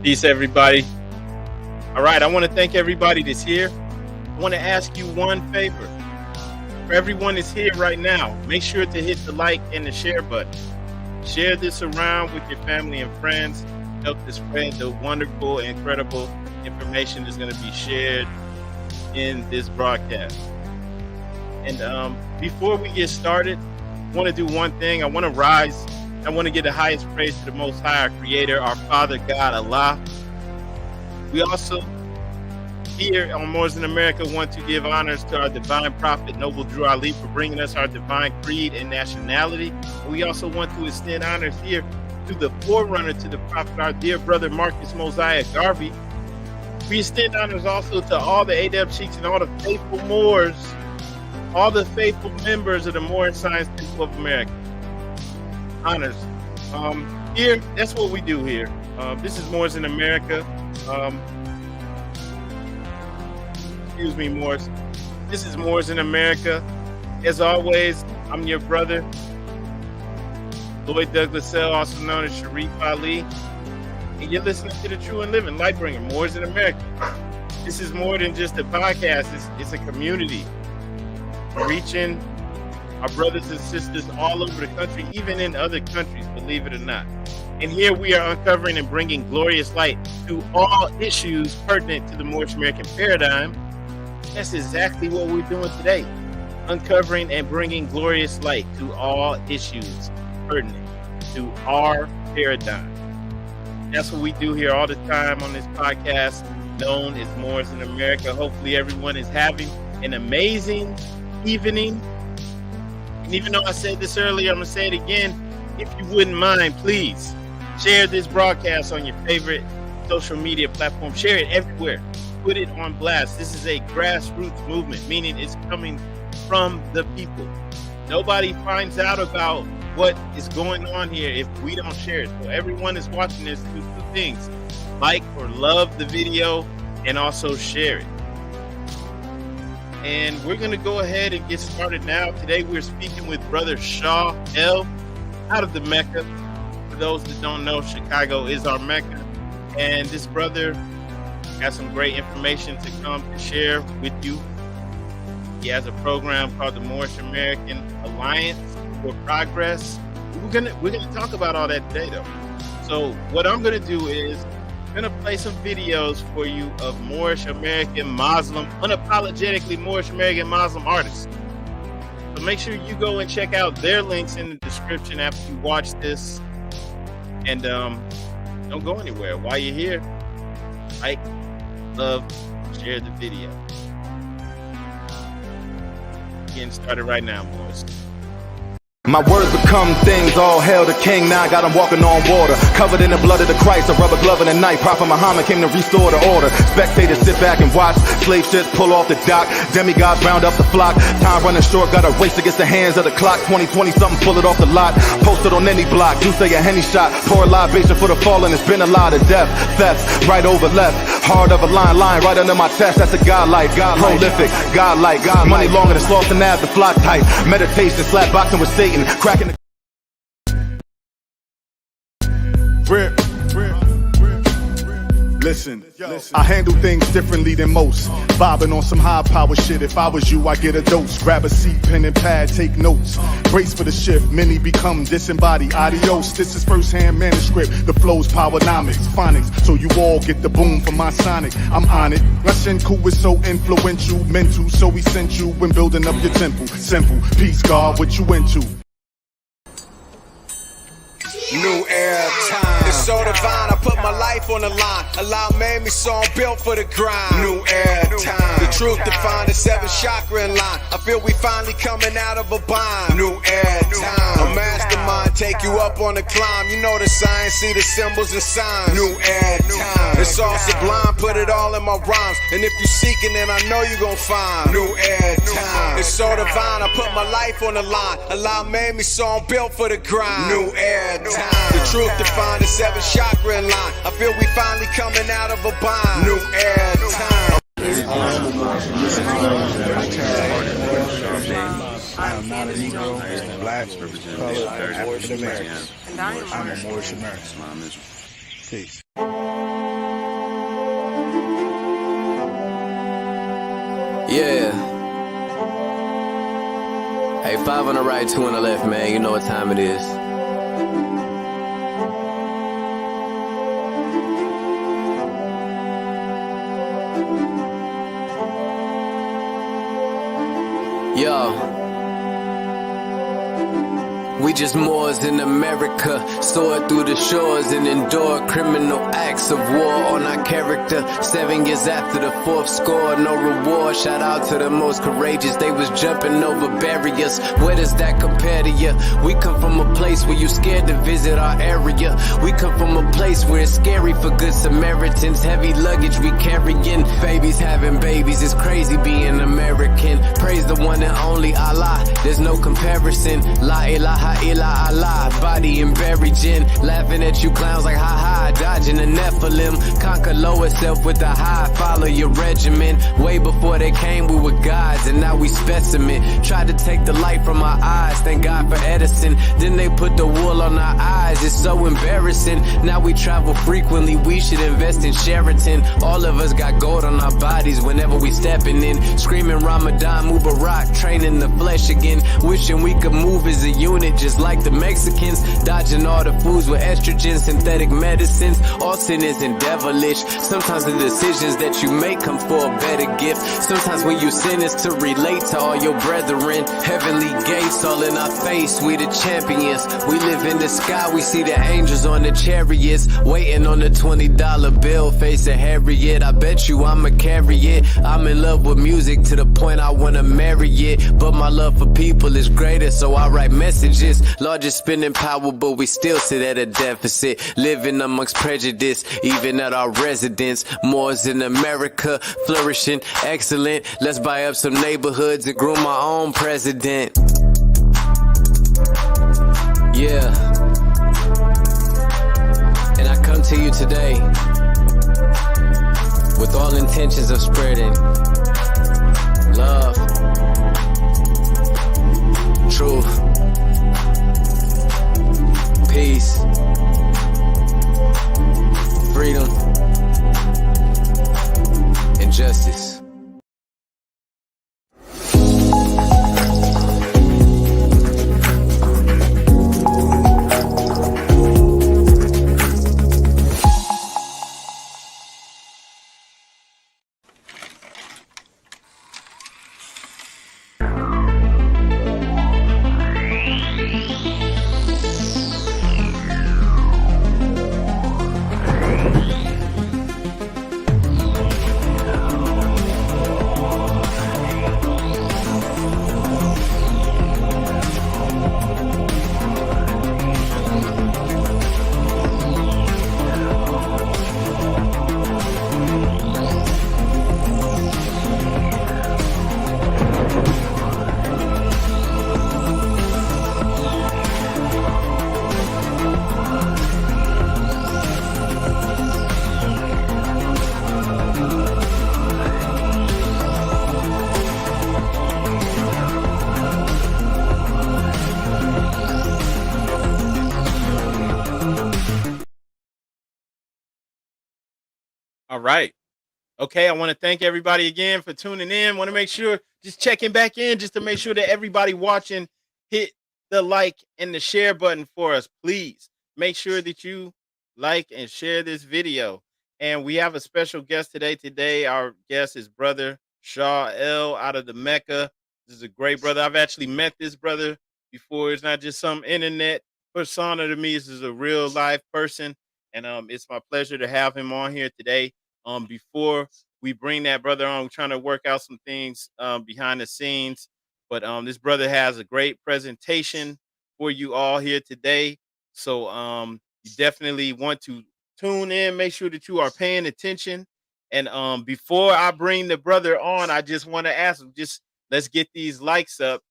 Peace, everybody. All right, I want to thank everybody that's here. I want to ask you one favor. For everyone that's here right now, make sure to hit the like and the share button. Share this around with your family and friends. Help to spread the wonderful, incredible information that's going to be shared in this broadcast. And before we get started, I want to do one thing. I want to rise. I want to give the highest praise to the Most High, our Creator, our Father, God, Allah. We also, here on Moors in America, want to give honors to our divine prophet, Noble Drew Ali, for bringing us our divine creed and nationality. And we also want to extend honors here to the forerunner to the prophet, our dear brother, Marcus Mosiah Garvey. We extend honors also to all the Adept Sheiks and all the faithful Moors, all the faithful members of the Moorish Science Temple of America. Honors. Here, that's what we do here. This is Moors in America. Excuse me, Moors. This is Moors in America. As always, I'm your brother, Lloyd Douglas Sell, also known as Sharif Ali. And you're listening to the True and Living Lightbringer, Moors in America. This is more than just a podcast. It's a community. Reaching our brothers and sisters all over the country, even in other countries, believe it or not. And here we are uncovering and bringing glorious light to all issues pertinent to the Moorish-American paradigm. That's exactly what we're doing today. Uncovering and bringing glorious light to all issues pertinent to our paradigm. That's what we do here all the time on this podcast, known as Moors in America. Hopefully everyone is having an amazing evening. And even though I said this earlier, I'm going to say it again. If you wouldn't mind, please share this broadcast on your favorite social media platform. Share it everywhere. Put it on blast. This is a grassroots movement, meaning it's coming from the people. Nobody finds out about what is going on here if we don't share it. So everyone is watching this, do two things. Like or love the video and also share it. And we're going to go ahead and get started now. Today we're speaking with Brother Shah L out of the Mecca. For those that don't know, Chicago is our Mecca. And this brother got some great information to come to share with you. He has a program called the Moorish-American Alliance for Progress. We're gonna talk about all that today, though. So what I'm going to do is I'm going to play some videos for you of Moorish-American Muslim, unapologetically Moorish-American Muslim artists. So make sure you go and check out their links in the description after you watch this. And don't go anywhere. While you're here, like, love, share the video. Getting started right now, boys. My words become things, all hail the king, now I got him walking on water. Covered in the blood of the Christ, a rubber glove and a knife. Prophet Muhammad came to restore the order. Spectators sit back and watch, slave ships pull off the dock. Demigods round up the flock, time running short, got a race against the hands of the clock. 2020 something, pull it off the lot. Posted on any block, do say a Henny shot. Pour a libation for the fallen, it's been a lot of death. Thefts, right over left, hard of a line right under my chest. That's a godlike, prolific, godlike. Money longer than sloth and ab, the fly tight. Meditation, slap boxing with Satan. Cracking the Listen, I handle things differently than most. Bobbing on some high power shit. If I was you, I get a dose. Grab a seat, pen and pad, take notes. Brace for the shift, many become disembodied. Adios, this is first-hand manuscript. The flow's powernomics, phonics. So you all get the boom from my sonic. I'm on it. Rashenku is so influential, mental, so essential when building up your temple. Simple, peace, God, what you into? New air time. It's so divine, I put my life on the line. Allah made me so I'm built for the grind. New air time. The truth defined the 7 chakra in line. I feel we finally coming out of a bind. New air time. A mastermind take you up on the climb. You know the science, see the symbols and signs. New air time. It's all sublime, put it all in my rhymes. And if you seeking, then I know you gon' find. New air time. It's so divine, I put my life on the line. Allah made me so I'm built for the grind. New air time. The truth defined the 7 chakra in line. I feel we finally coming out of a bind. New air time. I am not a Negro, black, colored, African American. I'm a Moorish-American. Peace. Yeah. Hey, 5 on the right, 2 on the left, man. You know what time it is. Yo. We just Moors in America, soared through the shores and endured criminal acts of war on our character. 7 years after the 4th score, no reward. Shout out to the most courageous, they was jumping over barriers. Where does that compare to you? We come from a place where you scared to visit our area. We come from a place where it's scary for good Samaritans. Heavy luggage we carrying, babies having babies. It's crazy being American. Praise the one and only Allah, there's no comparison. La ilaha illa Allah, body and buried gin. Laughing at you clowns like ha-ha, dodging the Nephilim. Conquer lower self with a high, follow your regimen. Way before they came we were gods and now we specimen. Tried to take the light from our eyes, thank God for Edison. Then they put the wool on our eyes, it's so embarrassing. Now we travel frequently, we should invest in Sheraton. All of us got gold on our bodies whenever we stepping in. Screaming Ramadan, Mubarak, training the flesh again. Wishing we could move as a unit just like the Mexicans. Dodging all the foods with estrogen, synthetic medicines. All sin isn't devilish. Sometimes the decisions that you make come for a better gift. Sometimes when you sin is to relate to all your brethren. Heavenly gates all in our face, we the champions. We live in the sky, we see the angels on the chariots. Waiting on the $20 bill, face a Harriet. I bet you I'ma carry it. I'm in love with music to the point I wanna marry it. But my love for people is greater, so I write messages. Largest spending power, but we still sit at a deficit. Living amongst prejudice, even at our residence. Moors in America, flourishing, excellent. Let's buy up some neighborhoods and groom our own president. Yeah. And I come to you today with all intentions of spreading love, truth, peace, freedom, and justice. All right. Okay, I want to thank everybody again for tuning in. Want to make sure just checking back in just to make sure that everybody watching hit the like and the share button for us. Please make sure that you like and share this video. And we have a special guest today. Today, our guest is brother Shaw L out of the Mecca. This is a great brother. I've actually met this brother before. It's not just some internet persona to me. This is a real life person. And it's my pleasure to have him on here today. Before we bring that brother on, we're trying to work out some things behind the scenes. But this brother has a great presentation for you all here today. So you definitely want to tune in, make sure that you are paying attention. And before I bring the brother on, I just want to ask him, just let's get these likes up.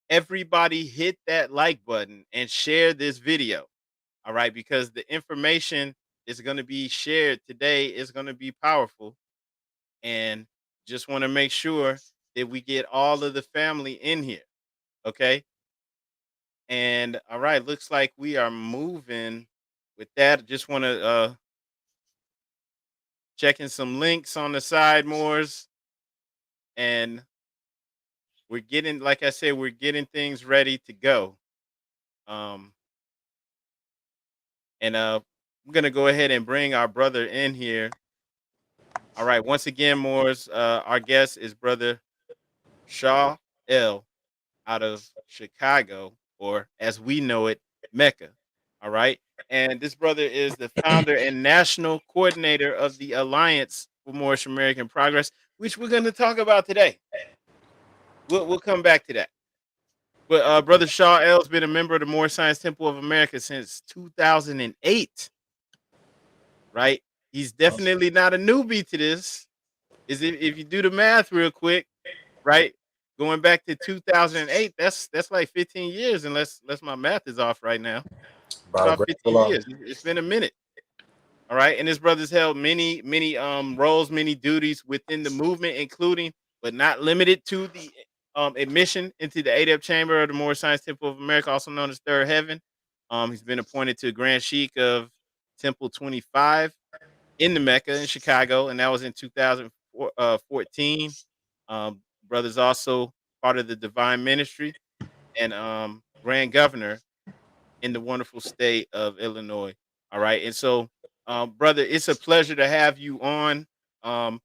Everybody hit that like button and share this video. All right, because the information is going to be shared today is going to be powerful. And just want to make sure that we get all of the family in here. Okay. And all right, looks like we are moving with that. Just want to checking some links on the side, Moors. And we're getting, like I said, we're getting things ready to go. Um, and we're gonna go ahead and bring our brother in here. All right. Once again, Moors, our guest is Brother Shaw L out of Chicago, or as we know it, Mecca. All right. And this brother is the founder and national coordinator of the Alliance for Moorish-American Progress, which we're going to talk about today. We'll come back to that. But Brother Shaw L has been a member of the Moorish Science Temple of America since 2008. Right? He's definitely not a newbie to this. Is if you do the math real quick, right? Going back to 2008, that's like 15 years, unless my math is off right now. About 15 years. It's been a minute. All right. And his brothers held many roles, many duties within the movement, including but not limited to the admission into the Adept chamber of the Moorish Science Temple of America, also known as Third Heaven. He's been appointed to Grand Sheik of Temple 25 in the Mecca in Chicago, and that was in 2014. Brothers also part of the Divine Ministry and Grand Governor in the wonderful state of Illinois. All right, and so, brother, it's a pleasure to have you on. Um,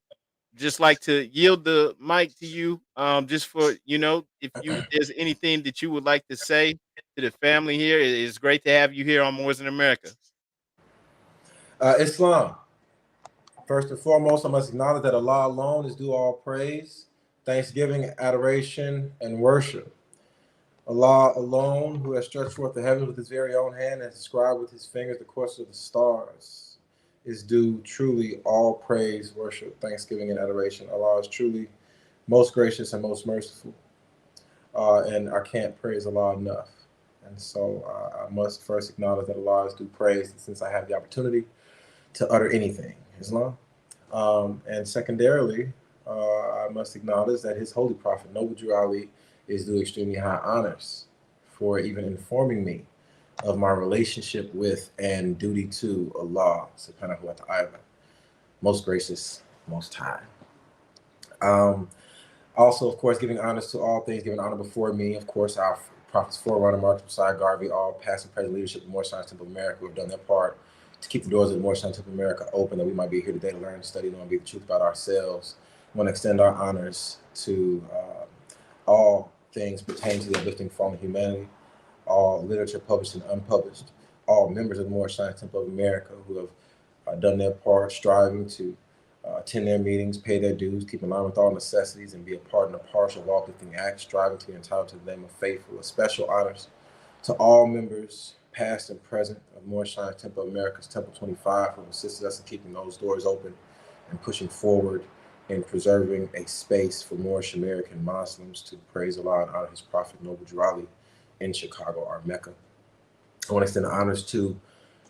just like to yield the mic to you, just for if there's anything that you would like to say to the family here. It's great to have you here on Moors in America. Islam. First and foremost, I must acknowledge that Allah alone is due all praise, thanksgiving, adoration, and worship. Allah alone, who has stretched forth the heavens with his very own hand and inscribed with his fingers the course of the stars, is due truly all praise, worship, thanksgiving, and adoration. Allah is truly most gracious and most merciful. And I can't praise Allah enough. And so I must first acknowledge that Allah is due praise since I have the opportunity to utter anything, Islam. And secondarily, I must acknowledge that his holy prophet, Noble Drew Ali, is due extremely high honors for even informing me of my relationship with and duty to Allah, subhanahu wa ta'ala, most gracious, most high. Also, of course, giving honors to all things, giving honor before me, of course, our prophet's forerunner, Marcus Messiah Garvey, all past and present leadership of the Moorish Science Temple of America who have done their part to keep the doors of the Moorish Science Temple of America open, that we might be here today to learn, study, know, and be the truth about ourselves. I want to extend our honors to all things pertaining to the uplifting fallen humanity, all literature published and unpublished, all members of the Moorish Science Temple of America who have done their part, striving to attend their meetings, pay their dues, keep in line with all necessities, and be a part and a partial of all uplifting acts, striving to be entitled to the name of faithful. A special honors to all members, past and present, of Moorish Science Temple of America's Temple 25, who have assisted us in keeping those doors open and pushing forward in preserving a space for Moorish-American Muslims to praise Allah and honor his prophet, Noble Drew Ali, in Chicago, our Mecca. I want to extend honors to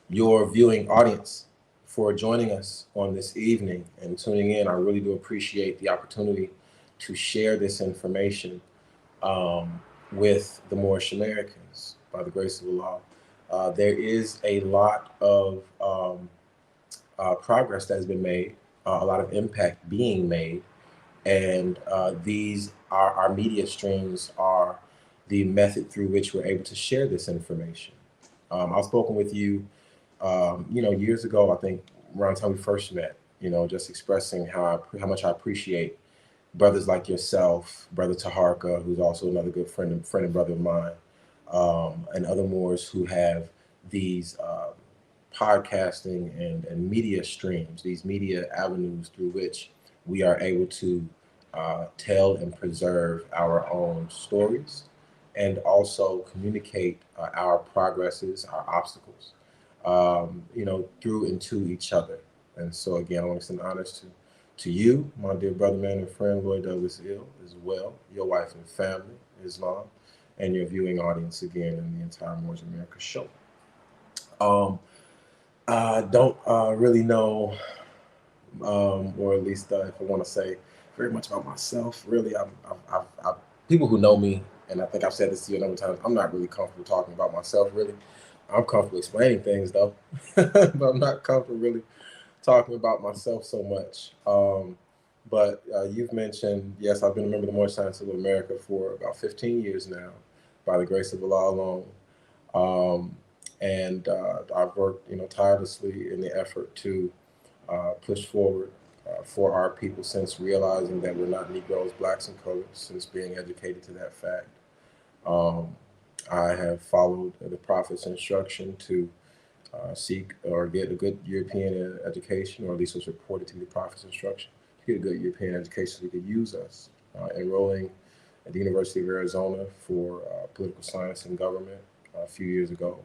your viewing audience for joining us on this evening and tuning in. I really do appreciate the opportunity to share this information with the Moorish-Americans by the grace of Allah. There is a lot of progress that has been made, a lot of impact being made, and these are our media streams are the method through which we're able to share this information. I've spoken with you, years ago, I think around the time we first met, just expressing how much I appreciate brothers like yourself, Brother Taharka, who's also another good friend and brother of mine, and other Moors who have these podcasting and media streams, these media avenues through which we are able to tell and preserve our own stories and also communicate our progresses, our obstacles, through and to each other. And so again, I want to send honors to you, my dear brother, man, and friend, Lloyd Douglas Hill, as well, your wife and family, Islam, and your viewing audience again in the entire Moors America show. I don't really know, or at least if I want to say very much about myself, really, I've people who know me, and I think I've said this to you a number of times, I'm not really comfortable talking about myself, really. I'm comfortable explaining things, though, but I'm not comfortable really talking about myself so much. But you've mentioned, yes, I've been a member of the Moorish-American Progress of America for about 15 years now, by the grace of Allah alone. And I've worked, tirelessly in the effort to push forward for our people, since realizing that we're not Negroes, blacks, and colors, since being educated to that fact. I have followed the Prophet's instruction to seek or get a good European education, or at least was reported to be the Prophet's instruction to get a good European education so he could use us. Enrolling at the University of Arizona for political science and government a few years ago,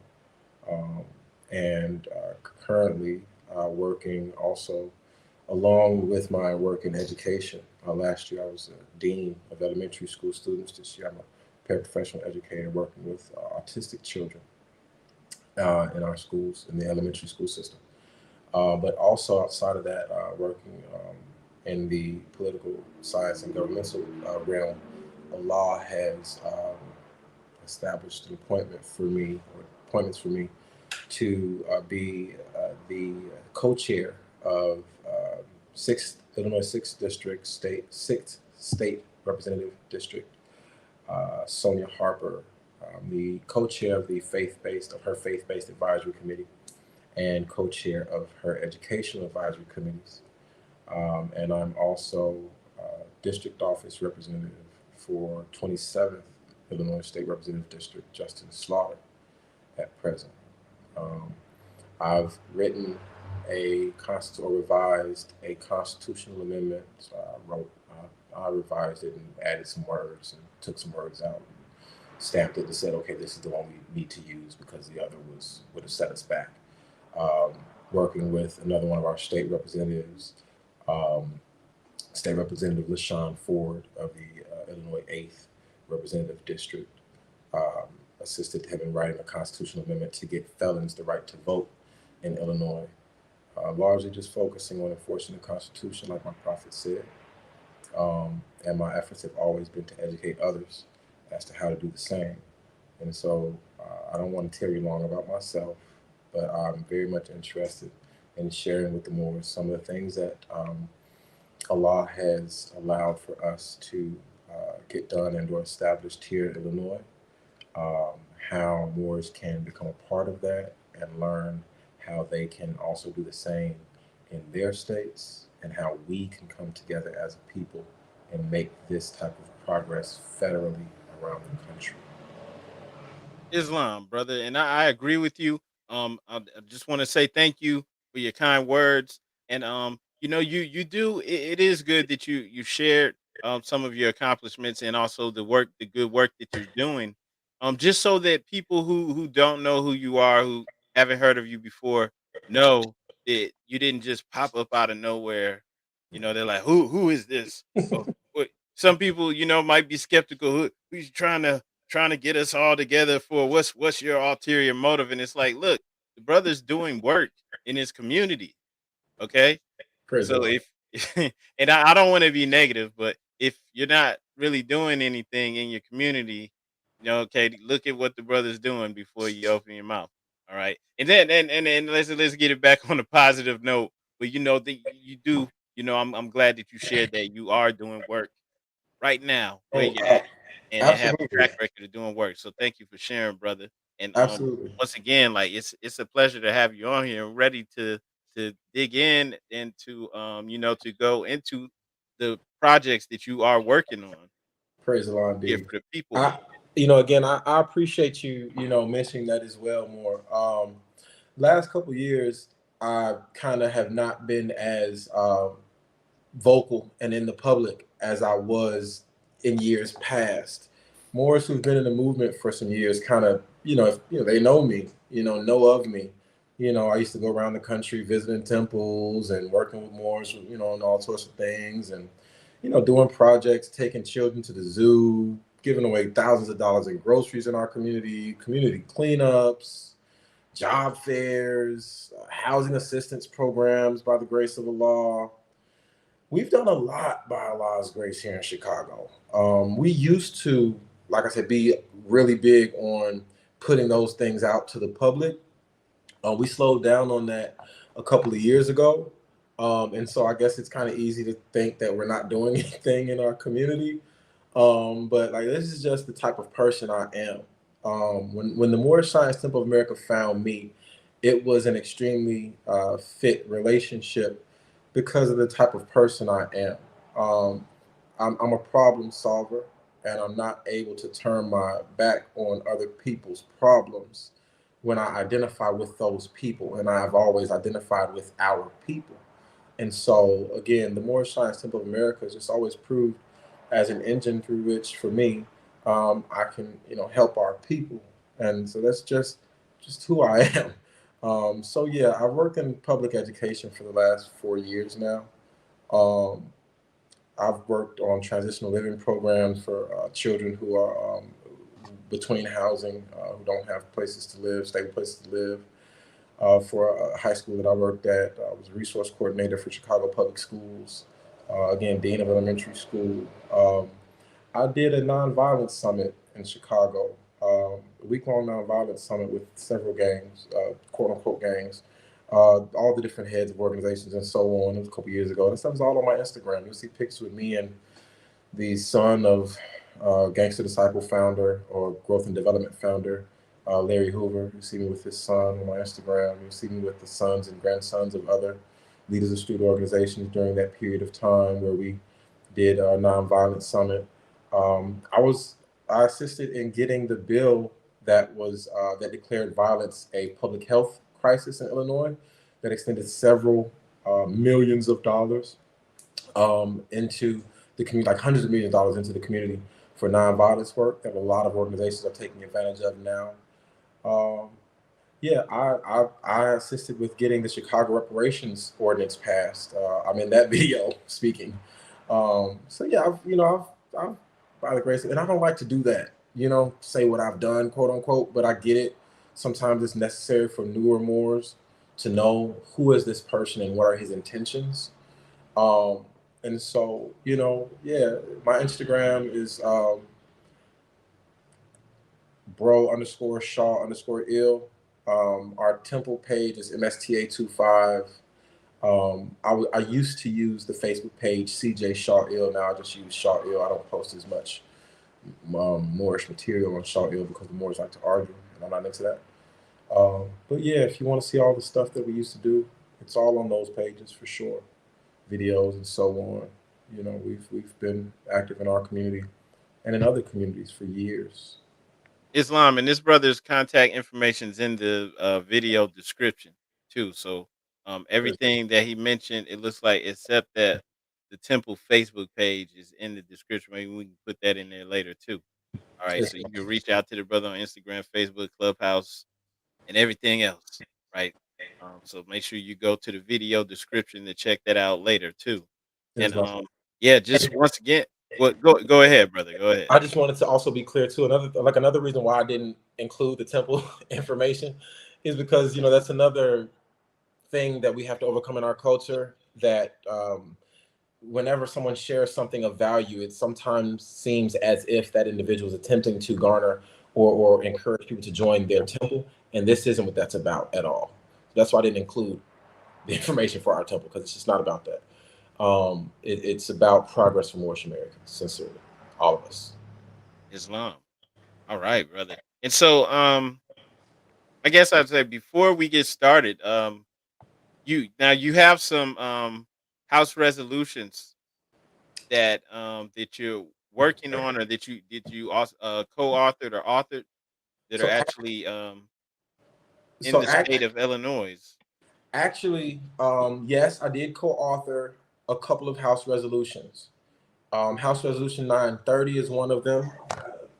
and currently working also along with my work in education. Last year I was a dean of elementary school students. This year I'm a paraprofessional educator working with autistic children in our schools, in the elementary school system. But also outside of that, working in the political science and governmental realm. Allah has established an appointment for me, or appointments for me, to be the co-chair of Illinois 6th District Sixth State Representative District. Sonia Harper, the co-chair of her faith-based advisory committee, and co-chair of her educational advisory committees. And I'm also district office representative for 27th Illinois State Representative District, Justin Slaughter, at present. I've written revised a constitutional amendment. So I revised it and added some words and took some words out and stamped it and said, okay, this is the one we need to use because the other would have set us back. Working with another one of our state representatives, State Representative LaShawn Ford of the Illinois 8th Representative District, assisted him in writing a constitutional amendment to get felons the right to vote in Illinois, largely just focusing on enforcing the Constitution, like my prophet said. And my efforts have always been to educate others as to how to do the same. And so I don't want to tell you long about myself, but I'm very much interested in sharing with the Moors some of the things that Allah has allowed for us to get done and or established here in Illinois, how Moors can become a part of that and learn how they can also do the same in their states, and how we can come together as a people and make this type of progress federally around the country. Islam, brother, and I agree with you. I just want to say thank you for your kind words, and you do. It is good that you shared some of your accomplishments and also the good work that you're doing, just so that people who don't know who you are, who haven't heard of you before, know that you didn't just pop up out of nowhere. They're like, who is this? Oh, some people, might be skeptical. Who's trying to get us all together for what's your ulterior motive? And it's like, look, the brother's doing work in his community. Okay. Praise the So Lord. if and I don't want to be negative, but if you're not really doing anything in your community, okay, look at what the brother's doing before you open your mouth. All right. And then and let's get it back on a positive note. But that you do, I'm glad that you shared that you are doing work right now where Oh, you're at and have a absolutely. track record of doing work. So thank you for sharing, brother. And Absolutely. once again, like it's a pleasure to have you on here, ready to dig in and to go into the projects that you are working on Praise the Lord, here indeed. for the people. Again, I appreciate you, mentioning that as well more. Last couple years, I kind of have not been as vocal and in the public as I was in years past. Moors who've been in the movement for some years kind of, they know me, know of me. I used to go around the country visiting temples and working with Moors, and all sorts of things, and, doing projects, taking children to the zoo, giving away thousands of dollars in groceries in our community cleanups, job fairs, housing assistance programs by the grace of Allah. We've done a lot by Allah's grace here in Chicago. We used to, like I said, be really big on putting those things out to the public. We slowed down on that a couple of years ago. And so I guess it's kind of easy to think that we're not doing anything in our community. But like this is just the type of person I am. When the Moorish-Americans Temple of America found me, it was an extremely fit relationship because of the type of person I am. Um, I'm a problem solver, and I'm not able to turn my back on other people's problems when I identify with those people, and I have always identified with our people. And so, again, the Moorish-Americans Temple of America has just always proved as an engine through which, for me, I can, help our people. And so that's just who I am. So yeah, I've worked in public education for the last 4 years now. Um, I've worked on transitional living programs for children who are between housing, who don't have places to live, stable places to live. For a high school that I worked at, I was a resource coordinator for Chicago Public Schools. Again, dean of elementary school. I did a nonviolence summit in Chicago, a week-long nonviolence summit with several gangs, quote-unquote gangs, all the different heads of organizations and so on. It was a couple years ago. And stuff was all on my Instagram. You'll see pictures with me and the son of Gangster Disciple founder or Growth and Development founder, Larry Hoover. You see me with his son on my Instagram. You see me with the sons and grandsons of other leaders of student organizations during that period of time where we did a nonviolent summit. I assisted in getting the bill that declared violence a public health crisis in Illinois that extended several millions of dollars into the community, like hundreds of millions of dollars into the community for nonviolence work that a lot of organizations are taking advantage of now. Yeah, I assisted with getting the Chicago reparations ordinance passed. I'm in that video speaking. So yeah, I've by the grace, and I don't like to do that, say what I've done, quote unquote, but I get it. Sometimes it's necessary for newer Moors to know who is this person and what are his intentions. And so, yeah, my Instagram is bro_Shaw_ill. Our temple page is MSTA25. I used to use the Facebook page CJ Shaw Ill. Now I just use Shaw Ill. I don't post as much Moorish material on Shaw Ill because the Moors like to argue, and I'm not into that. But yeah, if you want to see all the stuff that we used to do, it's all on those pages for sure. Videos and so on. We've been active in our community and in other communities for years. Islam, and this brother's contact information is in the video description too. So everything that he mentioned, it looks like, except that the temple Facebook page is in the description. Maybe we can put that in there later too. All right, so you can reach out to the brother on Instagram, Facebook, Clubhouse, and everything else. Right. So make sure you go to the video description to check that out later too. And yeah, just once again, what go ahead, brother. Go ahead. I just wanted to also be clear too. Another reason why I didn't include the temple information is because that's another thing that we have to overcome in our culture. That whenever someone shares something of value, it sometimes seems as if that individual is attempting to garner or encourage people to join their temple, and this isn't what that's about at all. That's why I didn't include the information for our temple, because it's just not about that. It's about progress for Moorish-Americans, sincerely, all of us. Islam. All right, brother. And so I guess I'd say before we get started, you have some house resolutions that you're working on, or that you also co-authored or authored, that are So, actually in so the state of Illinois. actually, yes, I did co-author a couple of House resolutions. House Resolution 930 is one of them.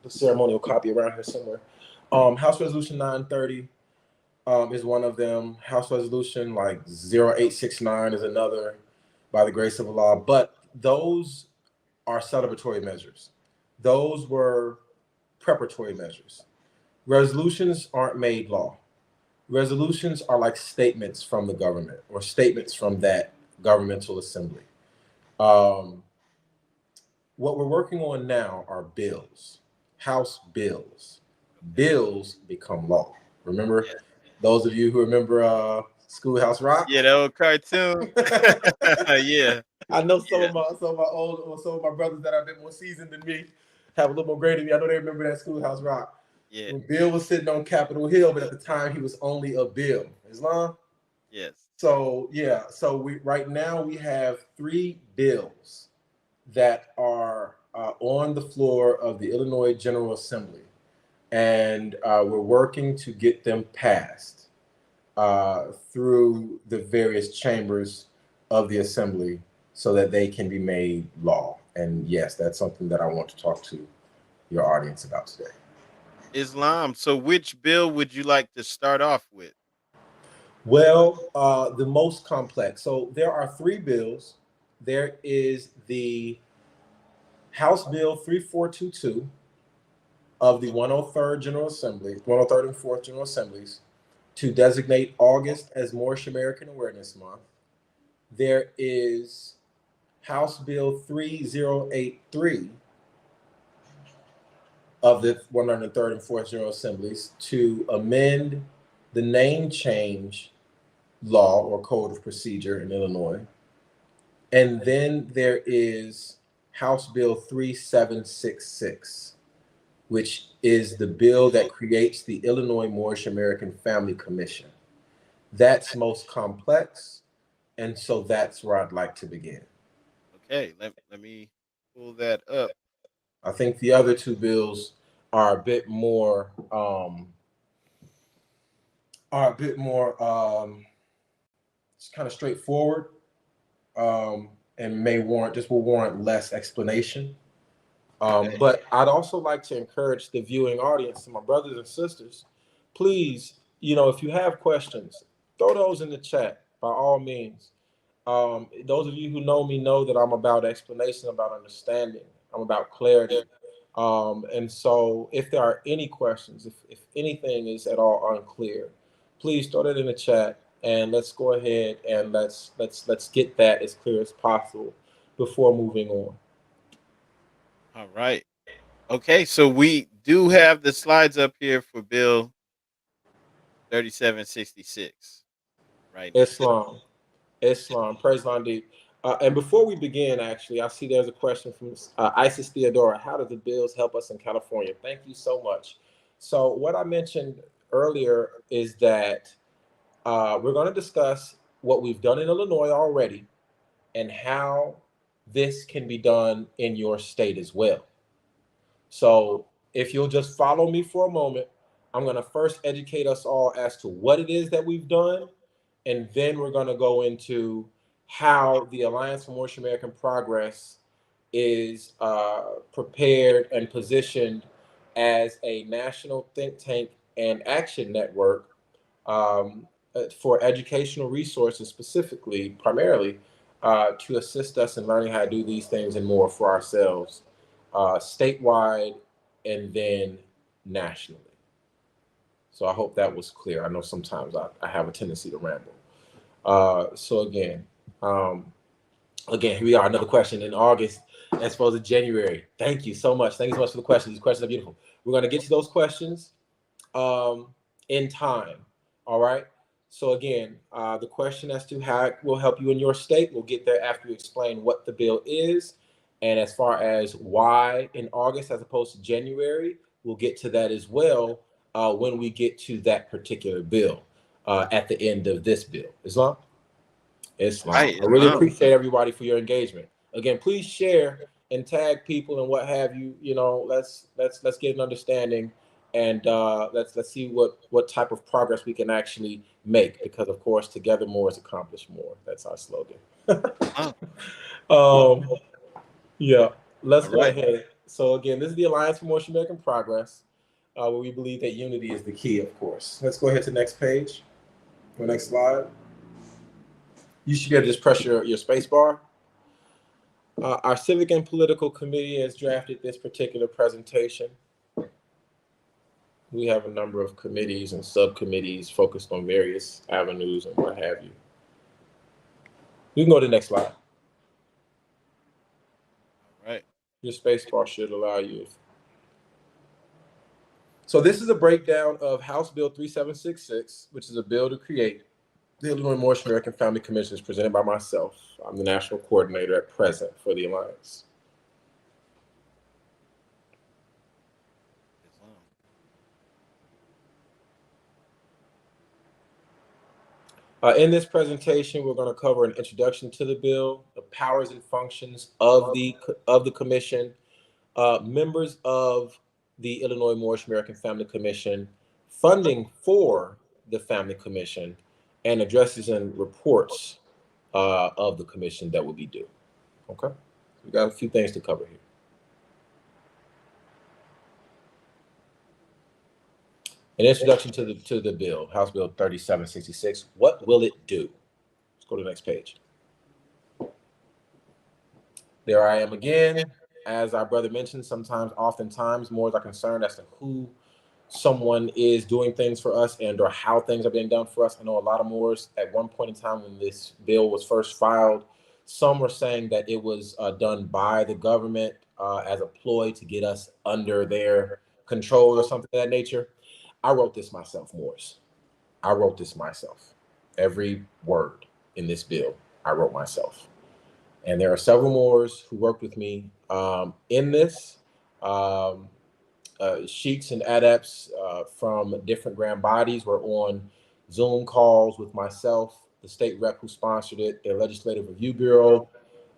The ceremonial copy around here somewhere. House Resolution 930 is one of them. House Resolution like 0869 is another, by the grace of Allah. But those are celebratory measures. Those were preparatory measures. Resolutions aren't made law. Resolutions are like statements from the government or statements from that governmental assembly. Um, what we're working on now are bills, House bills. Bills become law. Remember, Yeah. those of you who remember Schoolhouse Rock. Yeah, that old cartoon. Yeah. I know some Yeah. of my brothers that are a bit more seasoned than me have a little more grade than me. I know they remember that Schoolhouse Rock. Yeah. When Bill was sitting on Capitol Hill, but at the time he was only a bill. Islam. Yes. So yeah, so right now we have 3 bills that are on the floor of the Illinois General Assembly, and we're working to get them passed through the various chambers of the Assembly so that they can be made law. And yes, that's something that I want to talk to your audience about today. Islam. So which bill would you like to start off with? Well, the most complex. So there are 3 bills. There is the House Bill 3422 of the 103rd General Assembly, 103rd and 4th General Assemblies, to designate August as Moorish-American Awareness Month. There is House Bill 3083 of the 103rd and 4th General Assemblies to amend the name change law or code of procedure in Illinois. And then there is House Bill 3766, which is the bill that creates the Illinois Moorish-American Family Commission. That's most complex, and so that's where I'd like to begin. Okay, let me pull that up. I think the other 2 bills are a bit more it's kind of straightforward, and will warrant less explanation. But I'd also like to encourage the viewing audience, to my brothers and sisters, please, if you have questions, throw those in the chat by all means. Those of you who know me know that I'm about explanation, about understanding, I'm about clarity. And so if there are any questions, if anything is at all unclear, please throw that in the chat, and let's go ahead and let's get that as clear as possible before moving on. All right. Okay, so we do have the slides up here for Bill 3766. Right. Islam, praise Landeep. And before we begin, actually, I see there's a question from Isis Theodora. How do the bills help us in California? Thank you so much. So what I mentioned earlier is that we're going to discuss what we've done in Illinois already and how this can be done in your state as well. So if you'll just follow me for a moment, I'm going to first educate us all as to what it is that we've done, and then we're going to go into how the Alliance for Moorish-American Progress is prepared and positioned as a national think tank and action network for educational resources, specifically, primarily, to assist us in learning how to do these things and more for ourselves, statewide and then nationally. So I hope that was clear. I know sometimes I have a tendency to ramble. So again, here we are, another question in August as opposed to January. Thank you so much. Thank you so much for the questions. These questions are beautiful. We're going to get to those questions in time. All right. So again, the question as to how it will help you in your state, we'll get there after we explain what the bill is. And as far as why in August as opposed to January, we'll get to that as well when we get to that particular bill at the end of this bill. Islam? Islam. Right, I really Islam. appreciate everybody for your engagement. Again, please share and tag people and what have you. Let's get an understanding, and let's see what type of progress we can actually make, because of course together more is accomplished more. That's our slogan. Yeah, let's go ahead. So again, this is the Alliance for Moorish-American Progress, where we believe that unity is the key, of course. Let's go ahead to the next page, or next slide. You should be able to just press your space bar. Our Civic and Political Committee has drafted this particular presentation. We have a number of committees and subcommittees focused on various avenues and what have you. You can go to the next slide. All right. Your space bar should allow you. So this is a breakdown of House Bill 3766, which is a bill to create The Illinois Moorish-American Family Commission is presented by myself. I'm the national coordinator at present for the Alliance. In this presentation, we're going to cover an introduction to the bill, the powers and functions of the commission, members of the Illinois Moorish-American Family Commission, funding for the Family Commission, and addresses and reports of the commission that will be due. Okay, we got a few things to cover here. An introduction to the bill, House Bill 3766. What will it do? Let's go to the next page. There I am again. As our brother mentioned, oftentimes, Moors are concerned as to who someone is doing things for us and or how things are being done for us. I know a lot of Moors at one point in time when this bill was first filed, some were saying that it was done by the government as a ploy to get us under their control or something of that nature. I wrote this myself, Moors. I wrote this myself. Every word in this bill, I wrote myself. And there are several Moors who worked with me in this. Sheiks and adepts from different grand bodies were on Zoom calls with myself, the state rep who sponsored it, their legislative review bureau,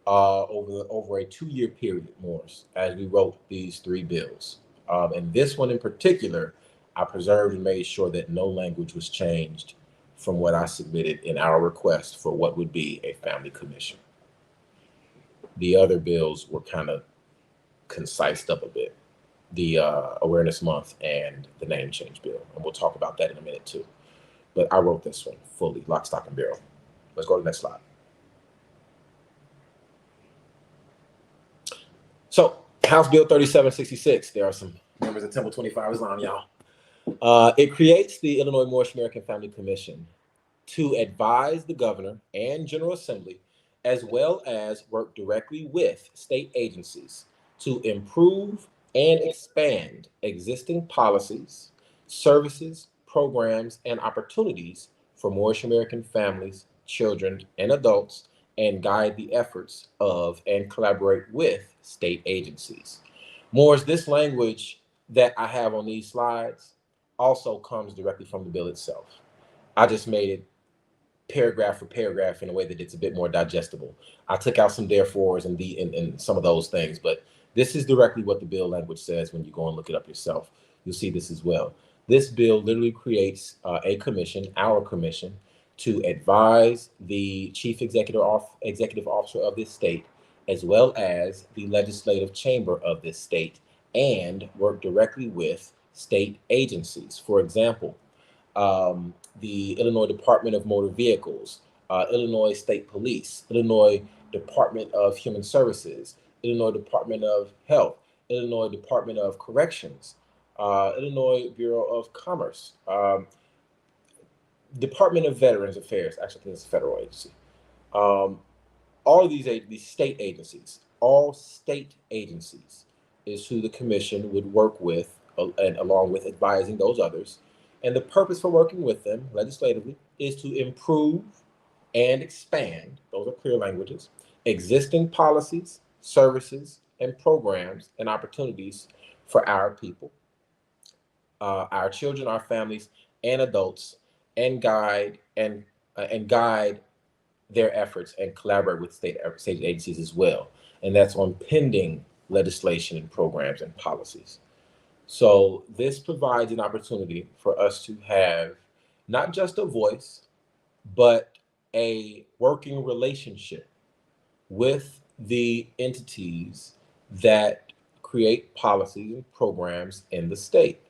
over a 2-year period, Moors, as we wrote these 3 bills. And this one in particular, I preserved and made sure that no language was changed from what I submitted in our request for what would be a family commission. The other bills were kind of concised up a bit. The Awareness Month and the name change bill. And we'll talk about that in a minute too. But I wrote this one fully, lock, stock, and barrel. Let's go to the next slide. So House Bill 3766, there are some members of Temple 25 Islam, y'all. It creates the Illinois Moorish-American Family Commission to advise the governor and General Assembly, as well as work directly with state agencies to improve and expand existing policies, services, programs, and opportunities for Moorish-American families, children, and adults, and guide the efforts of and collaborate with state agencies. Moors, this language that I have on these slides also comes directly from the bill itself. I just made it paragraph for paragraph in a way that it's a bit more digestible. I took out some therefores and some of those things, but this is directly what the bill language says. When you go and look it up yourself, you'll see this as well. This bill literally creates a commission, our commission, to advise the chief executive officer of this state, as well as the legislative chamber of this state, and work directly with state agencies. For example, the Illinois Department of Motor Vehicles, Illinois State Police, Illinois Department of Human Services, Illinois Department of Health, Illinois Department of Corrections, Illinois Bureau of Commerce, Department of Veterans Affairs, actually I think it's a federal agency. All of these state agencies, all state agencies is who the commission would work with, and along with advising those others. And the purpose for working with them legislatively is to improve and expand, those are clear languages, existing policies, services, and programs and opportunities for our people, our children, our families, and adults, and guide their efforts and collaborate with state agencies as well. And that's on pending legislation and programs and policies. So this provides an opportunity for us to have not just a voice, but a working relationship with the entities that create policies and programs in the state.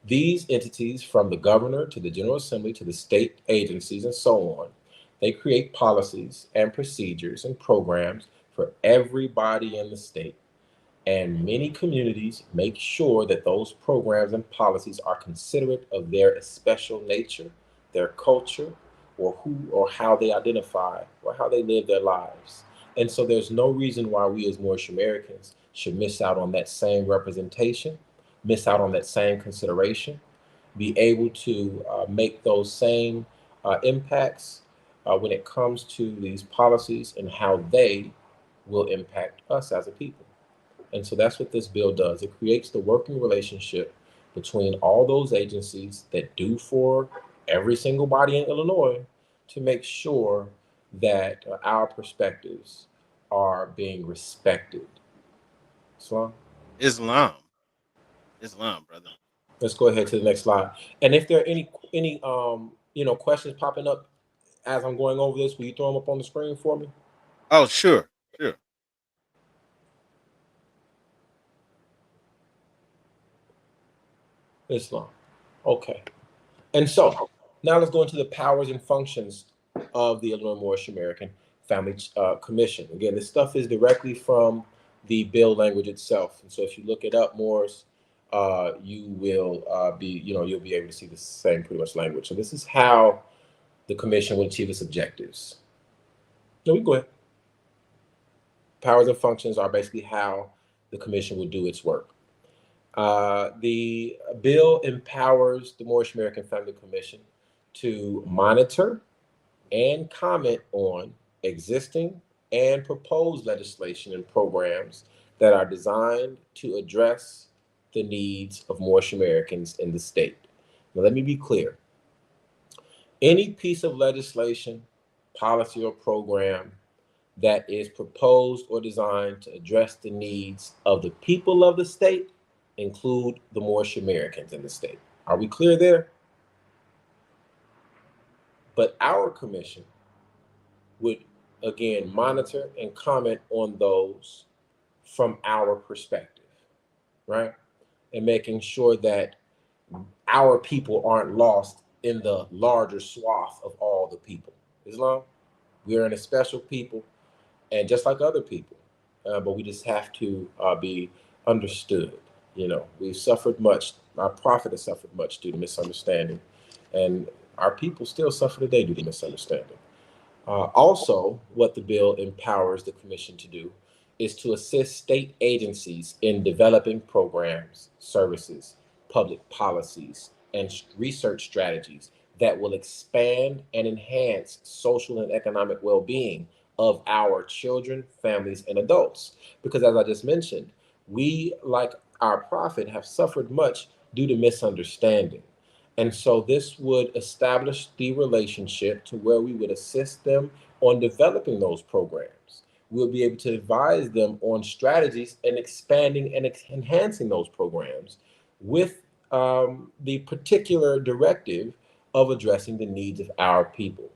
These entities, from the governor to the General Assembly to the state agencies and so on, they create policies and procedures and programs for everybody in the state. And many communities make sure that those programs and policies are considerate of their special nature, their culture, or who or how they identify or how they live their lives. And so there's no reason why we as Moorish-Americans should miss out on that same representation, miss out on that same consideration, be able to make those same impacts when it comes to these policies and how they will impact us as a people. And so that's what this bill does. It creates the working relationship between all those agencies that do for every single body in Illinois to make sure that our perspectives are being respected. So Islam, Islam, brother. let's go ahead to the next slide. And if there are any questions popping up as I'm going over this, will you throw them up on the screen for me? Oh, sure, sure. Islam. Okay. And so now let's go into the powers and functions of the Illinois Moorish-American Family Commission. Again, this stuff is directly from the bill language itself. And so if you look it up, Morris, you will you'll be able to see the same pretty much language. So this is how the commission will achieve its objectives. No, we go ahead. Powers and functions are basically how the commission will do its work. The bill empowers the Moorish-American Family Commission to monitor and comment on existing and proposed legislation and programs that are designed to address the needs of Moorish-Americans in the state. Now, let me be clear. Any piece of legislation, policy, or program that is proposed or designed to address the needs of the people of the state include the Moorish-Americans in the state. Are we clear there? But our commission would, again, monitor and comment on those from our perspective, right? And making sure that our people aren't lost in the larger swath of all the people. Islam, we're in a special people, and just like other people, but we just have to be understood. You know, we've suffered much. Our prophet has suffered much due to misunderstanding, and our people still suffer today due to misunderstanding. Also, what the bill empowers the commission to do is to assist state agencies in developing programs, services, public policies, and research strategies that will expand and enhance social and economic well-being of our children, families, and adults. Because as I just mentioned, we, like our prophet, have suffered much due to misunderstanding. And so this would establish the relationship to where we would assist them on developing those programs. We'll be able to advise them on strategies and expanding and enhancing those programs with the particular directive of addressing the needs of our people.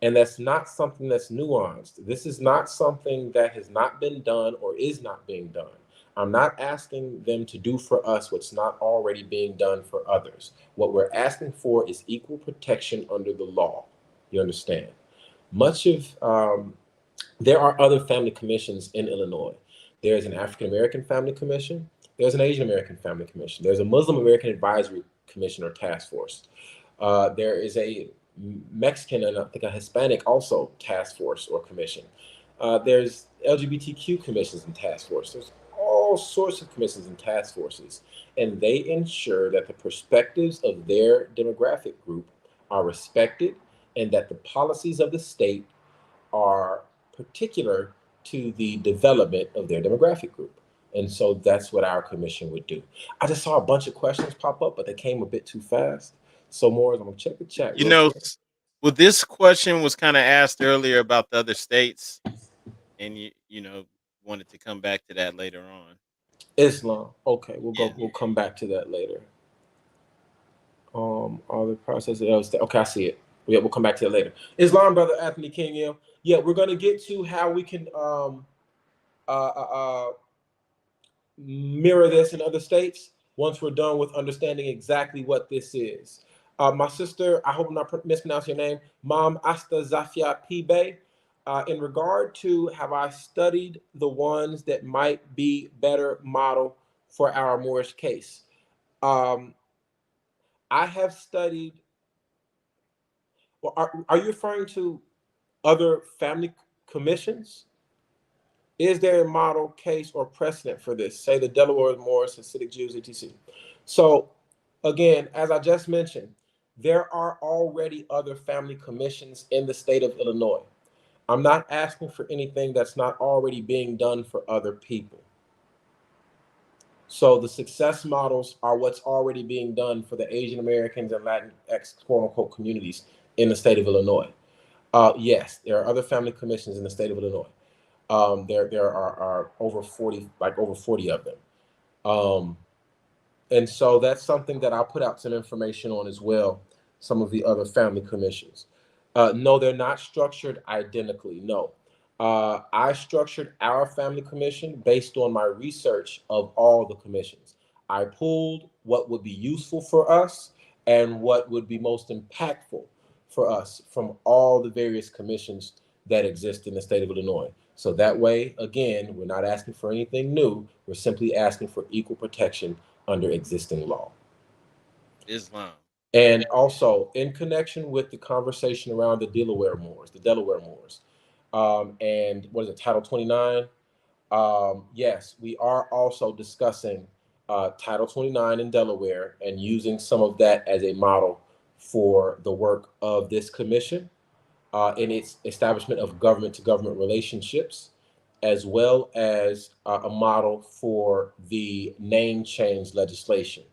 And that's not something that's nuanced. This is not something that has not been done or is not being done. I'm not asking them to do for us what's not already being done for others. What we're asking for is equal protection under the law. You understand? There are other family commissions in Illinois. There's an African American Family Commission. There's an Asian American Family Commission. There's a Muslim American Advisory Commission or Task Force. There is a Mexican and I think a Hispanic also task force or commission. There's LGBTQ commissions and task force. There's all sorts of commissions and task forces, and they ensure that the perspectives of their demographic group are respected and that the policies of the state are particular to the development of their demographic group. And so that's what our commission would do. I just saw a bunch of questions pop up, but they came a bit too fast. So more, I'm gonna check the chat. You know, quick. well, this question was kind of asked earlier about the other states, and you wanted to come back to that later on. Islam. Okay, we'll go. Yeah. We'll come back to that later. All the processes. Okay, I see it. Yeah, we'll come back to that later. Islam, brother Anthony King. Yeah, we're gonna get to how we can mirror this in other states once we're done with understanding exactly what this is. My sister, I hope I'm not mispronouncing your name, Mom Asta Zafia Pibe. In regard to have I studied the ones that might be better model for our Moorish case? I have studied. Well, are you referring to other family commissions? Is there a model case or precedent for this? Say the Delaware Moors, Hasidic Jews, etc. So again, as I just mentioned, There are already other family commissions in the state of Illinois. I'm not asking for anything that's not already being done for other people. So the success models are what's already being done for the Asian Americans and Latinx quote unquote communities in the state of Illinois. Yes, there are other family commissions in the state of Illinois. There are over 40, like over 40 of them. And so that's something that I'll put out some information on as well, some of the other family commissions. No, they're not structured identically, no. I structured our family commission based on my research of all the commissions. I pulled what would be useful for us and what would be most impactful for us from all the various commissions that exist in the state of Illinois. So that way, again, we're not asking for anything new. We're simply asking for equal protection under existing law. Islam. And also, in connection with the conversation around the Delaware Moors, and what is it, Title 29? Yes, we are also discussing Title 29 in Delaware and using some of that as a model for the work of this commission in its establishment of government-to-government relationships, as well as a model for the name change legislation.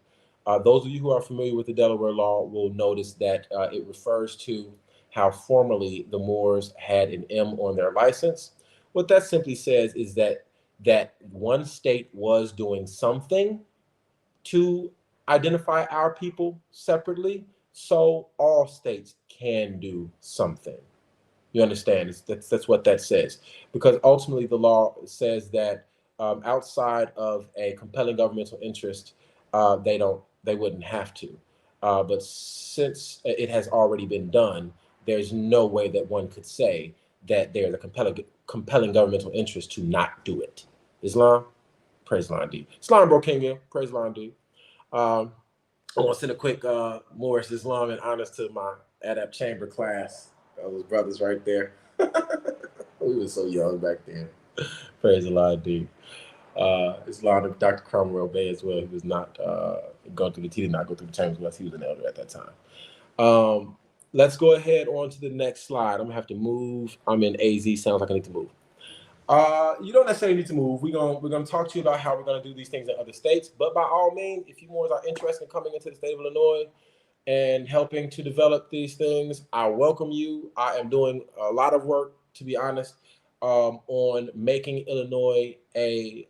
Those of you who are familiar with the Delaware law will notice that it refers to how formerly the Moors had an M on their license. What that simply says is that one state was doing something to identify our people separately, so all states can do something. You understand? That's what that says. Because ultimately the law says that outside of a compelling governmental interest, they wouldn't have to. But since it has already been done, there's no way that one could say that there's a compelling governmental interest to not do it. Islam, praise Line D. Islam bro Kenya, praise Line D. I want to send a quick Moorish Islam and honors to my Adept chamber class. Those brothers right there. We were so young back then. Praise Allah, D. Islam of Dr. Cromwell Bay as well. He was not going through he did not go through the chambers unless he was an elder at that time. Let's go ahead on to the next slide. I'm gonna have to move. I'm in AZ. Sounds like I need to move. You don't necessarily need to move. We're gonna talk to you about how we're gonna do these things in other states. But by all means, if you more are interested in coming into the state of Illinois and helping to develop these things, I welcome you. I am doing a lot of work, to be honest, on making Illinois a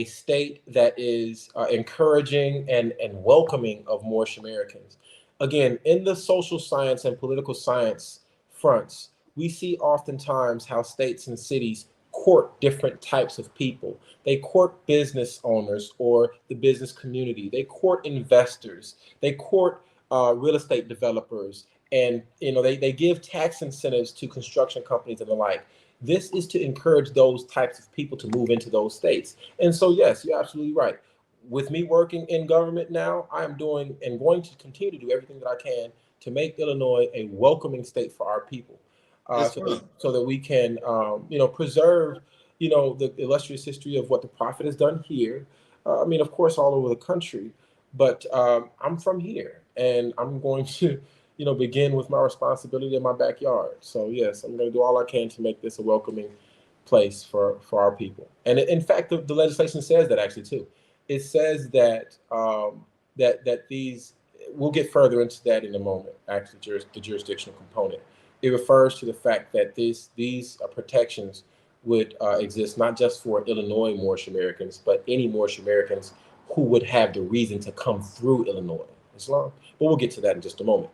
state that is encouraging and welcoming of Moorish-Americans. Again, in the social science and political science fronts, we see oftentimes how states and cities court different types of people. They court business owners or the business community. They court investors. They court real estate developers. And they give tax incentives to construction companies and the like. This is to encourage those types of people to move into those states. And so, yes, you're absolutely right. With me working in government now, I am doing and going to continue to do everything that I can to make Illinois a welcoming state for our people. So that we can, preserve, the illustrious history of what the Prophet has done here. Of course, all over the country, but I'm from here, and I'm going to, begin with my responsibility in my backyard. So yes, I'm going to do all I can to make this a welcoming place for our people. And in fact, the legislation says that actually too. It says that that these, we'll get further into that in a moment. Actually, the jurisdictional component. It refers to the fact that these protections would exist not just for Illinois Moorish-Americans, but any Moorish-Americans who would have the reason to come through Illinois, Islam. But we'll get to that in just a moment.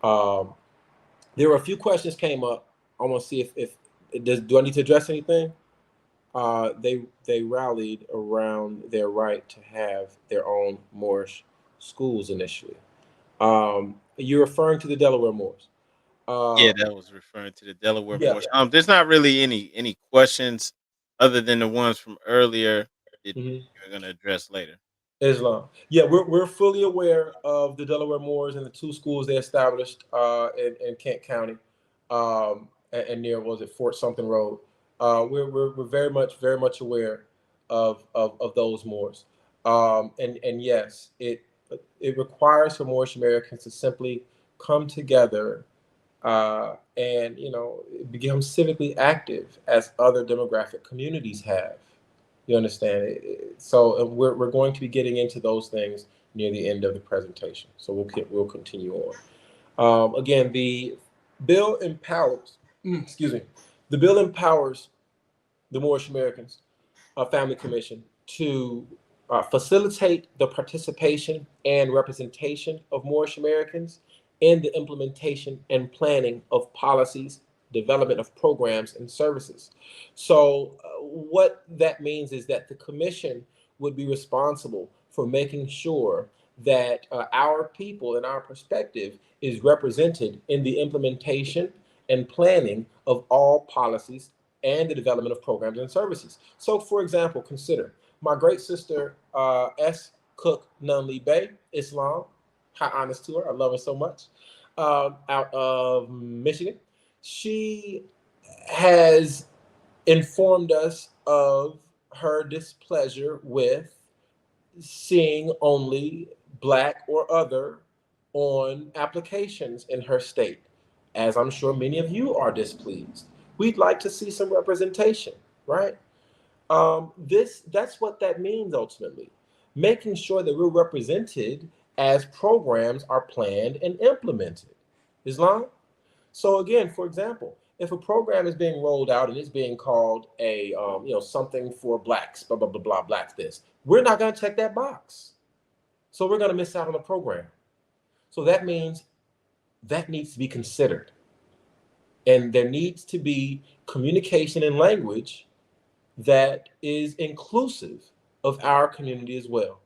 There were a few questions came up. I want to see if do I need to address anything? They rallied around their right to have their own Moorish schools initially. You're referring to the Delaware Moors. Yeah, that was referring to the Delaware Moors. There's not really any questions other than the ones from earlier that you're going to address later. Islam. Yeah, we're fully aware of the Delaware Moors and the two schools they established in Kent County and near, was it Fort Something Road. We're very much aware of those Moors. And yes, It requires for Moorish Americans to simply come together and, become civically active as other demographic communities have. You understand? So we're going to be getting into those things near the end of the presentation. So we'll continue on. Again, the bill empowers, the bill empowers the Moorish-Americans Family Commission to facilitate the participation and representation of Moorish-Americans in the implementation and planning of policies, development of programs and services. So what that means is that the commission would be responsible for making sure that our people and our perspective is represented in the implementation and planning of all policies and the development of programs and services. So, for example, consider my great sister, S. Cook Nunley Bay, Islam. High honest to her. I love her so much. Out of Michigan. She has informed us of her displeasure with seeing only Black or other on applications in her state, as I'm sure many of you are displeased. We'd like to see some representation, right? That's what that means ultimately, making sure that we're represented as programs are planned and implemented. Islam? So again, for example, if a program is being rolled out and it's being called a something for Blacks, blah blah blah blah, Blacks this, we're not going to check that box, so we're going to miss out on the program. So that means that needs to be considered, and there needs to be communication and language that is inclusive of our community as well.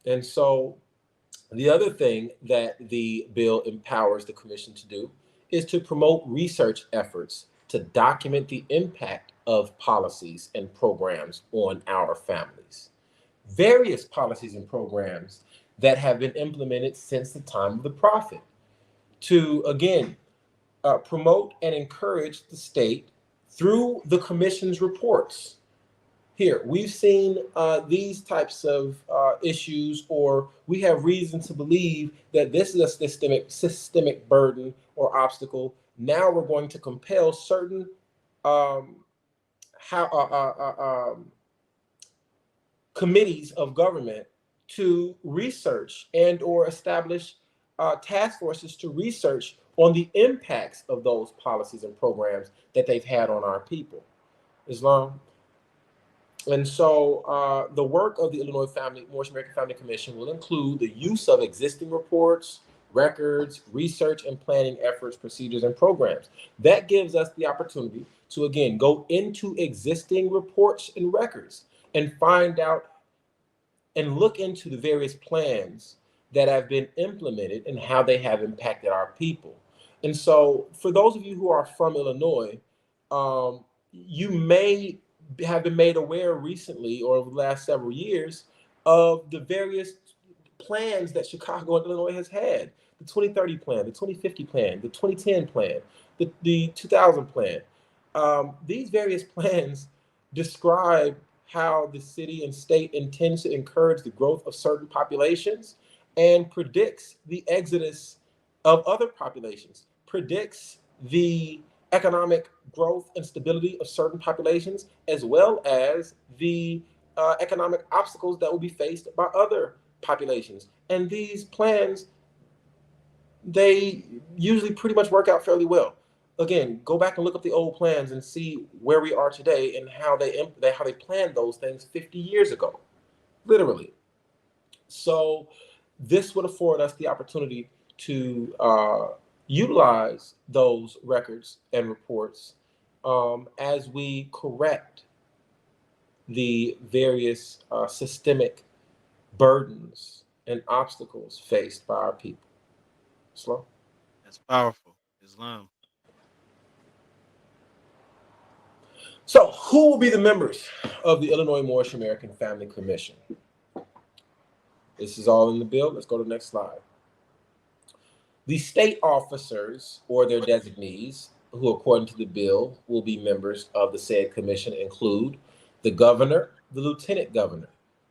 And so the other thing that the bill empowers the commission to do is to promote research efforts to document the impact of policies and programs on our families. Various policies and programs that have been implemented since the time of the Prophet to, again, promote and encourage the state through the commission's reports. Here, we've seen these types of issues, or we have reason to believe that this is a systemic burden or obstacle. Now we're going to compel certain committees of government to research and or establish task forces to research on the impacts of those policies and programs that they've had on our people. Islam. And so the work of the Illinois Moorish-American Family Commission will include the use of existing reports, records, research and planning efforts, procedures, and programs. That gives us the opportunity to, again, go into existing reports and records and find out and look into the various plans that have been implemented and how they have impacted our people. And so for those of you who are from Illinois, you may have been made aware recently or over the last several years of the various plans that Chicago and Illinois has had. The 2030 plan, the 2050 plan, the 2010 plan, the 2000 plan. These various plans describe how the city and state intends to encourage the growth of certain populations and predicts the exodus of other populations, predicts the economic growth and stability of certain populations, as well as the economic obstacles that will be faced by other populations. And these plans, they usually pretty much work out fairly well. Again, go back and look up the old plans and see where we are today and how they planned those things 50 years ago, literally. So this would afford us the opportunity to utilize those records and reports as we correct the various systemic burdens and obstacles faced by our people. Slow. That's powerful. Islam. So who will be the members of the Illinois Moorish-American Family Commission? This is all in the bill. Let's go to the next slide. The state officers or their designees, who according to the bill will be members of the said commission, include the governor, the lieutenant governor,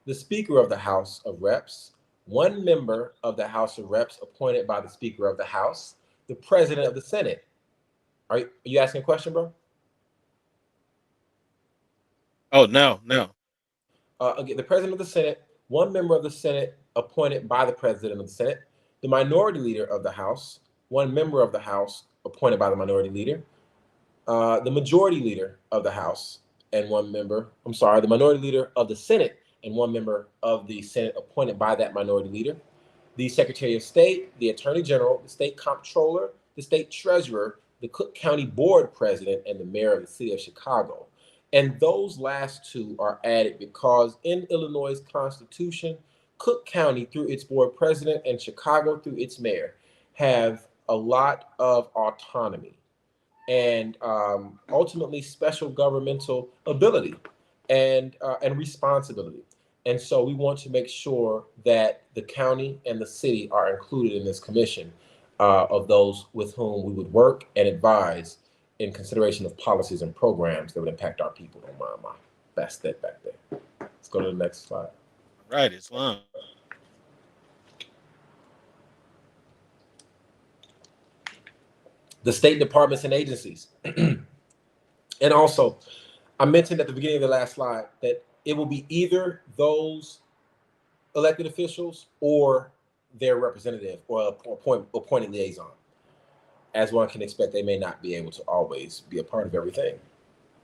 the Speaker of the House of Reps, one member of the House of Reps appointed by the Speaker of the House, the President of the Senate. Are you asking a question, bro? Oh, no. Again, the President of the Senate, one member of the Senate appointed by the President of the Senate, the Minority Leader of the House, one member of the House appointed by the Minority Leader, the Majority Leader of the House, and one member, the Minority Leader of the Senate, and one member of the Senate appointed by that Minority Leader, the Secretary of State, the Attorney General, the State Comptroller, the State Treasurer, the Cook County Board President, and the Mayor of the City of Chicago. And those last two are added because in Illinois' Constitution, Cook County, through its board president, and Chicago, through its mayor, have a lot of autonomy and ultimately special governmental ability and responsibility. And so we want to make sure that the county and the city are included in this commission of those with whom we would work and advise in consideration of policies and programs that would impact our people. Don't mind my best step back there. Let's go to the next slide. Right, Islam. The state departments and agencies. And also, I mentioned at the beginning of the last slide that it will be either those elected officials or their representative or appointed liaison. As one can expect, they may not be able to always be a part of everything.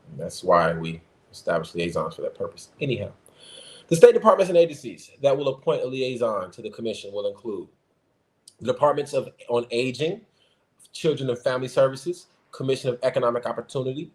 And that's why we establish liaisons for that purpose. Anyhow, the state departments and agencies that will appoint a liaison to the commission will include the Departments on Aging, Children and Family Services, Commission of Economic Opportunity,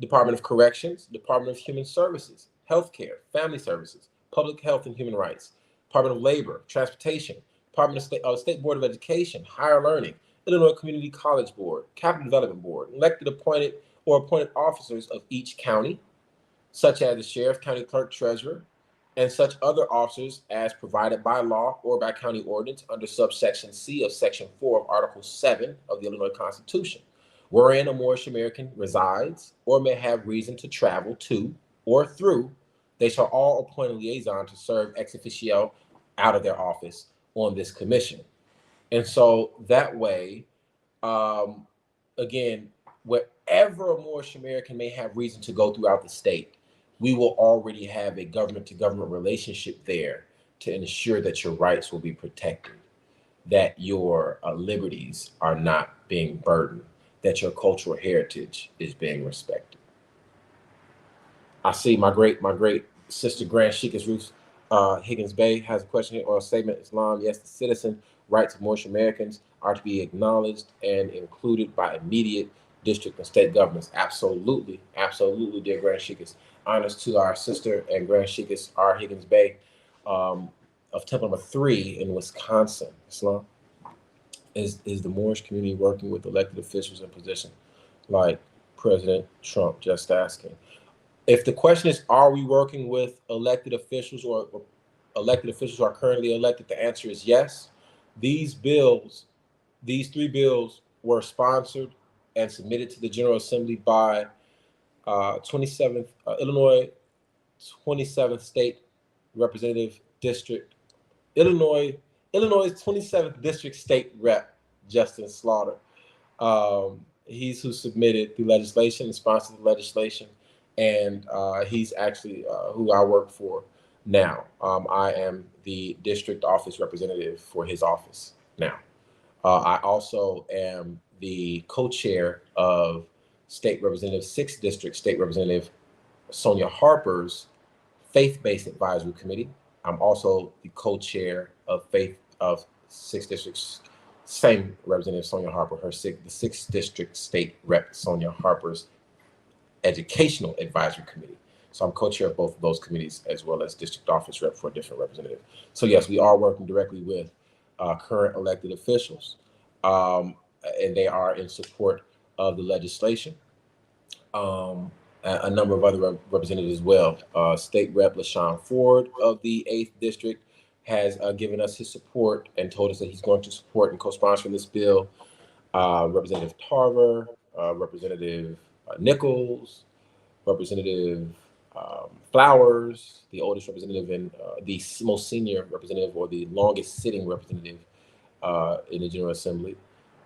Department of Corrections, Department of Human Services, Healthcare, Family Services, Public Health and Human Rights, Department of Labor, Transportation, Department of State Board of Education, Higher Learning, Illinois Community College Board, Capital Development Board, elected, appointed, or appointed officers of each county, such as the Sheriff, County Clerk, Treasurer, and such other officers as provided by law or by county ordinance under subsection C of Section 4 of Article 7 of the Illinois Constitution, wherein a Moorish-American resides or may have reason to travel to or through. They shall all appoint a liaison to serve ex officio out of their office on this commission. And so that way, again, wherever a Moorish American may have reason to go throughout the state, we will already have a government-to-government relationship there to ensure that your rights will be protected, that your liberties are not being burdened, that your cultural heritage is being respected. I see my great sister Grand Sheik of Higgins Bay has a question here or a statement. Islam, yes, the citizen rights of Moorish-Americans are to be acknowledged and included by immediate district and state governments. Absolutely, dear Grand Sheik. Honors to our sister and Grand Sheik R. Higgins Bay of Temple Number 3 in Wisconsin. Islam, is the Moorish community working with elected officials in position like President Trump? Just asking. If the question is, are we working with elected officials or elected officials who are currently elected, the answer is yes. These three bills were sponsored and submitted to the General Assembly by Illinois 27th State Representative District, Illinois 27th District State Rep Justin Slaughter. He's who submitted the legislation and sponsored the legislation, and he's actually who I work for now. I am the district office representative for his office now. I also am the co-chair of State Representative 6th District State Representative Sonia Harper's Faith-Based Advisory Committee. I'm also the co-chair of 6th District's same Representative Sonia Harper, the 6th District State Rep Sonia Harper's Educational Advisory Committee. So I'm co-chair of both of those committees as well as district office rep for a different representative. So yes, we are working directly with current elected officials, and they are in support of the legislation. A number of other representatives as well. State Rep LaShawn Ford of the 8th District has given us his support and told us that he's going to support and co-sponsor this bill. Representative Tarver, Representative Nichols, Representative Flowers, the oldest representative and the most senior representative or the longest sitting representative in the General Assembly,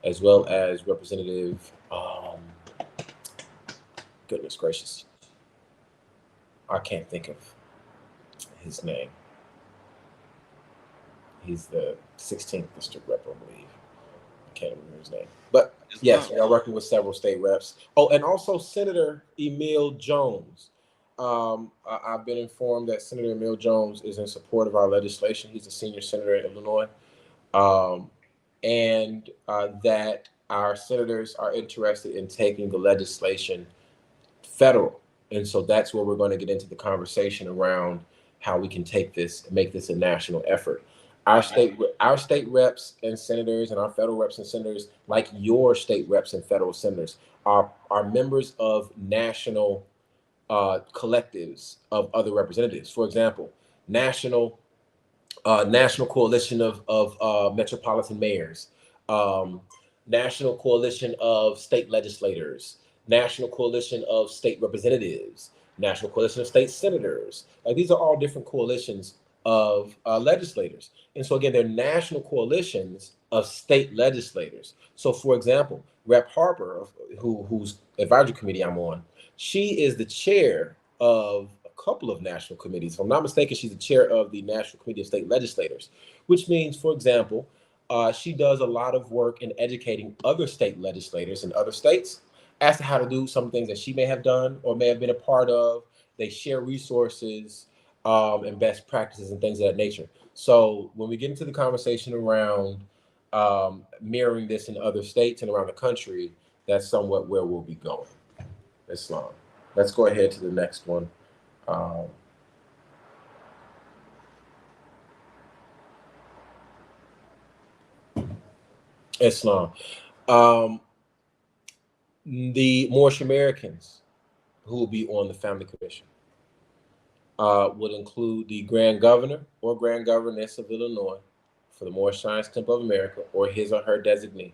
as well as Representative, goodness gracious, I can't think of his name. He's the 16th district rep, I believe. I can't remember his name. But yes, we are working with several state reps. Oh, and also Senator Emil Jones. I've been informed that Senator Emil Jones is in support of our legislation. He's a senior senator in Illinois. And that our senators are interested in taking the legislation federal. And so that's where we're going to get into the conversation around how we can take this and make this a national effort. Our state reps and senators and our federal reps and senators, like your state reps and federal senators, are members of national collectives of other representatives. For example, National Coalition of Metropolitan Mayors, National Coalition of State Legislators, National Coalition of State Representatives, National Coalition of State Senators. Like, these are all different coalitions of legislators. And so again, they're national coalitions of state legislators. So for example, Rep. Harper, whose advisory committee I'm on, she is the chair of a couple of national committees. If I'm not mistaken, she's the chair of the National Committee of State Legislators, which means, for example, she does a lot of work in educating other state legislators in other states as to how to do some things that she may have done or may have been a part of. They share resources and best practices and things of that nature. So when we get into the conversation around mirroring this in other states and around the country, that's somewhat where we'll be going. Islam. Let's go ahead to the next one. Islam. The Moorish-Americans who will be on the Family Commission would include the Grand Governor or Grand Governess of Illinois for the Moorish-Americans Temple of America or his or her designee,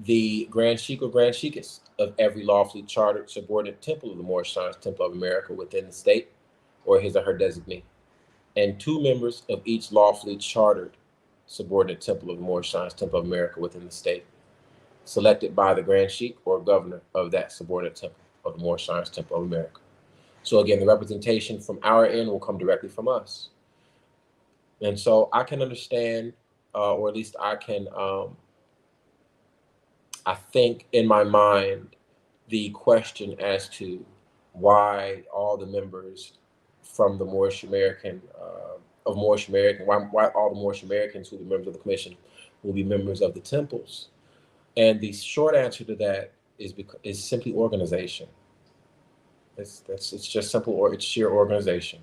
the Grand Sheik or Grand Sheikess of every lawfully chartered subordinate temple of the Moorish-Americans Temple of America within the state or his or her designee, and 2 members of each lawfully chartered subordinate temple of the Moorish-Americans Temple of America within the state, selected by the Grand Sheik or Governor of that subordinate temple of the Moorish-Americans Temple of America. So again, the representation from our end will come directly from us. And so I can understand, or at least I can, I think in my mind, the question as to why all the members from the Moorish-American, why all the Moorish-Americans who are members of the commission will be members of the temples. And the short answer to that is simply organization. It's just simple, or it's sheer organization.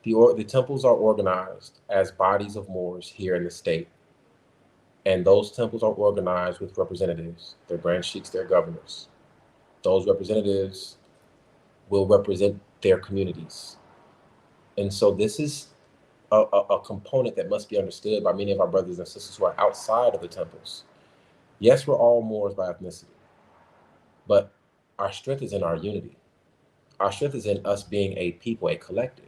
The temples are organized as bodies of Moors here in the state. And those temples are organized with representatives. They're Grand Sheiks, they're governors. Those representatives will represent their communities. And so this is a component that must be understood by many of our brothers and sisters who are outside of the temples. Yes, we're all Moors by ethnicity, but our strength is in our unity. Our strength is in us being a people, a collective.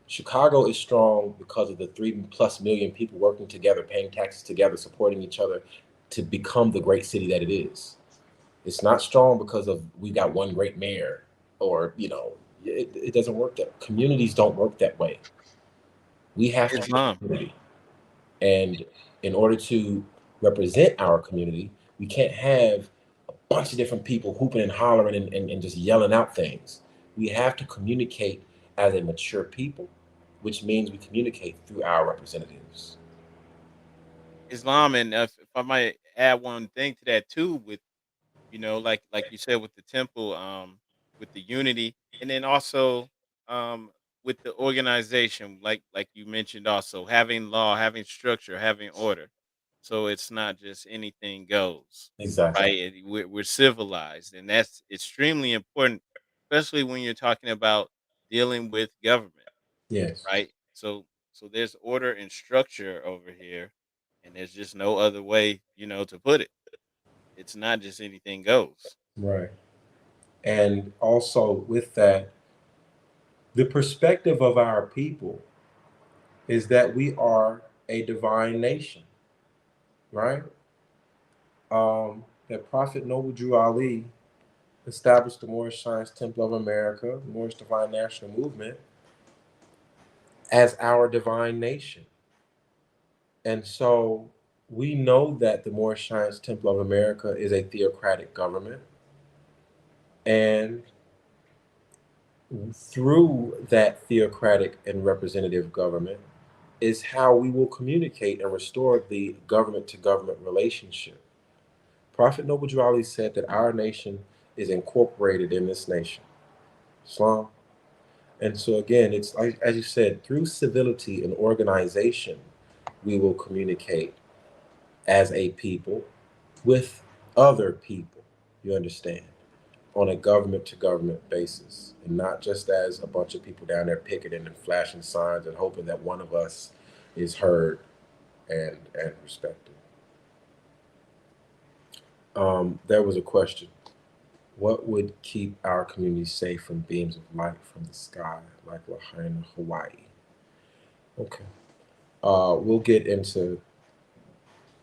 Chicago is strong because of the 3+ million people working together, paying taxes together, supporting each other to become the great city that it is. It's not strong because of we've got one great mayor, or, it doesn't work that. Communities don't work that way. We have to have a community. And in order to represent our community, we can't have a bunch of different people hooping and hollering and just yelling out things. We have to communicate as a mature people, which means we communicate through our representatives. Islam, and if I might add one thing to that too, with like you said, with the temple, with the unity, and then also with the organization, like you mentioned, also having law, having structure, having order. So it's not just anything goes, Exactly. right? We're civilized, and that's extremely important, especially when you're talking about dealing with government, Yes. right? So there's order and structure over here, and there's just no other way, to put it. It's not just anything goes. Right. And also with that, The perspective of our people is that we are a divine nation, right? That Prophet Noble Drew Ali established the Moorish Science Temple of America, the Moorish Divine National Movement, as our divine nation. And so we know that the Moorish Science Temple of America is a theocratic government. And through that theocratic and representative government is how we will communicate and restore the government to government relationship. Prophet Noble Drew Ali said that our nation is incorporated in this nation, Islam. And so again, it's like, as you said, through civility and organization, we will communicate as a people with other people, you understand, on a government to government basis, and not just as a bunch of people down there picketing and flashing signs and hoping that one of us is heard and respected. There was a question. What would keep our community safe from beams of light from the sky, like Lahaina, Hawaii? Okay. We'll get into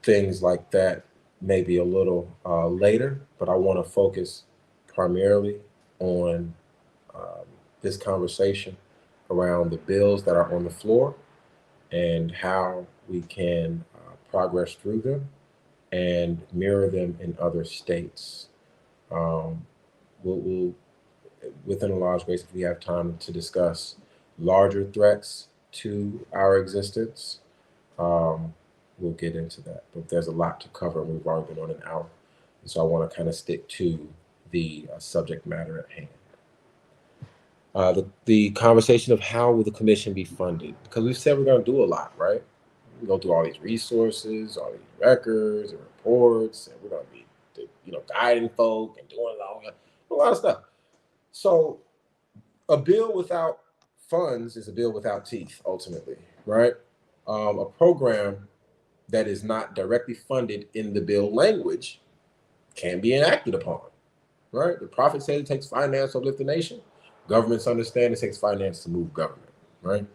things like that maybe a little later, but I want to focus primarily on this conversation around the bills that are on the floor and how we can progress through them and mirror them in other states. We'll within Allah's grace, if we have time to discuss larger threats to our existence, we'll get into that. But there's a lot to cover, and we've already been on an hour. And so I want to kind of stick to the subject matter at hand. The conversation of how will the commission be funded? Because we've said we're going to do a lot, right? We go through all these resources, all these records and reports, and we're going to be, guiding folk and doing a lot of stuff. So a bill without funds is a bill without teeth, ultimately, right? A program that is not directly funded in the bill language can be enacted upon, right? The Prophet said it takes finance to uplift the nation. Governments understand it takes finance to move government, right?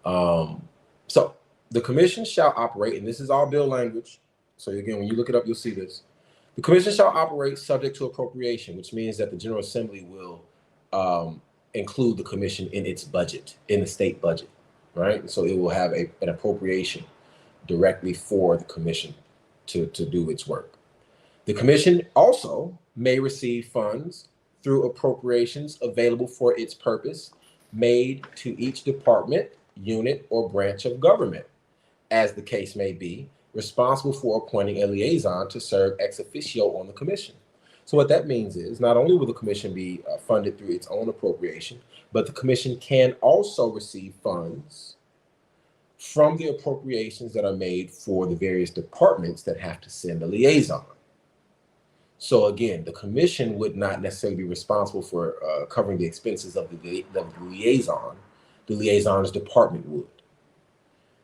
So the commission shall operate, and this is all bill language. So again, when you look it up, you'll see this. The commission shall operate subject to appropriation, which means that the General Assembly will include the commission in its budget, in the state budget, right? So it will have an appropriation directly for the commission to do its work. The commission also may receive funds through appropriations available for its purpose made to each department, unit, or branch of government, as the case may be, responsible for appointing a liaison to serve ex officio on the commission. So what that means is not only will the commission be funded through its own appropriation, but the commission can also receive funds from the appropriations that are made for the various departments that have to send a liaison. So again, the commission would not necessarily be responsible for covering the expenses of the liaison. The liaison's department would.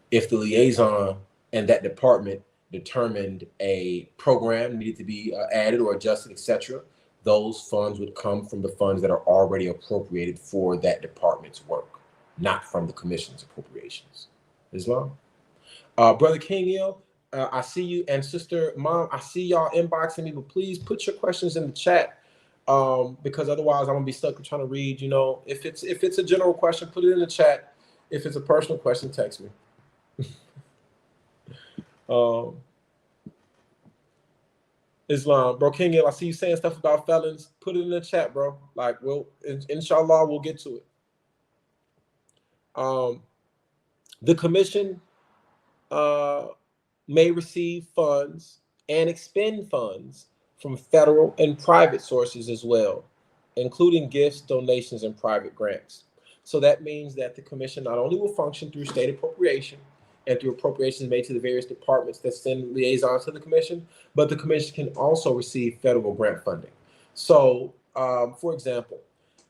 If the liaison and that department determined a program needed to be added or adjusted, etc., those funds would come from the funds that are already appropriated for that department's work, not from the commission's appropriations. Islam? Brother King Il, I see you, and Sister Mom, I see y'all inboxing me, but please put your questions in the chat, because otherwise I'm gonna be stuck trying to read. If it's a general question, put it in the chat. If it's a personal question, text me. Islam, bro, King Il, I see you saying stuff about felons. Put it in the chat, bro. Like, inshallah, we'll get to it. The commission may receive funds and expend funds from federal and private sources as well, including gifts, donations, and private grants. So that means that the commission not only will function through state appropriation and through appropriations made to the various departments that send liaisons to the commission, but the commission can also receive federal grant funding. So, for example,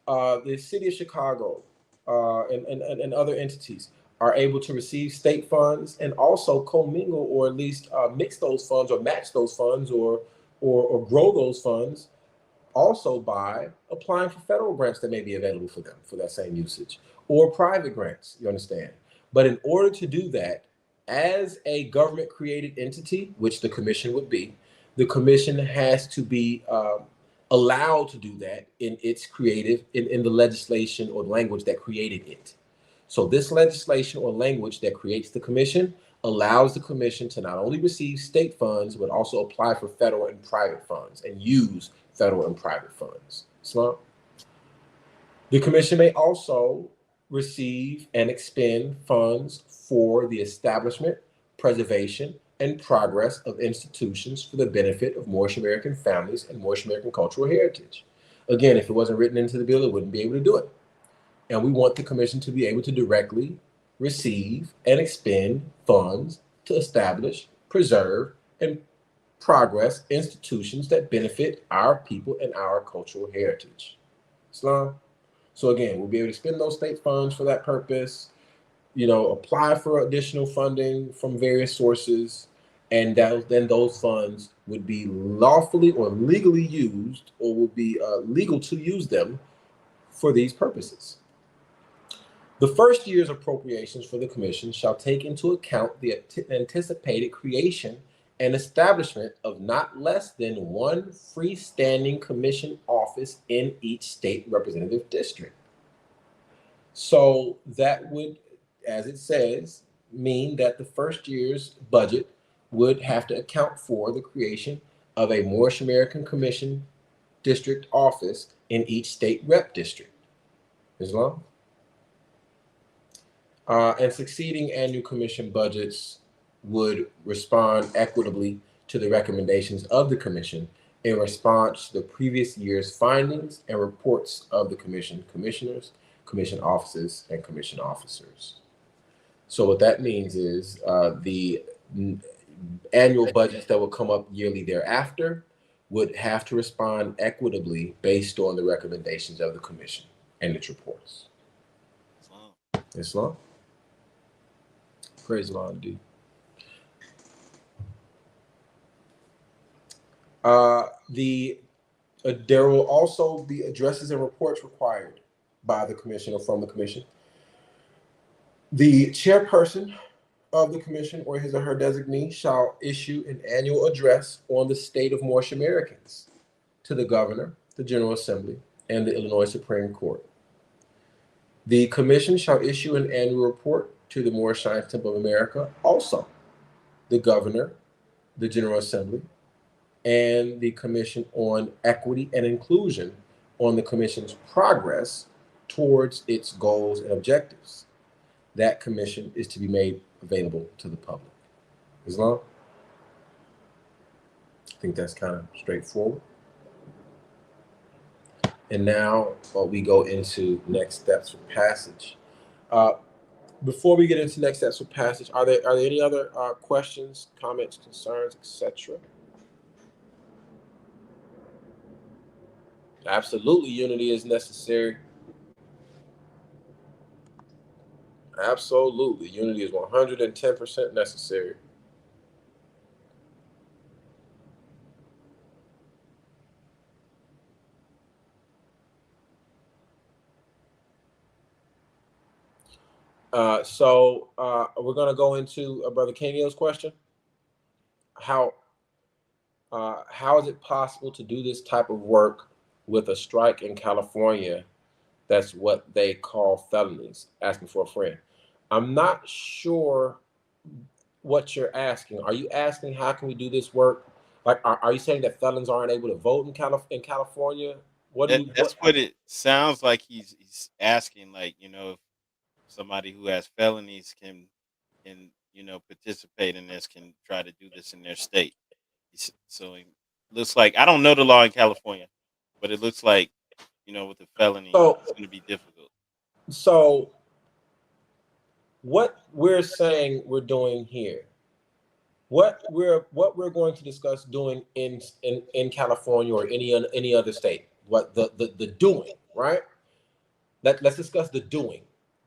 the city of Chicago and other entities are able to receive state funds and also commingle, or at least mix those funds or match those funds or grow those funds also by applying for federal grants that may be available for them for that same usage, or private grants, you understand? But in order to do that, as a government created entity, which the commission would be, the commission has to be allowed to do that in its in the legislation or language that created it. So this legislation or language that creates the commission allows the commission to not only receive state funds, but also apply for federal and private funds and use federal and private funds. So the commission may also receive and expend funds for the establishment, preservation, and progress of institutions for the benefit of Moorish-American families and Moorish-American cultural heritage. Again, if it wasn't written into the bill, it wouldn't be able to do it. And we want the commission to be able to directly receive and expend funds to establish, preserve, and progress institutions that benefit our people and our cultural heritage. Islam. So again, we'll be able to spend those state funds for that purpose, apply for additional funding from various sources, and then those funds would be lawfully or legally used, or would be legal to use them for these purposes. The first year's appropriations for the commission shall take into account the anticipated creation and establishment of not less than one freestanding commission office in each state representative district. So that would, as it says, mean that the first year's budget would have to account for the creation of a Moorish-American Commission district office in each state rep district. Islam? And succeeding annual commission budgets would respond equitably to the recommendations of the commission in response to the previous year's findings and reports of the commission commissioners, commission offices, and commission officers. So what that means is the annual budgets that will come up yearly thereafter would have to respond equitably based on the recommendations of the commission and its reports. Islam. Praise the Lord, indeed. There will also be addresses and reports required by the commission or from the commission. The chairperson of the commission or his or her designee shall issue an annual address on the state of Moorish-Americans to the governor, the General Assembly, and the Illinois Supreme Court. The commission shall issue an annual report to the Moorish Science Temple of America, also the governor, the General Assembly, and the Commission on Equity and Inclusion on the commission's progress towards its goals and objectives. That commission is to be made available to the public. Islam? I think that's kind of straightforward. And now we go into next steps for passage. Before we get into next steps for passage, are there any other questions, comments, concerns, etc.? Absolutely, unity is necessary. Absolutely, unity is 110% necessary. So we're going to go into Brother Kenyo's question. How is it possible to do this type of work with a strike in California? That's what they call felonies. Asking for a friend. I'm not sure what you're asking. Are you asking how can we do this work? Like, are you saying that felons aren't able to vote in California? That's what it sounds like. He's asking, like, if somebody who has felonies can participate in this, can try to do this in their state. So it looks like, I don't know the law in California, but it looks like, with the felony, it's going to be difficult. So what we're saying we're doing here, what we're going to discuss doing in California or any other state, what the doing, right? Let's discuss the doing,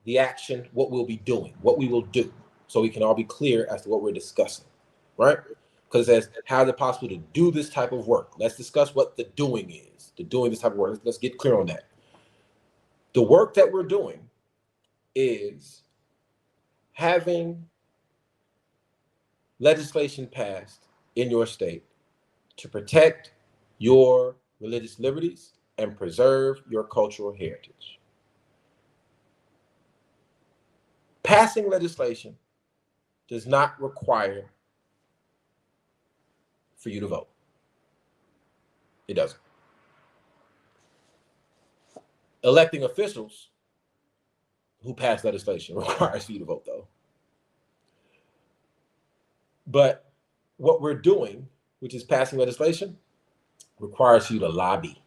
the action, what we'll be doing, what we will do, so we can all be clear as to what we're discussing, right? Because it says, how is it possible to do this type of work? Let's discuss what the doing is. to doing this type of work. Let's get clear on that. The work that we're doing is having legislation passed in your state to protect your religious liberties and preserve your cultural heritage. Passing legislation does not require for you to vote. It doesn't. Electing officials who pass legislation requires for you to vote, though. But what we're doing, which is passing legislation, requires you to lobby.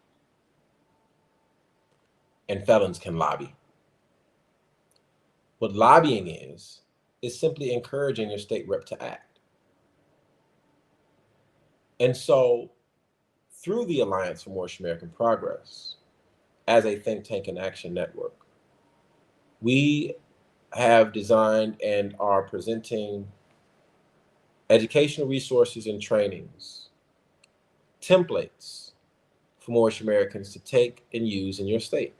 And felons can lobby. What lobbying is simply encouraging your state rep to act. And so, through the Alliance for Moorish-American Progress, as a think tank and action network, we have designed and are presenting educational resources and trainings, templates for Moorish Americans to take and use in your state.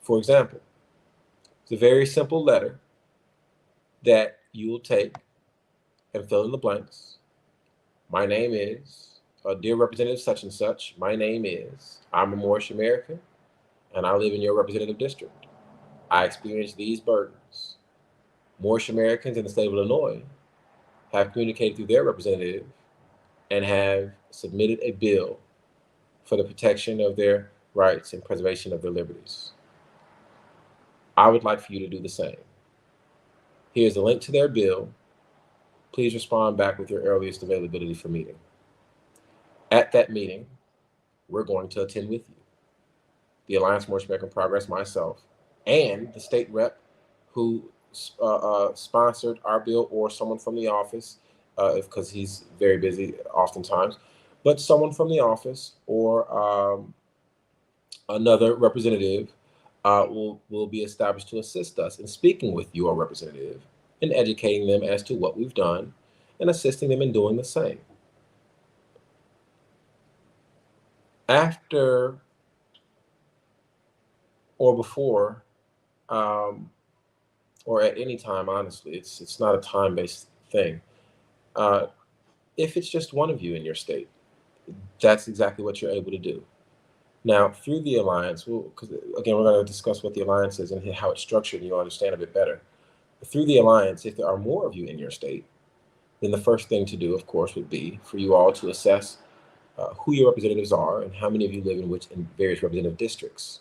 For example, it's a very simple letter that you will take and fill in the blanks. My name is, dear Representative such and such, my name is, I'm a Moorish American, and I live in your representative district. I experience these burdens. Moorish Americans in the state of Illinois have communicated through their representative and have submitted a bill for the protection of their rights and preservation of their liberties. I would like for you to do the same. Here's the link to their bill. Please respond back with your earliest availability for meeting. At that meeting, we're going to attend with you. The Alliance for Moorish-American Progress, myself, and the state rep who sponsored our bill, or someone from the office, because he's very busy oftentimes, but someone from the office or another representative will be established to assist us in speaking with your representative and educating them as to what we've done and assisting them in doing the same. After or before, or at any time, honestly, it's not a time-based thing. If it's just one of you in your state, that's exactly what you're able to do. Now, through the Alliance, because again, we're going to discuss what the Alliance is and how it's structured, and you'll understand a bit better. Through the Alliance, if there are more of you in your state, then the first thing to do, of course, would be for you all to assess who your representatives are and how many of you live in various representative districts.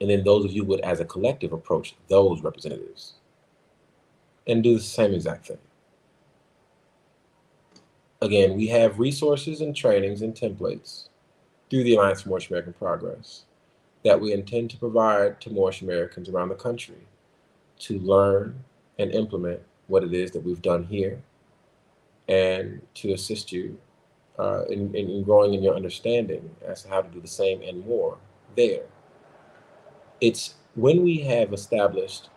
And then those of you would, as a collective, approach those representatives and do the same exact thing. Again, we have resources and trainings and templates through the Alliance for Moorish-American Progress that we intend to provide to Moorish Americans around the country to learn and implement what it is that we've done here, and to assist you in growing in your understanding as to how to do the same and more there. It's when we have established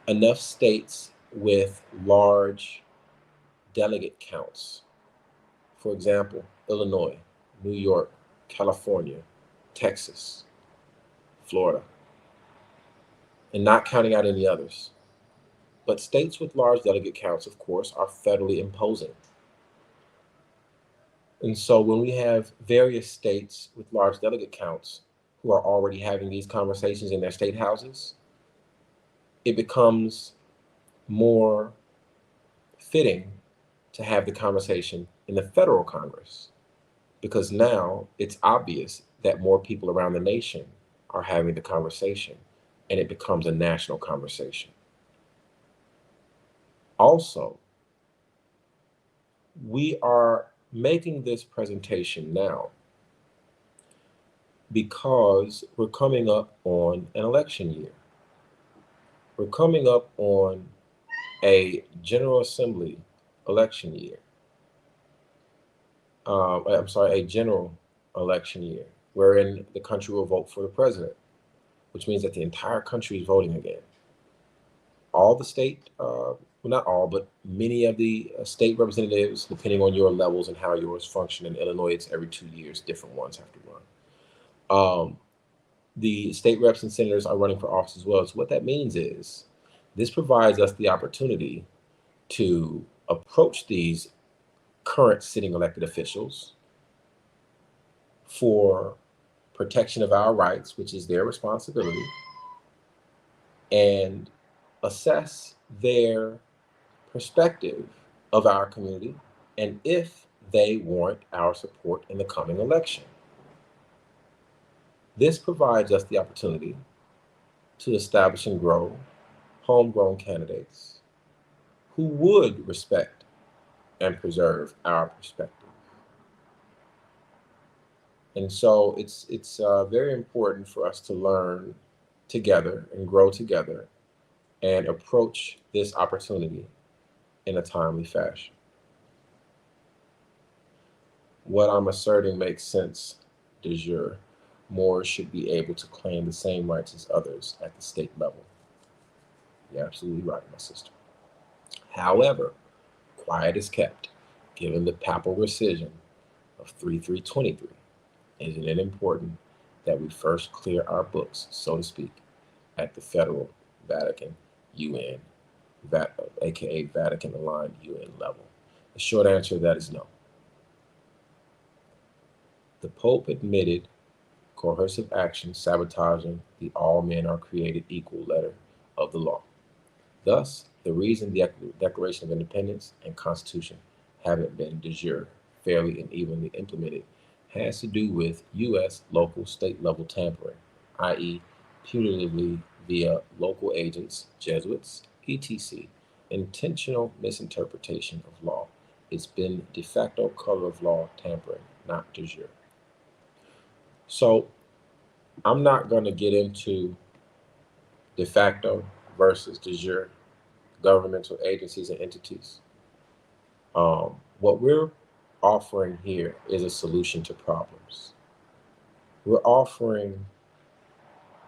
enough states with large delegate counts, for example, Illinois, New York, California, Texas, Florida, and not counting out any others. But states with large delegate counts, of course, are federally imposing. And so when we have various states with large delegate counts who are already having these conversations in their state houses, it becomes more fitting to have the conversation in the federal Congress, because now it's obvious that more people around the nation are having the conversation, and it becomes a national conversation. Also, we are making this presentation now because we're coming up on an election year. We're coming up on a General Assembly election year. A general election year, wherein the country will vote for the president, which means that the entire country is voting again. All the state well, not all, but many of the state representatives, depending on your levels and how yours function. In Illinois, it's every 2 years, different ones have to run. The state reps and senators are running for office as well. So what that means is this provides us the opportunity to approach these current sitting elected officials for protection of our rights, which is their responsibility, and assess their perspective of our community and if they warrant our support in the coming election. This provides us the opportunity to establish and grow homegrown candidates who would respect and preserve our perspective. And so it's very important for us to learn together and grow together and approach this opportunity in a timely fashion. What I'm asserting makes sense de jure. Moors should be able to claim the same rights as others at the state level. You're absolutely right, my sister. However, quiet is kept, given the papal rescission of 3323. Isn't it important that we first clear our books, so to speak, at the federal Vatican UN, aka Vatican-aligned UN level? The short answer to that is no. The Pope admitted coercive action sabotaging the all men are created equal letter of the law. Thus, the reason the Declaration of Independence and Constitution haven't been de jure, fairly and evenly implemented has to do with U.S. local state level tampering, i.e. punitively via local agents, Jesuits, etc., intentional misinterpretation of law. It's been de facto color of law tampering, not de jure. So I'm not going to get into de facto versus de jure governmental agencies and entities. What we're offering here is a solution to problems. We're offering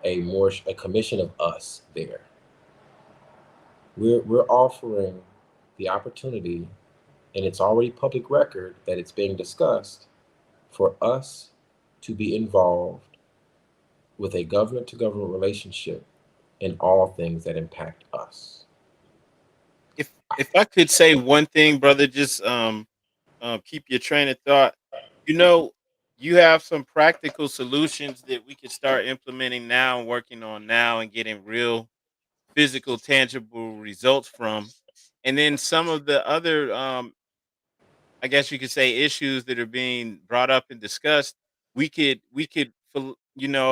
a commission of us there. We're offering the opportunity, and it's already public record that it's being discussed, for us to be involved with a government to government relationship in all things that impact us. If I could say one thing, brother, just keep your train of thought. You know, you have some practical solutions that we could start implementing now and working on now and getting real physical, tangible results from. And then some of the other, I guess you could say, issues that are being brought up and discussed.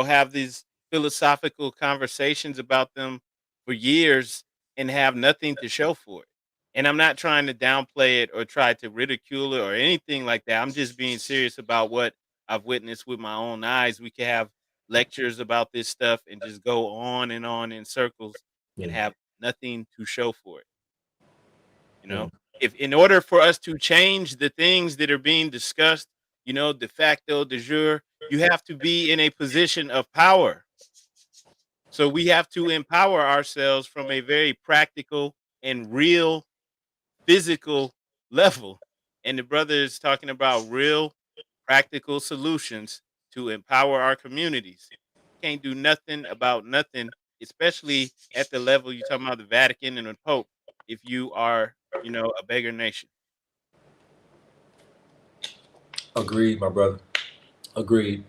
Have these philosophical conversations about them for years and have nothing to show for it. And I'm not trying to downplay it or try to ridicule it or anything like that. I'm just being serious about what I've witnessed with my own eyes. We could have lectures about this stuff and just go on in circles and Yeah. have nothing to show for it. You Yeah. know, if in order for us to change the things that are being discussed, de facto, de jure, you have to be in a position of power. So we have to empower ourselves from a very practical and real physical level. And the brother is talking about real practical solutions to empower our communities. Can't do nothing about nothing, especially at the level you're talking about the Vatican and the Pope, if you are, a beggar nation. Agreed, my brother. Agreed.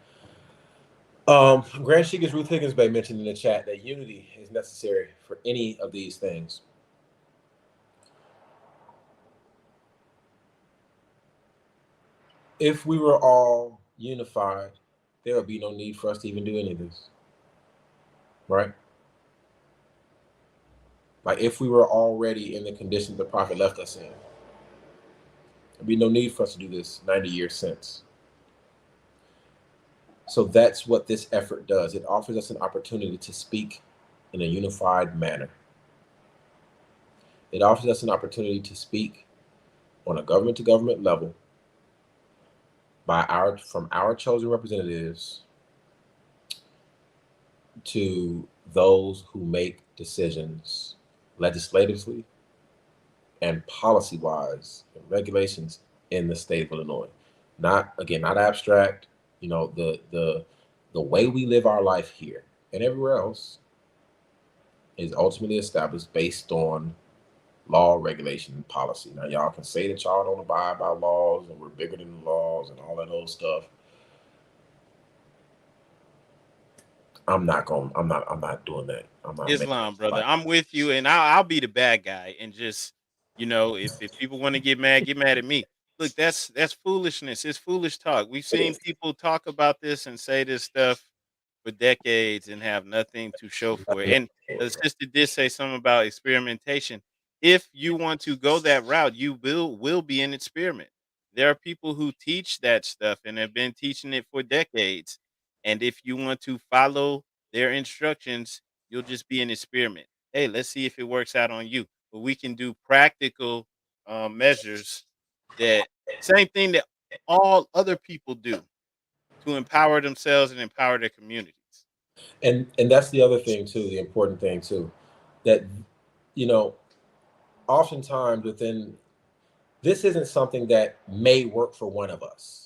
Grand Sheik Ruth Higgins Bay mentioned in the chat that unity is necessary for any of these things. If we were all unified, there would be no need for us to even do any of this. Right? Like if we were already in the condition the prophet left us in, there'd be no need for us to do this 90 years since. So that's what this effort does. It offers us an opportunity to speak in a unified manner. It offers us an opportunity to speak on a government to government level from our chosen representatives to those who make decisions legislatively and policy-wise and regulations in the state of Illinois. Not abstract. You know, the way we live our life here and everywhere else is ultimately established based on law, regulation, and policy. Now, y'all can say that y'all don't abide by laws and we're bigger than the laws and all that old stuff. I'm not doing that. I'm not Islam, brother. I'm with you, and I'll be the bad guy, and just if people want to get mad at me. Look, that's foolishness. It's foolish talk. We've It seen is. people talk about this and say this stuff for decades and have nothing to show for it. And the sister did say something about experimentation. If you want to go that route, you will be an experiment. There are people who teach that stuff and have been teaching it for decades. And if you want to follow their instructions, you'll just be an experiment. Hey, let's see if it works out on you. But we can do practical measures that same thing that all other people do to empower themselves and empower their communities. And that's the other thing too, the important thing too, that you know, oftentimes within this isn't something that may work for one of us.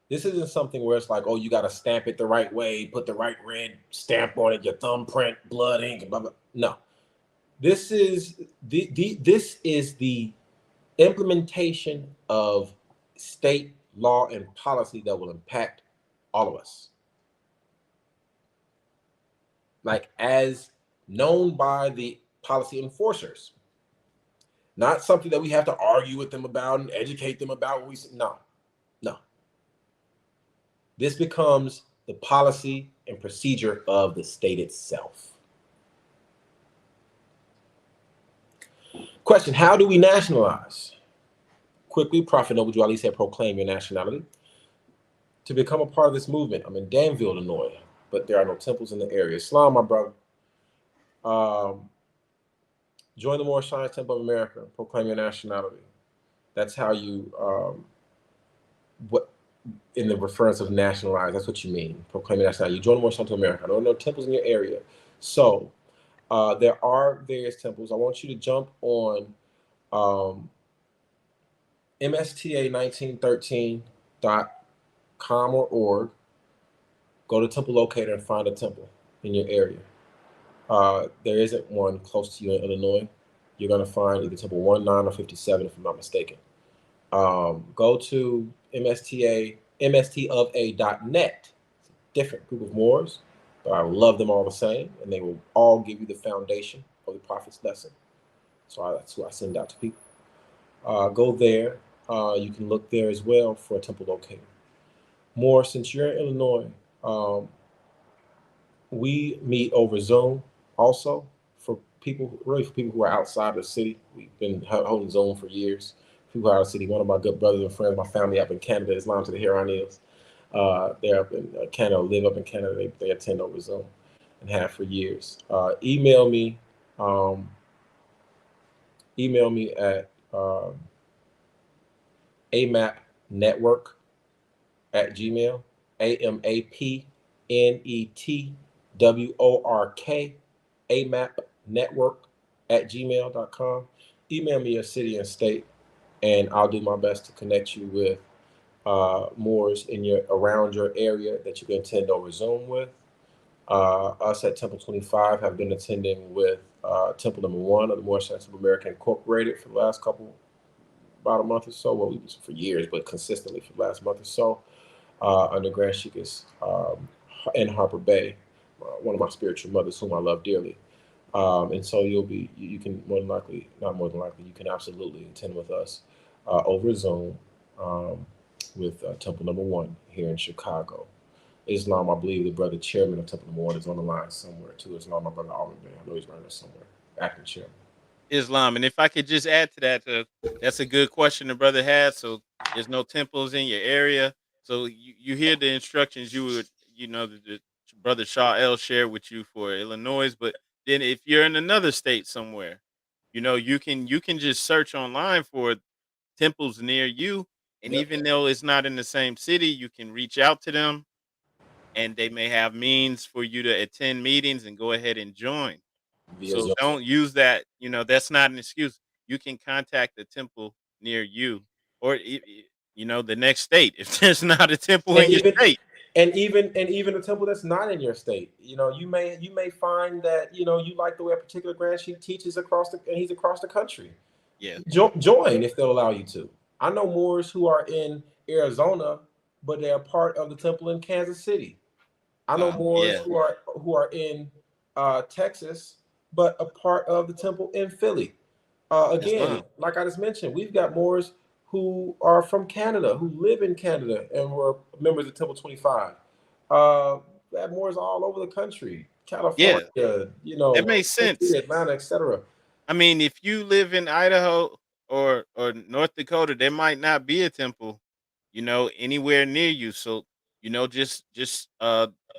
This isn't something where it's like, oh, you got to stamp it the right way, put the right red stamp on it, your thumbprint, blood ink, blah blah. No, this is the implementation of state law and policy that will impact all of us. Like as known by the policy enforcers, not something that we have to argue with them about and educate them about. No. This becomes the policy and procedure of the state itself. Question: how do we nationalize? Quickly, Prophet Noble Drew Ali said, proclaim your nationality. To become a part of this movement, I'm in Danville, Illinois, but there are no temples in the area. Islam, my brother. Join the Moorish-American Temple of America. Proclaim your nationality. That's how you, what in the reference of nationalize, that's what you mean. Proclaim your nationality. You join the Moorish-American Temple of America. I don't know temples in your area. So there are various temples. I want you to jump on MSTA1913.com or org. Go to Temple Locator and find a temple in your area. There isn't one close to you in Illinois. You're going to find either Temple 19 or 57, if I'm not mistaken. Go to mstofa.net. It's a different group of Moors, but I love them all the same, and they will all give you the foundation of the Prophet's lesson. So that's who I send out to people. Go there. You can look there as well for a temple locator. More, since you're in Illinois, we meet over Zoom also for people who are outside of the city. We've been holding Zoom for years. People who are out of the city. One of my good brothers and friends, my family up in Canada, Islam to the Heronials. They're up in Canada, live up in Canada. They attend over Zoom and have for years. Email me at amapnetwork@gmail. AMAPNETWORK, amapnetwork@gmail.com. Email me your city and state, and I'll do my best to connect you with Moors around your area that you can attend over Zoom with. Us at Temple 25 have been attending with Temple number 1 of the Moorish-American Incorporated for the last about a month or so. Well, we've been for years, but consistently for the last month or so. Under Grand Sheik in Harper Bay, one of my spiritual mothers, whom I love dearly. And so you can you can absolutely attend with us over Zoom with Temple number 1 here in Chicago. Islam, I believe the brother chairman of Temple number 1 is on the line somewhere too. Islam, my brother Alvin, I know he's running there somewhere, acting chairman. Islam, and if I could just add to that, that's a good question the brother had. So there's no temples in your area. So you hear the instructions the brother Shaw L shared with you for Illinois, but then if you're in another state somewhere, you can just search online for temples near you, and Yep. even though it's not in the same city, you can reach out to them, and they may have means for you to attend meetings and go ahead and join. Via So Zoom. don't use that, that's not an excuse. you can contact the temple near you, or the next state if there's not a temple And in your even state. and even a temple that's not in your state, you may find that you like the way a particular Grand Sheik teaches and he's across the country. Yeah. Join if they'll allow you to. I know Moors who are in Arizona, but they are part of the temple in Kansas City. I know Wow. Moors Yeah. who are in Texas, but a part of the temple in Philly. Again, Islam. like I just mentioned, we've got Moors who are from Canada, who live in Canada, and were members of Temple 25. We have Moors all over the country, Yeah. California, That makes sense. Atlanta, etc. I mean, if you live in Idaho or North Dakota, there might not be a temple, anywhere near you. So, just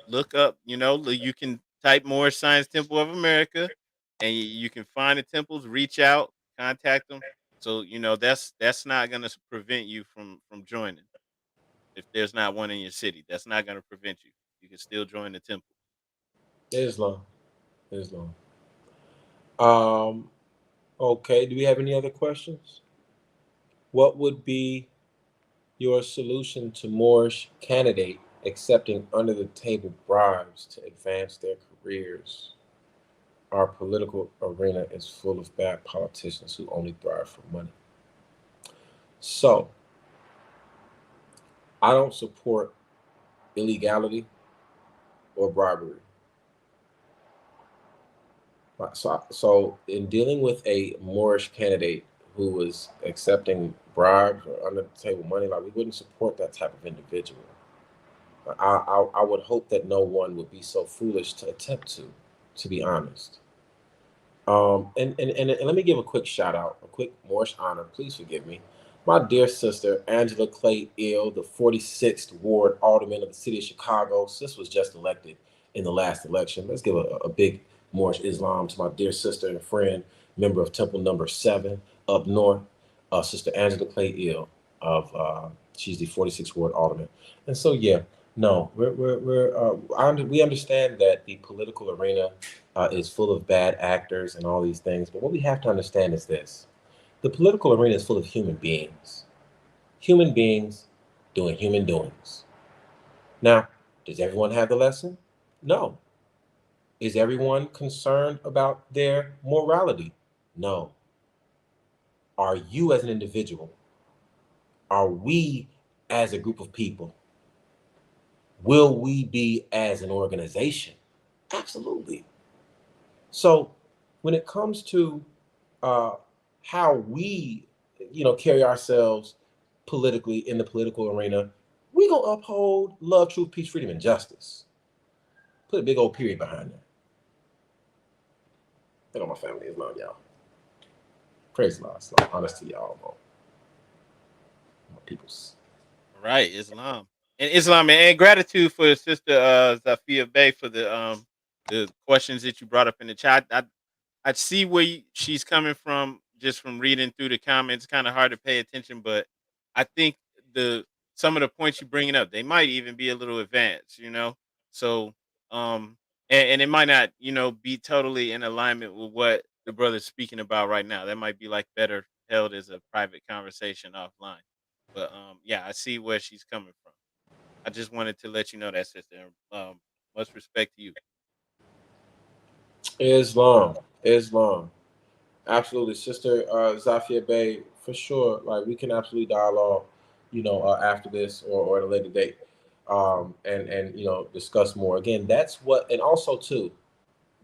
look up, you can type Moorish Science Temple of America, and you can find the temples, reach out, contact them. So, that's not gonna prevent you from joining. If there's not one in your city, that's not gonna prevent you. You can still join the temple. Islam, Islam. Um, okay. Do we have any other questions? What would be your solution to Moorish candidate accepting under the table bribes to advance their careers? Our political arena is full of bad politicians who only thrive for money. So, I don't support illegality or bribery. So in dealing with a Moorish candidate who was accepting bribes or under the table money, like we wouldn't support that type of individual. I would hope that no one would be so foolish to attempt to be honest. And let me give a quick shout out, a quick Moorish honor. Please forgive me. My dear sister, Angela Clay Ill, the 46th Ward Alderman of the City of Chicago. Sis was just elected in the last election. Let's give a big Moorish Islam to my dear sister and friend, member of Temple Number 7 up north, Sister Angela Clay Ill she's the 46th Ward Alderman. And so, yeah, no, we understand that the political arena is full of bad actors and all these things. But what we have to understand is this: the political arena is full of human beings doing human doings. Now, does everyone have the lesson? No. Is everyone concerned about their morality? No. Are you as an individual? Are we as a group of people? Will we be as an organization? Absolutely. So when it comes to how we, carry ourselves politically in the political arena, we gonna uphold love, truth, peace, freedom, and justice. Put a big old period behind that. I know my family is love, y'all. Praise the Lord. So honest to y'all, my peoples. Right, Islam, and gratitude for Sister Zafia Bey for the questions that you brought up in the chat. I see where she's coming from just from reading through the comments. Kind of hard to pay attention, but I think some of the points you're bringing up, they might even be a little advanced. So, and it might not, be totally in alignment with what the brother's speaking about right now. That might be like better held as a private conversation offline. But yeah, I see where she's coming from. I just wanted to let you know that, sister. Much respect to you. Islam. Absolutely, Sister Zafia Bey, for sure. Like we can absolutely dialogue, after this or at a later date, and discuss more. Again, that's what, and also too,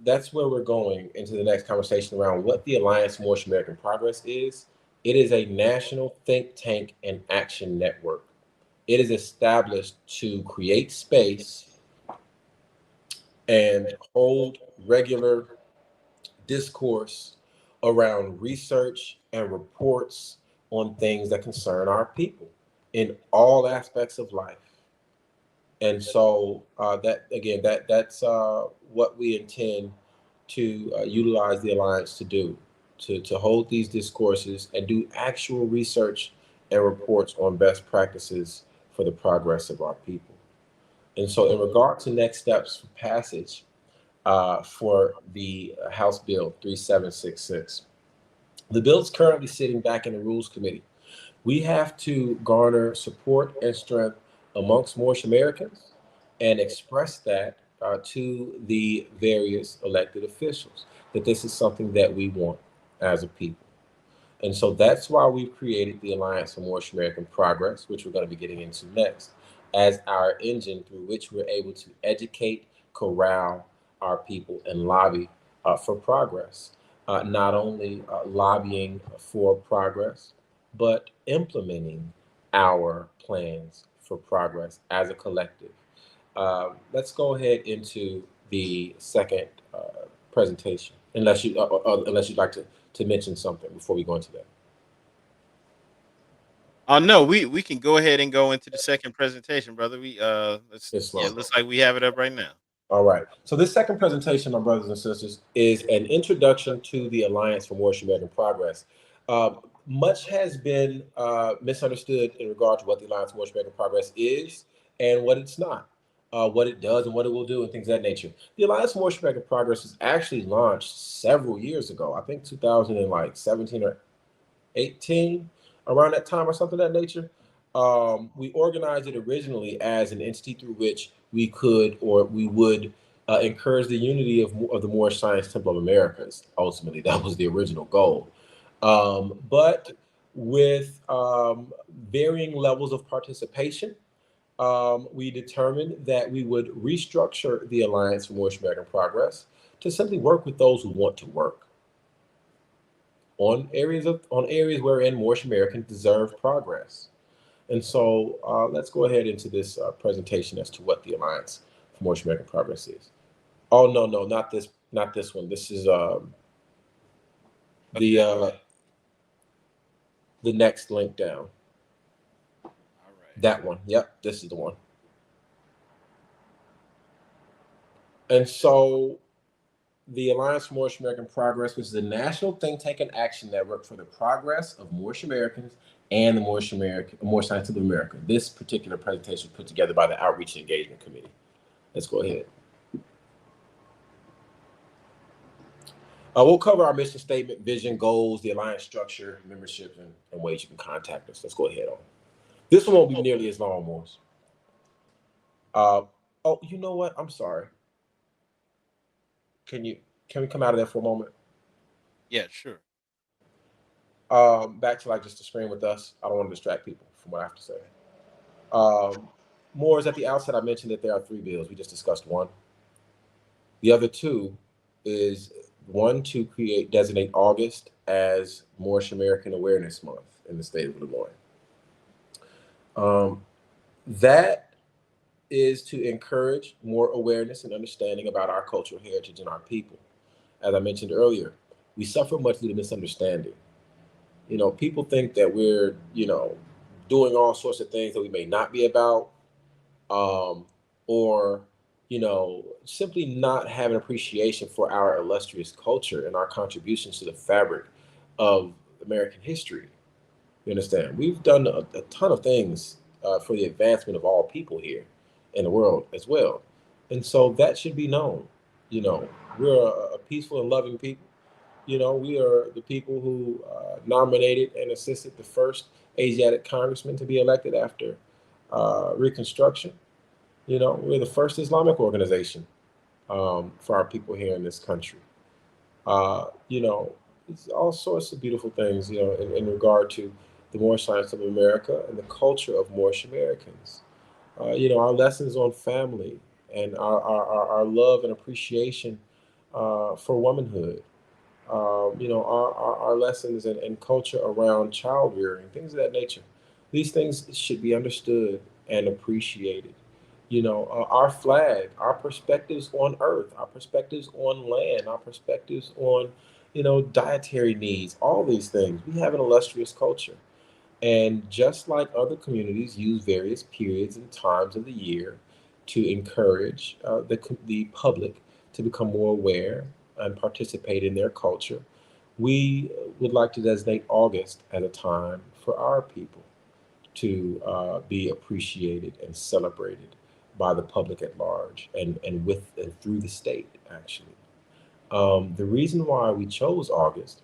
that's where we're going into the next conversation around what the Alliance Moorish-American Progress is. It is a national think tank and action network. It is established to create space and hold regular discourse around research and reports on things that concern our people in all aspects of life. And so that's what we intend to utilize the Alliance to do, to hold these discourses and do actual research and reports on best practices for the progress of our people. And so in regard to next steps for passage for the House Bill 3766, The bill's currently sitting back in the Rules Committee. We have to garner support and strength amongst Moorish-Americans and express that to the various elected officials, that this is something that we want as a people. And so that's why we've created the Alliance for Moorish-American Progress, which we're going to be getting into next, as our engine through which we're able to educate, corral our people, and lobby for progress. Not only lobbying for progress, but implementing our plans for progress as a collective. Let's go ahead into the second presentation, unless you'd like to mention something before we go into that. No, we can go ahead and go into the second presentation, brother. Islam. It looks like we have it up right now. All right. So this second presentation, my brothers and sisters, is an introduction to the Alliance for Moorish-American Progress. Much has been misunderstood in regard to what the Alliance for Moorish-American Progress is and what it's not, what it does and what it will do, and things of that nature. The Alliance for Moorish-American Progress was actually launched several years ago. I think 2017 or 18, around that time or something of that nature. We organized it originally as an entity through which we would encourage the unity of the Moorish Science Temple of Americans. Ultimately, that was the original goal. But with varying levels of participation, we determined that we would restructure the Alliance for Moorish-American Progress to simply work with those who want to work on areas wherein Moorish-Americans deserve progress. And so let's go ahead into this presentation as to what the Alliance for Moorish-American Progress is. Oh, no, not this one. This is the next link down. All right. That one. Yep, this is the one. And so the Alliance for Moorish-American Progress, which is a national think tank and action network for the progress of Moorish-Americans and the Moorish Science Temple of America. This particular presentation was put together by the Outreach and Engagement Committee. Let's go ahead. We'll cover our mission statement, vision, goals, the alliance structure, membership, and ways you can contact us. Let's go ahead on. This one won't be nearly as long, Morris. Oh, you know what? I'm sorry. Can we come out of there for a moment? Yeah, sure. Back to just the screen with us. I don't want to distract people from what I have to say. More is at the outset, I mentioned that there are 3 bills. We just discussed one. The other 2 is one to designate August as Moorish-American Awareness Month in the state of Illinois. That is to encourage more awareness and understanding about our cultural heritage and our people. As I mentioned earlier, we suffer much due to misunderstanding. People think that we're, doing all sorts of things that we may not be about, or, simply not having appreciation for our illustrious culture and our contributions to the fabric of American history. You understand? We've done a ton of things for the advancement of all people here in the world as well. And so that should be known. We're a peaceful and loving people. We are the people who nominated and assisted the first Asiatic congressman to be elected after Reconstruction. We're the first Islamic organization for our people here in this country. It's all sorts of beautiful things, in regard to the Moorish Science of America and the culture of Moorish-Americans. Our lessons on family and our love and appreciation for womanhood. Our lessons and culture around child rearing, things of that nature. These things should be understood and appreciated. Our flag, our perspectives on earth, our perspectives on land, our perspectives on, dietary needs, all these things. We have an illustrious culture. And just like other communities use various periods and times of the year to encourage the public to become more aware and participate in their culture, we would like to designate August as a time for our people to be appreciated and celebrated by the public at large and through the state, actually. The reason why we chose August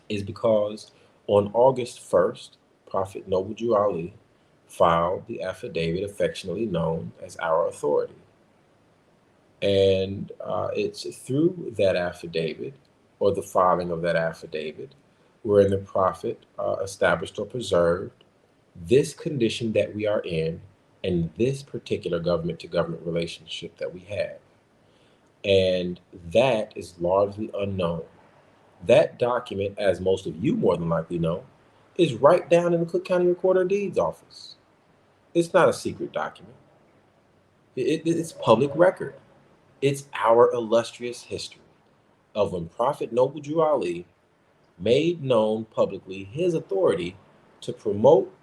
is because on August 1st, Prophet Noble Drew Ali filed the affidavit affectionately known as Our Authority. And it's through that affidavit, or the filing of that affidavit, wherein the Prophet established or preserved this condition that we are in and this particular government-to-government relationship that we have. And that is largely unknown. That document, as most of you more than likely know, is right down in the Cook County Recorder of Deeds office. It's not a secret document. It's public record. It's our illustrious history of when Prophet Noble Drew Ali made known publicly his authority to promote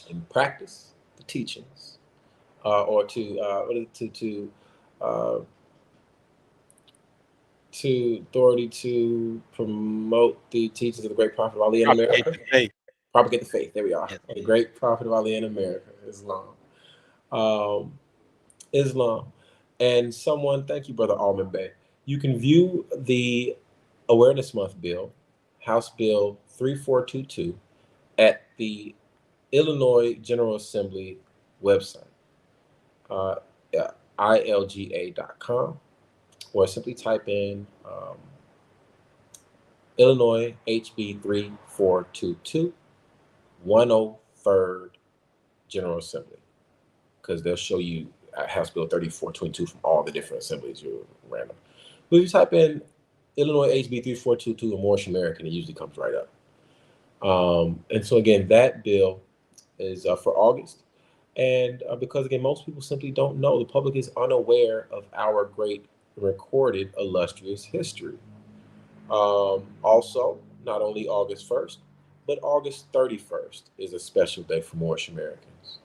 and practice the teachings, or to authority to promote the teachings of the great Prophet of Ali in America. Propagate the faith. There we are. The great Prophet of Ali in America, Islam. Islam. And someone, thank you, Brother Alman Bey. You can view the Awareness Month bill, House Bill 3422, at the Illinois General Assembly website, ilga.com, or simply type in Illinois HB 3422, 103rd General Assembly, because they'll show you House Bill 3422 from all the different assemblies. You're random. But if you type in Illinois HB 3422 and Moorish-American, it usually comes right up. And so again, that bill is for August. And because again, most people simply don't know, the public is unaware of our great recorded illustrious history. Also, not only August 1st, but August 31st is a special day for Moorish-Americans.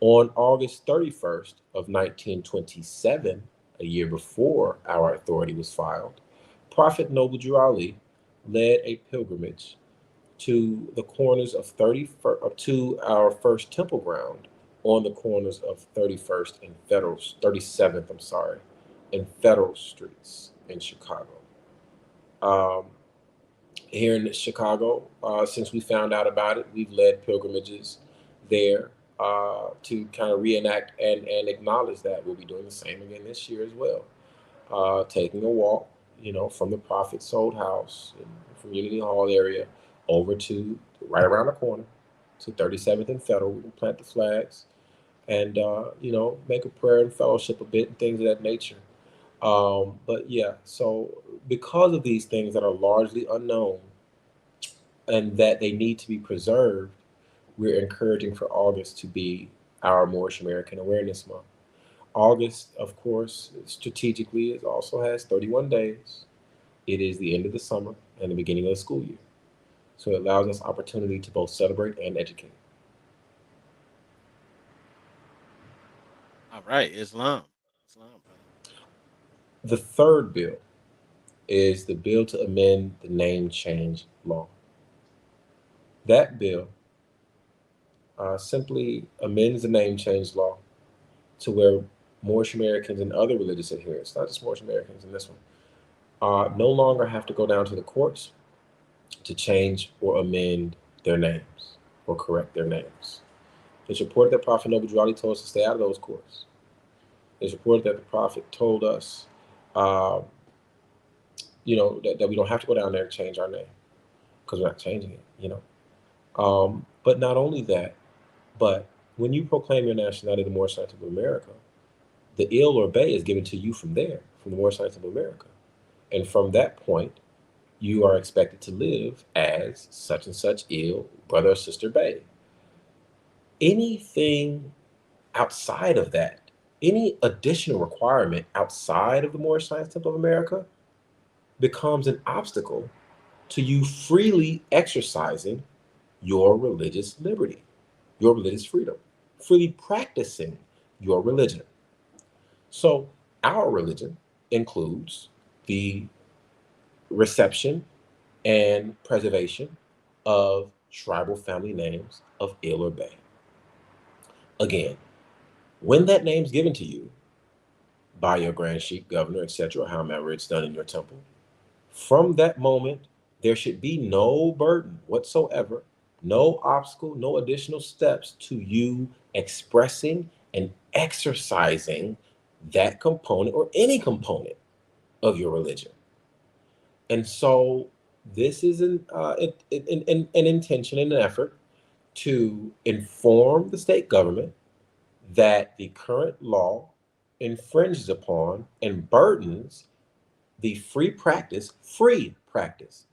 On August 31st of 1927, a year before Our Authority was filed, Prophet Noble Drew Ali led a pilgrimage to the corners of to our first temple ground on the corners of 31st and 37th, and Federal Streets in Chicago. Here in Chicago, since we found out about it, we've led pilgrimages there to kind of reenact and acknowledge that. We'll be doing the same again this year as well. Taking a walk, from the Prophet's old house from Unity Hall area over to right around the corner to 37th and Federal. We can plant the flags and, make a prayer and fellowship a bit and things of that nature. But yeah, so because of these things that are largely unknown and that they need to be preserved, we're encouraging for August to be our Moorish-American Awareness Month. August, of course, strategically, it also has 31 days. It is the end of the summer and the beginning of the school year. So it allows us opportunity to both celebrate and educate. All right, Islam, brother. The third bill is the bill to amend the name change law. That bill simply amends the name change law to where Moorish-Americans and other religious adherents, not just Moorish-Americans in this one, no longer have to go down to the courts to change or amend their names or correct their names. It's reported that Prophet Noble Drew Ali told us to stay out of those courts. It's reported that the Prophet told us, that we don't have to go down there and change our name because we're not changing it, But not only that, but when you proclaim your nationality, the Moorish-Americans of America, the ill or bay is given to you from there, from the Moorish-Americans of America. And from that point, you are expected to live as such and such ill brother or sister bay. Anything outside of that, any additional requirement outside of the Moorish-Americans of America becomes an obstacle to you freely exercising your religious liberty, your religious freedom, freely practicing your religion. So our religion includes the reception and preservation of tribal family names of ill or bay. Again, when that name's given to you by your Grand Sheik, governor, etc., however it's done in your temple, from that moment, there should be no burden whatsoever, no obstacle, no additional steps to you expressing and exercising that component or any component of your religion. And so this is an intention and an effort to inform the state government that the current law infringes upon and burdens the free practice. You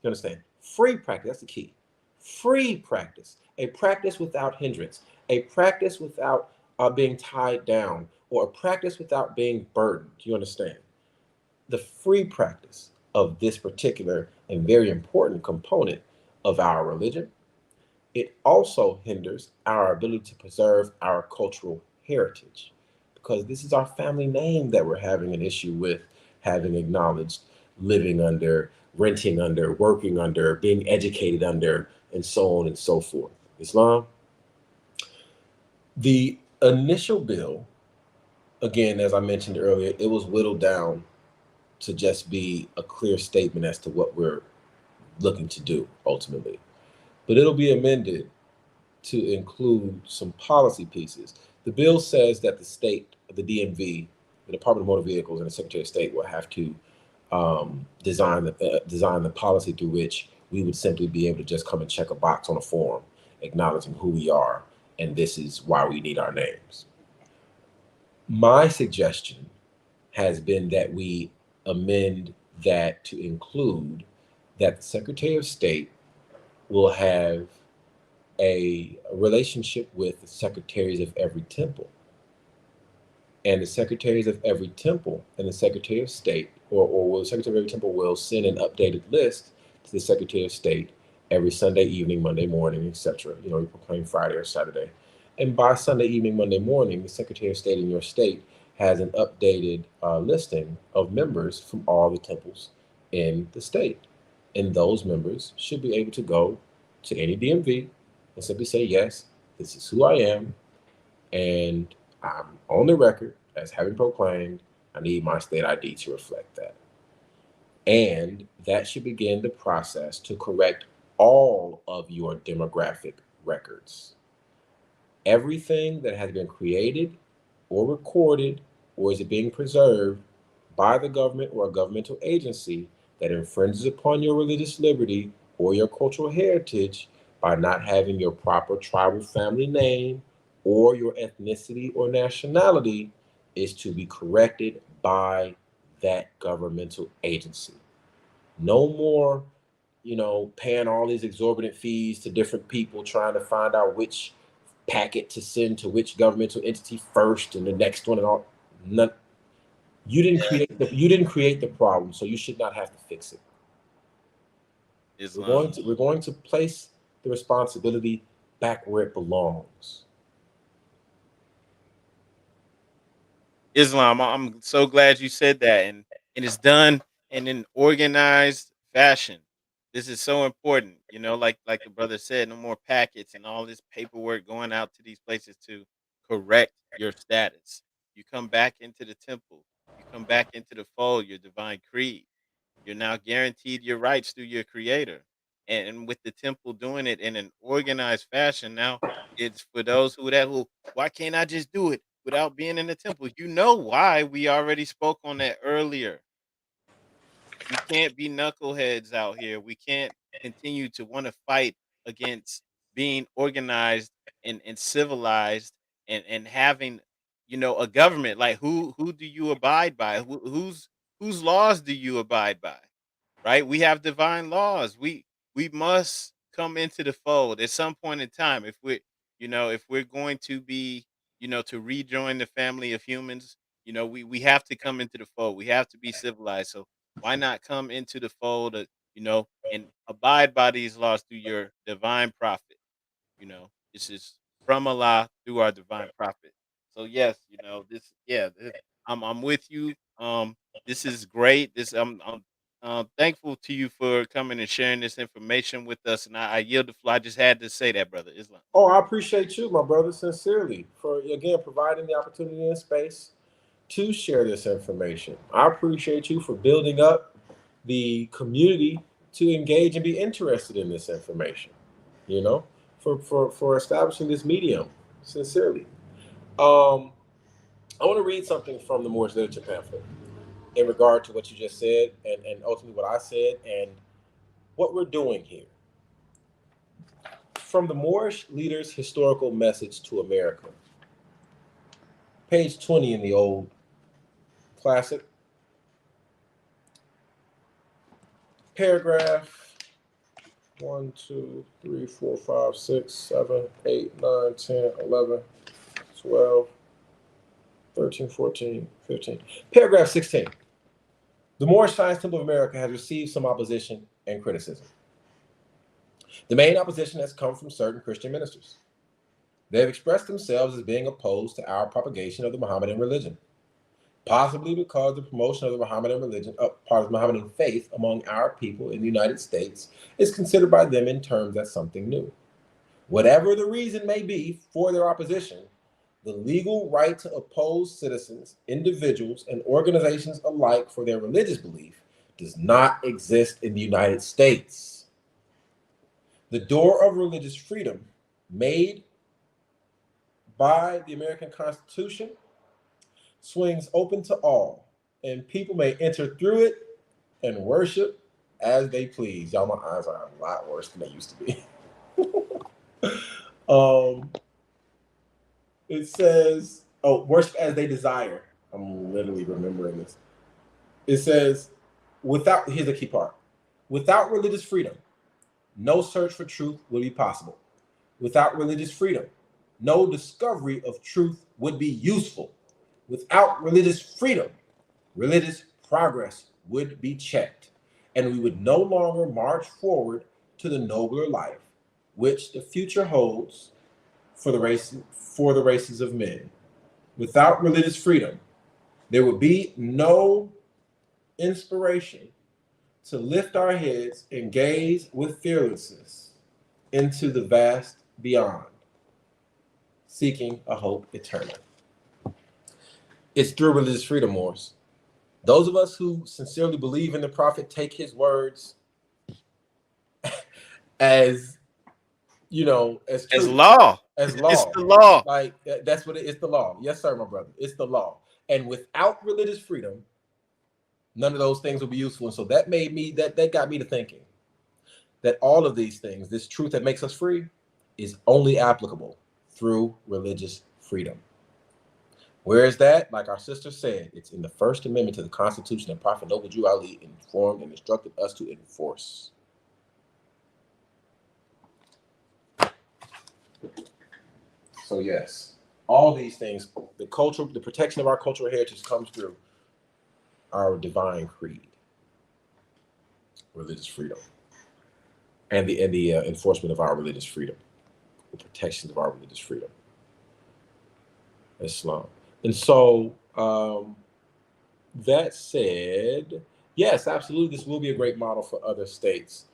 understand? Free practice, that's the key. Free practice, a practice without hindrance, a practice without being tied down, or a practice without being burdened. Do you understand? The free practice of this particular and very important component of our religion, it also hinders our ability to preserve our cultural heritage, because this is our family name that we're having an issue with having acknowledged, living under, renting under, working under, being educated under, and so on and so forth. Islam. The initial bill, again, as I mentioned earlier, it was whittled down to just be a clear statement as to what we're looking to do ultimately. But it'll be amended to include some policy pieces. The bill says that the state, the DMV, the Department of Motor Vehicles, and the Secretary of State will have to design the policy through which we would simply be able to just come and check a box on a form acknowledging who we are, and this is why we need our names. My suggestion has been that we amend that to include that the Secretary of State will have a relationship with the secretaries of every temple. And the secretaries of every temple and the Secretary of State, or the Secretary of every temple will send an updated list to the Secretary of State every Sunday evening, Monday morning, etc. You proclaim Friday or Saturday. And by Sunday evening, Monday morning, the Secretary of State in your state has an updated listing of members from all the temples in the state. And those members should be able to go to any DMV and simply say, yes, this is who I am, and I'm on the record as having proclaimed, I need my state ID to reflect that. And that should begin the process to correct all of your demographic records. Everything that has been created or recorded, or is it being preserved by the government or a governmental agency that infringes upon your religious liberty or your cultural heritage by not having your proper tribal family name or your ethnicity or nationality, is to be corrected by that governmental agency. No more, paying all these exorbitant fees to different people trying to find out which packet to send to which governmental entity first and the next one and all. None. You didn't create the problem, so you should not have to fix it. Islam. We're going to place the responsibility back where it belongs. Islam. I'm so glad you said that, and it's done in an organized fashion. This is so important, like the brother said, no more packets and all this paperwork going out to these places to correct your status. You come back into the temple, you come back into the fold, your divine creed. You're now guaranteed your rights through your creator. And with the temple doing it in an organized fashion, now it's for those who why can't I just do it without being in the temple? You know why? We already spoke on that earlier. We can't be knuckleheads out here. We can't continue to want to fight against being organized and civilized and having, a government. Like who do you abide by? Whose laws do you abide by? Right? We have divine laws. We must come into the fold at some point in time if we're going to be, to rejoin the family of humans, we have to come into the fold. We have to be civilized. So why not come into the fold, and abide by these laws through your divine prophet? This is from Allah through our divine prophet. So yes, this yeah, I'm with you. This is great. I'm thankful to you for coming and sharing this information with us, and I yield the floor. I just had to say that, brother Islam. Oh, I appreciate you, my brother, sincerely, for again providing the opportunity and space to share this information. I appreciate you for building up the community to engage and be interested in this information, you know, for establishing this medium sincerely. I want to read something from the Moorish literature pamphlet in regard to what you just said and ultimately what I said and what we're doing here. From the Moorish Leaders' Historical Message to America, page 20 in the old classic, paragraph 1, 2, 3, 4, 5, 6, 7, 8, 9, 10, 11, 12, 13, 14, 15. Paragraph 16. The Moorish Science Temple of America has received some opposition and criticism. The main opposition has come from certain Christian ministers. They have expressed themselves as being opposed to our propagation of the Mohammedan religion, possibly because the promotion of the Mohammedan religion, part of Mohammedan faith among our people in the United States is considered by them in terms as something new. Whatever the reason may be for their opposition, the legal right to oppose citizens, individuals, and organizations alike for their religious belief does not exist in the United States. The door of religious freedom made by the American Constitution swings open to all, and people may enter through it and worship as they please. Y'all, my eyes are a lot worse than they used to be. It says, worship as they desire. I'm literally remembering this. It says, here's the key part. Without religious freedom, no search for truth would be possible. Without religious freedom, no discovery of truth would be useful. Without religious freedom, religious progress would be checked, and we would no longer march forward to the nobler life which the future holds for the races of men. Without religious freedom, there would be no inspiration to lift our heads and gaze with fearlessness into the vast beyond, seeking a hope eternal. It's through religious freedom, Morris. Those of us who sincerely believe in the prophet take his words as, you know, as law. As law. It's the law. Like, that's what it's the law. Yes, sir, my brother. It's the law. And without religious freedom, none of those things will be useful. And so that made me, that got me to thinking that all of these things, this truth that makes us free, is only applicable through religious freedom. Where is that? Like our sister said, it's in the First Amendment to the Constitution that Prophet Noble Drew Ali informed and instructed us to enforce. So yes, all these things, the protection of our cultural heritage comes through our divine creed, religious freedom, and the enforcement of our religious freedom, the protections of our religious freedom, Islam. And so that said, yes, absolutely, this will be a great model for other states.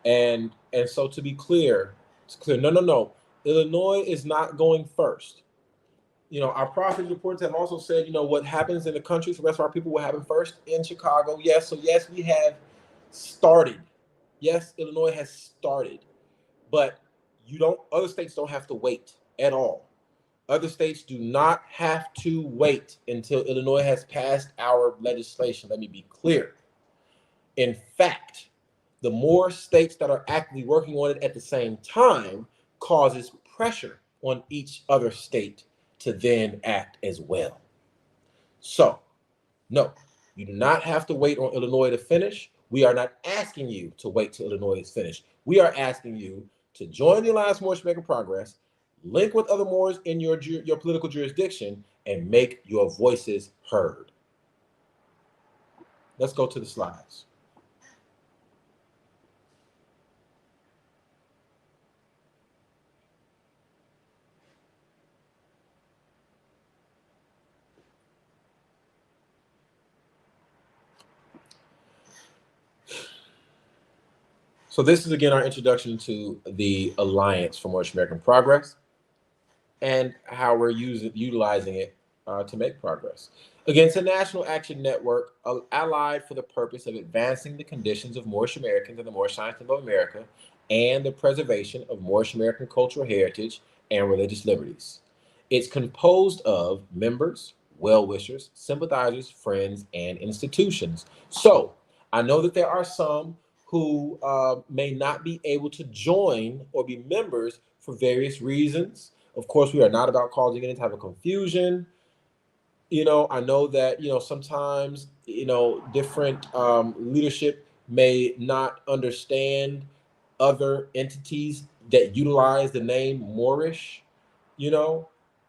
And so to be clear, no. Illinois is not going first. You know, our prophet reports have also said, you know, what happens in the country for the rest of our people will happen first in Chicago. Yes, so yes, we have started. Yes, Illinois has started. But other states don't have to wait at all. Other states do not have to wait until Illinois has passed our legislation. Let me be clear. In fact, the more states that are actively working on it at the same time causes pressure on each other state to then act as well. So, no, you do not have to wait on Illinois to finish. We are not asking you to wait till Illinois is finished. We are asking you to join the Alliance Moorish-American Progress, link with other Moors in your political jurisdiction, and make your voices heard. Let's go to the slides. So this is, again, our introduction to the Alliance for Moorish-American Progress and how we're utilizing it to make progress. Again, it's a national action network allied for the purpose of advancing the conditions of Moorish-Americans in the Moorish-American Temple of America and the preservation of Moorish-American cultural heritage and religious liberties. It's composed of members, well-wishers, sympathizers, friends, and institutions. So I know that there are some who may not be able to join or be members for various reasons. Of course, we are not about causing any type of confusion. I know that, sometimes, different leadership may not understand other entities that utilize the name Moorish,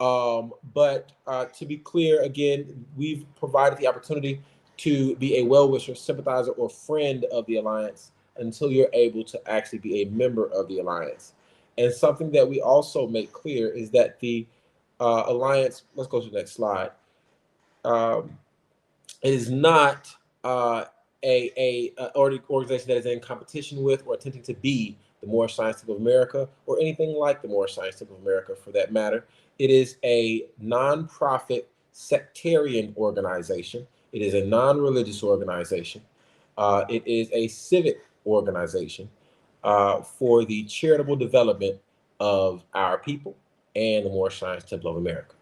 but to be clear, again, we've provided the opportunity to be a well-wisher, sympathizer, or friend of the Alliance until you're able to actually be a member of the Alliance. And something that we also make clear is that the Alliance, let's go to the next slide, it is not a organization that is in competition with or attempting to be the Moorish-American Temple of America or anything like the Moorish-American Temple of America for that matter. It is a nonprofit sectarian organization. It is a non-religious organization. It is a civic organization for the charitable development of our people and the Moorish-American Temple of America.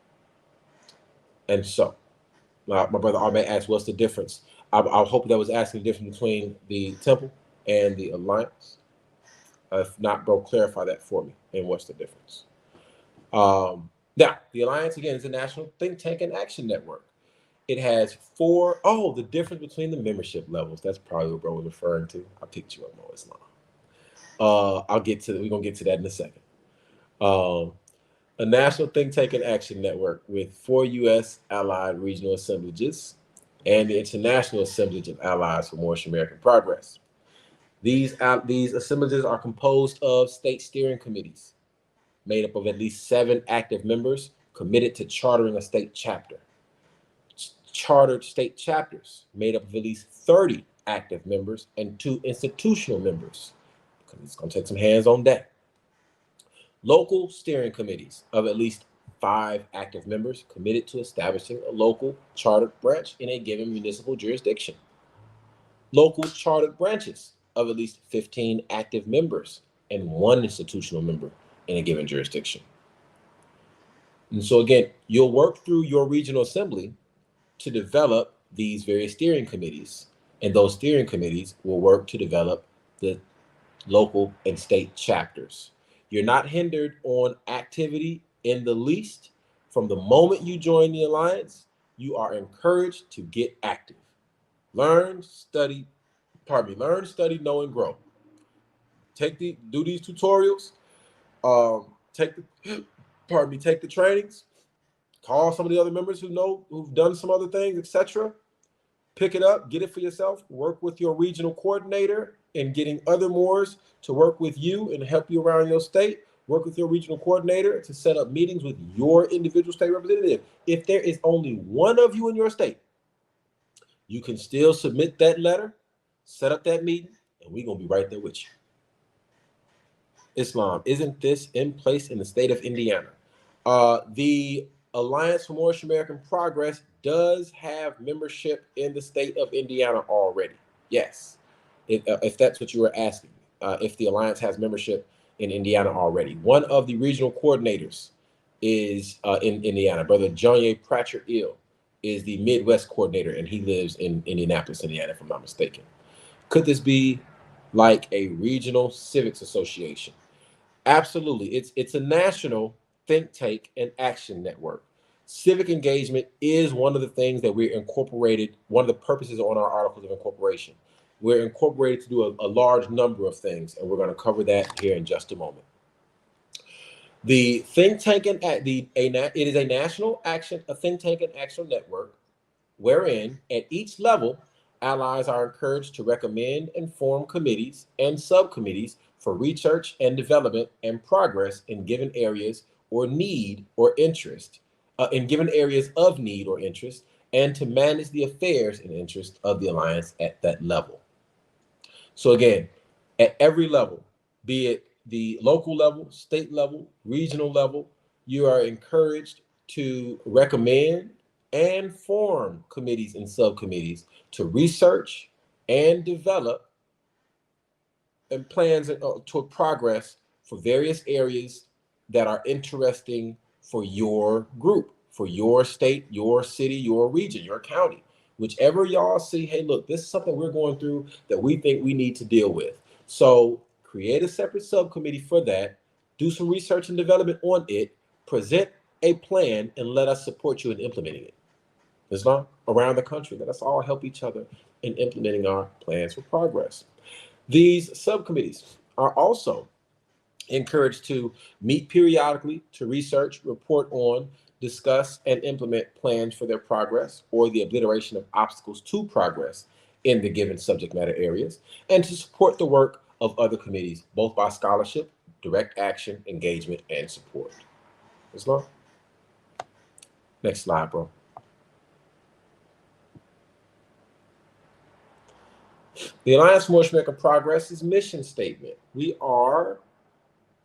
And so, my brother Ahmed asked, what's the difference? I hope that was asking the difference between the temple and the alliance. If not, bro, clarify that for me. And what's the difference? Now, the alliance, again, is a national think tank and action network. It has the difference between the membership levels. That's probably what bro was referring to. I picked you up, no, it's not. We're going to get to that in a second. A national think tank and action network with 4 U.S. allied regional assemblages and the International Assemblage of Allies for Moorish-American Progress. These assemblages are composed of state steering committees made up of at least 7 active members committed to chartering a state chapter. Chartered state chapters made up of at least 30 active members and 2 institutional members, because it's going to take some hands on deck. Local steering committees of at least 5 active members committed to establishing a local chartered branch in a given municipal jurisdiction. Local chartered branches of at least 15 active members and 1 institutional member in a given jurisdiction. And so again, you'll work through your regional assembly to develop these various steering committees, and those steering committees will work to develop the local and state chapters. You're not hindered on activity in the least. From the moment you join the alliance, you are encouraged to get active. Learn, study, know, and grow. Do these tutorials, take the trainings, call some of the other members who've done some other things, etc. Pick it up, get it for yourself, work with your regional coordinator in getting other Moors to work with you and help you around your state. Work with your regional coordinator to set up meetings with your individual state representative. If there is only one of you in your state, you can still submit that letter, set up that meeting, and we're going to be right there with you. Islam, isn't this in place in the state of Indiana? The Alliance for Moorish-American Progress does have membership in the state of Indiana already. Yes, if that's what you were asking, if the Alliance has membership in Indiana already. One of the regional coordinators is in Indiana. Brother John Pratchett Ill is the Midwest coordinator, and he lives in Indianapolis, Indiana, if I'm not mistaken. Could this be like a regional civics association? Absolutely. It's a national think tank and action network. Civic engagement is one of the things that we're incorporated, one of the purposes on our articles of incorporation. We're incorporated to do a large number of things, and we're going to cover that here in just a moment. The think tank and it is a national think tank and action network, wherein at each level, allies are encouraged to recommend and form committees and subcommittees for research and development and progress in given areas or need or interest, in given areas of need or interest, and to manage the affairs and interest of the alliance at that level. So again, at every level, be it the local level, state level, regional level, you are encouraged to recommend and form committees and subcommittees to research and develop and plans toward progress for various areas that are interesting for your group, for your state, your city, your region, your county. Whichever y'all see, hey, look, this is something we're going through that we think we need to deal with. So create a separate subcommittee for that, do some research and development on it, present a plan, and let us support you in implementing it. Islam, around the country, let us all help each other in implementing our plans for progress. These subcommittees are also encouraged to meet periodically to research, report on, discuss, and implement plans for their progress or the obliteration of obstacles to progress in the given subject matter areas, and to support the work of other committees, both by scholarship, direct action, engagement, and support. Islam? Next slide, bro. The Alliance for Moorish-American Progress's mission statement. We are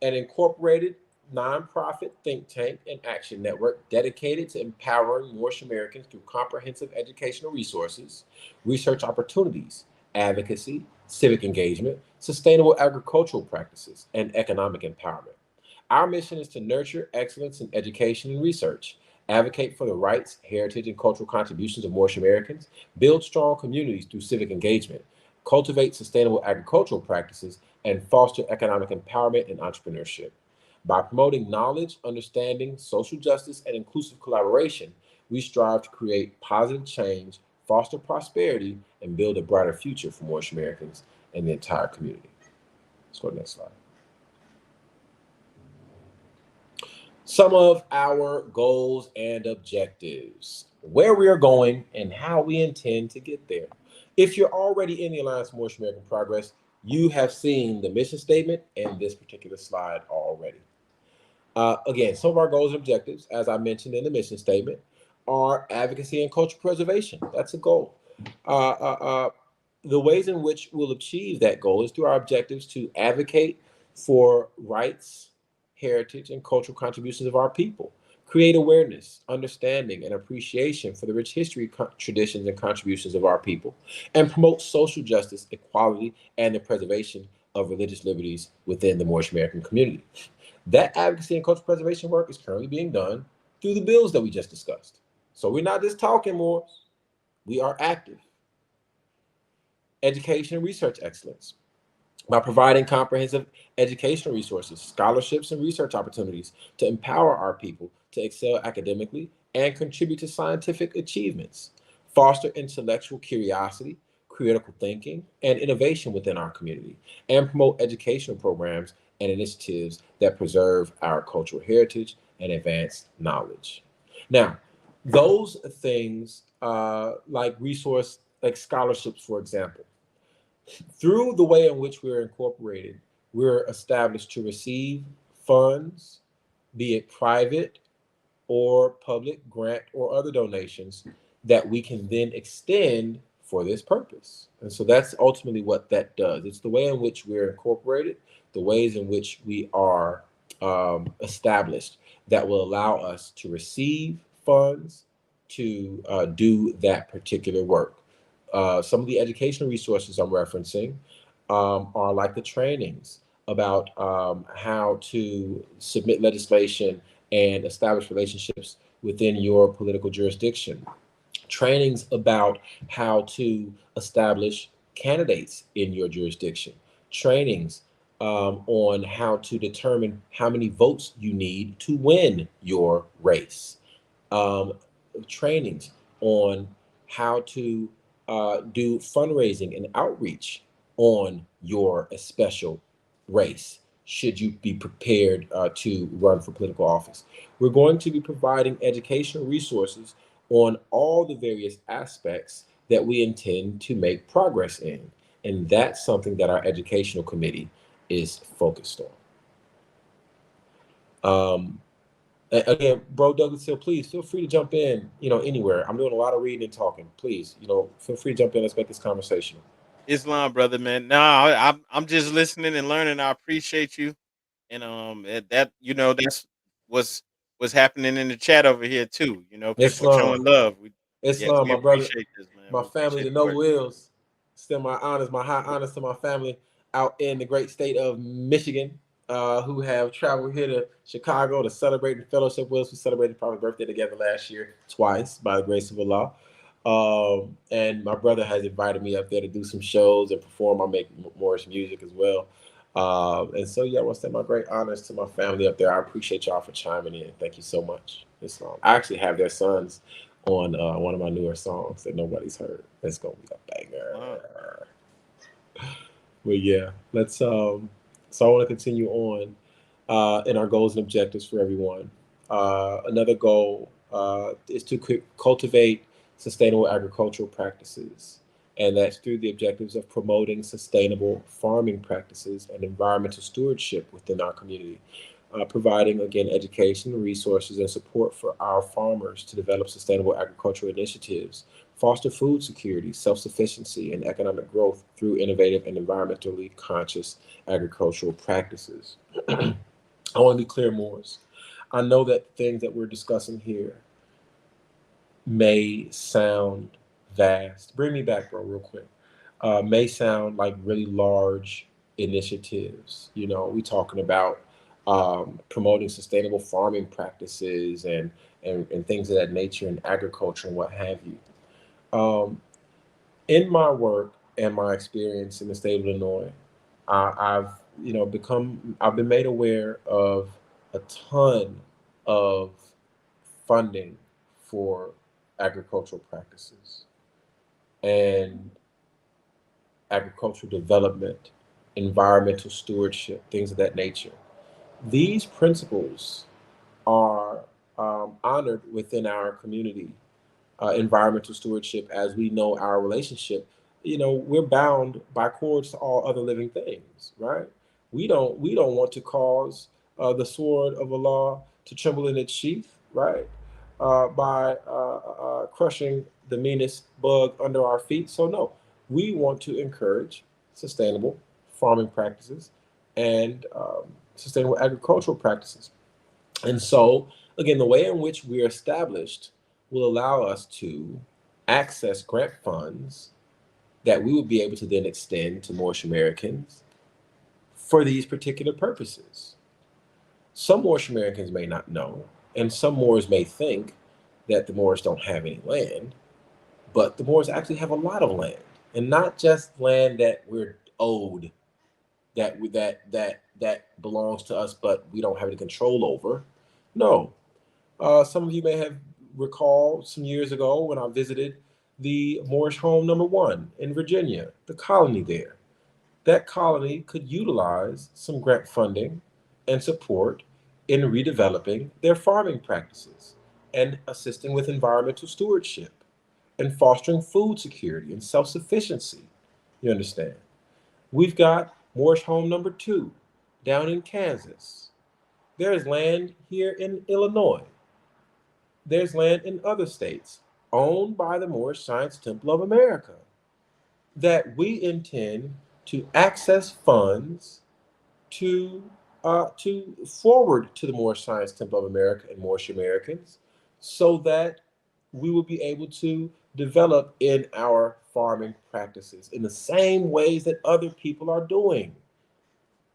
an incorporated nonprofit think tank and action network dedicated to empowering Moorish Americans through comprehensive educational resources, research opportunities, advocacy, civic engagement, sustainable agricultural practices, and economic empowerment. Our mission is to nurture excellence in education and research, advocate for the rights, heritage, and cultural contributions of Moorish Americans, build strong communities through civic engagement, cultivate sustainable agricultural practices, and foster economic empowerment and entrepreneurship. By promoting knowledge, understanding, social justice, and inclusive collaboration, we strive to create positive change, foster prosperity, and build a brighter future for Moorish Americans and the entire community. Let's go to the next slide. Some of our goals and objectives, where we are going and how we intend to get there. If you're already in the Alliance for Moorish-American Progress, you have seen the mission statement and this particular slide already. Again, some of our goals and objectives, as I mentioned in the mission statement, are advocacy and cultural preservation. That's a goal. The ways in which we'll achieve that goal is through our objectives to advocate for rights, heritage, and cultural contributions of our people, create awareness, understanding, and appreciation for the rich history, traditions, and contributions of our people, and promote social justice, equality, and the preservation of religious liberties within the Moorish-American community. That advocacy and cultural preservation work is currently being done through the bills that we just discussed. So we're not just talking more, we are active. Education and research excellence. By providing comprehensive educational resources, scholarships, and research opportunities to empower our people to excel academically and contribute to scientific achievements, foster intellectual curiosity, critical thinking, and innovation within our community, and promote educational programs and initiatives that preserve our cultural heritage and advance knowledge. Now, those things like scholarships, for example, through the way in which we're incorporated, we're established to receive funds, be it private or public, grant or other donations that we can then extend for this purpose. And so that's ultimately what that does. It's the way in which we're incorporated, the ways in which we are established that will allow us to receive funds to do that particular work. Some of the educational resources I'm referencing are like the trainings about how to submit legislation and establish relationships within your political jurisdiction. Trainings about how to establish candidates in your jurisdiction. Trainings on how to determine how many votes you need to win your race. Trainings on how to do fundraising and outreach on your special race should you be prepared to run for political office. We're going to be providing educational resources on all the various aspects that we intend to make progress in. And that's something that our educational committee is focused on. Again, bro, Douglas Hill, please feel free to jump in, anywhere. I'm doing a lot of reading and talking. Please, feel free to jump in. Let's make this conversational. Islam, brother, man. No, I'm just listening and learning. I appreciate you, and that's what's what's happening in the chat over here too. You know, people showing Islam. love. Yes, Islam, we my brother, appreciate this, man. my We family, appreciate the the work. Noble Wills. Extend my honors, my high honors to my family out in the great state of Michigan, who have traveled here to Chicago to celebrate the fellowship with us. We celebrated Prophet's birthday together last year, twice, by the grace of Allah. And my brother has invited me up there to do some shows and perform. I make Moorish music as well. And so, yeah, I want to send my great honors to my family up there. I appreciate y'all for chiming in. Thank you so much. I actually have their sons on one of my newer songs that nobody's heard. It's gonna be a banger. Wow. But yeah, let's so I want to continue on in our goals and objectives for everyone. Another goal is to cultivate sustainable agricultural practices, and that's through the objectives of promoting sustainable farming practices and environmental stewardship within our community. Providing, again, education, resources, and support for our farmers to develop sustainable agricultural initiatives, foster food security, self-sufficiency, and economic growth through innovative and environmentally conscious agricultural practices. I want to be clear, Moors. I know that things that we're discussing here may sound vast. Bring me back, bro, real quick. May sound like really large initiatives. You know, we talking about promoting sustainable farming practices and things of that nature in agriculture and what have you. In my work and my experience in the state of Illinois, I've been made aware of a ton of funding for agricultural practices and agricultural development, environmental stewardship, things of that nature. These principles are honored within our community. Environmental stewardship, as we know our relationship, we're bound by cords to all other living things, right? We don't want to cause the sword of Allah to tremble in its sheath, right? By crushing the meanest bug under our feet. So no, we want to encourage sustainable farming practices and sustainable agricultural practices. And so, again, the way in which we're established will allow us to access grant funds that we will be able to then extend to Moorish-Americans for these particular purposes. Some Moorish-Americans may not know, and some Moors may think that the Moors don't have any land, but the Moors actually have a lot of land, and not just land that we're owed, that belongs to us, but we don't have any control over. No. Some of you may have recalled some years ago when I visited the Moorish home number 1 in Virginia, the colony there. That colony could utilize some grant funding and support in redeveloping their farming practices and assisting with environmental stewardship and fostering food security and self-sufficiency. You understand? We've got Moorish home number 2 down in Kansas. There's land here in Illinois. There's land in other states owned by the Moorish Science Temple of America that we intend to access funds to forward to the Moorish Science Temple of America and Moorish-Americans so that we will be able to develop in our farming practices in the same ways that other people are doing.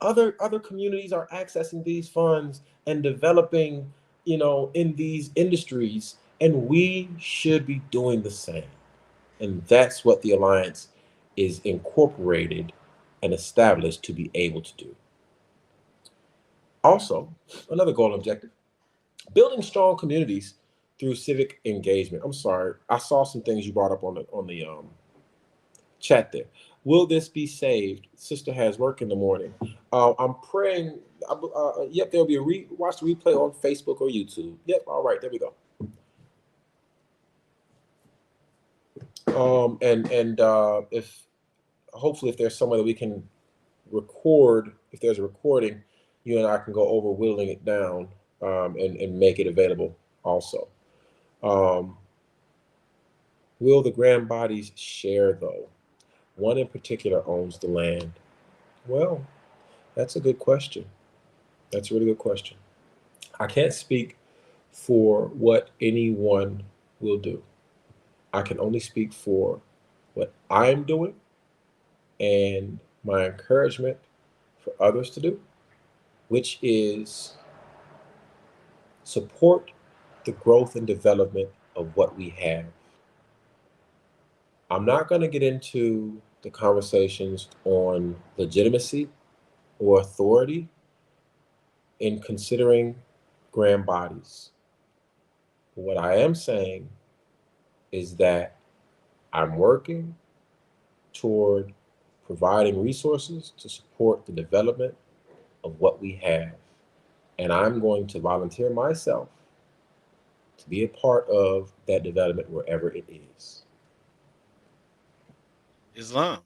Other communities are accessing these funds and developing, in these industries, and we should be doing the same. And that's what the Alliance is incorporated and established to be able to do. Also, another goal and objective, building strong communities through civic engagement. I'm sorry, I saw some things you brought up on the chat there. Will this be saved? Sister has work in the morning. I'm praying. Yep, there'll be a watch the replay on Facebook or YouTube. Yep, all right, there we go. If hopefully if there's somewhere that we can record, if there's a recording, you and I can go over whittling it down and make it available also. Will the grand bodies share though? One in particular owns the land. Well, that's a good question. That's a really good question. I can't speak for what anyone will do. I can only speak for what I'm doing and my encouragement for others to do, which is support the growth and development of what we have. I'm not going to get into the conversations on legitimacy or authority in considering grand bodies. What I am saying is that I'm working toward providing resources to support the development of what we have. And I'm going to volunteer myself to be a part of that development wherever it is. Islam.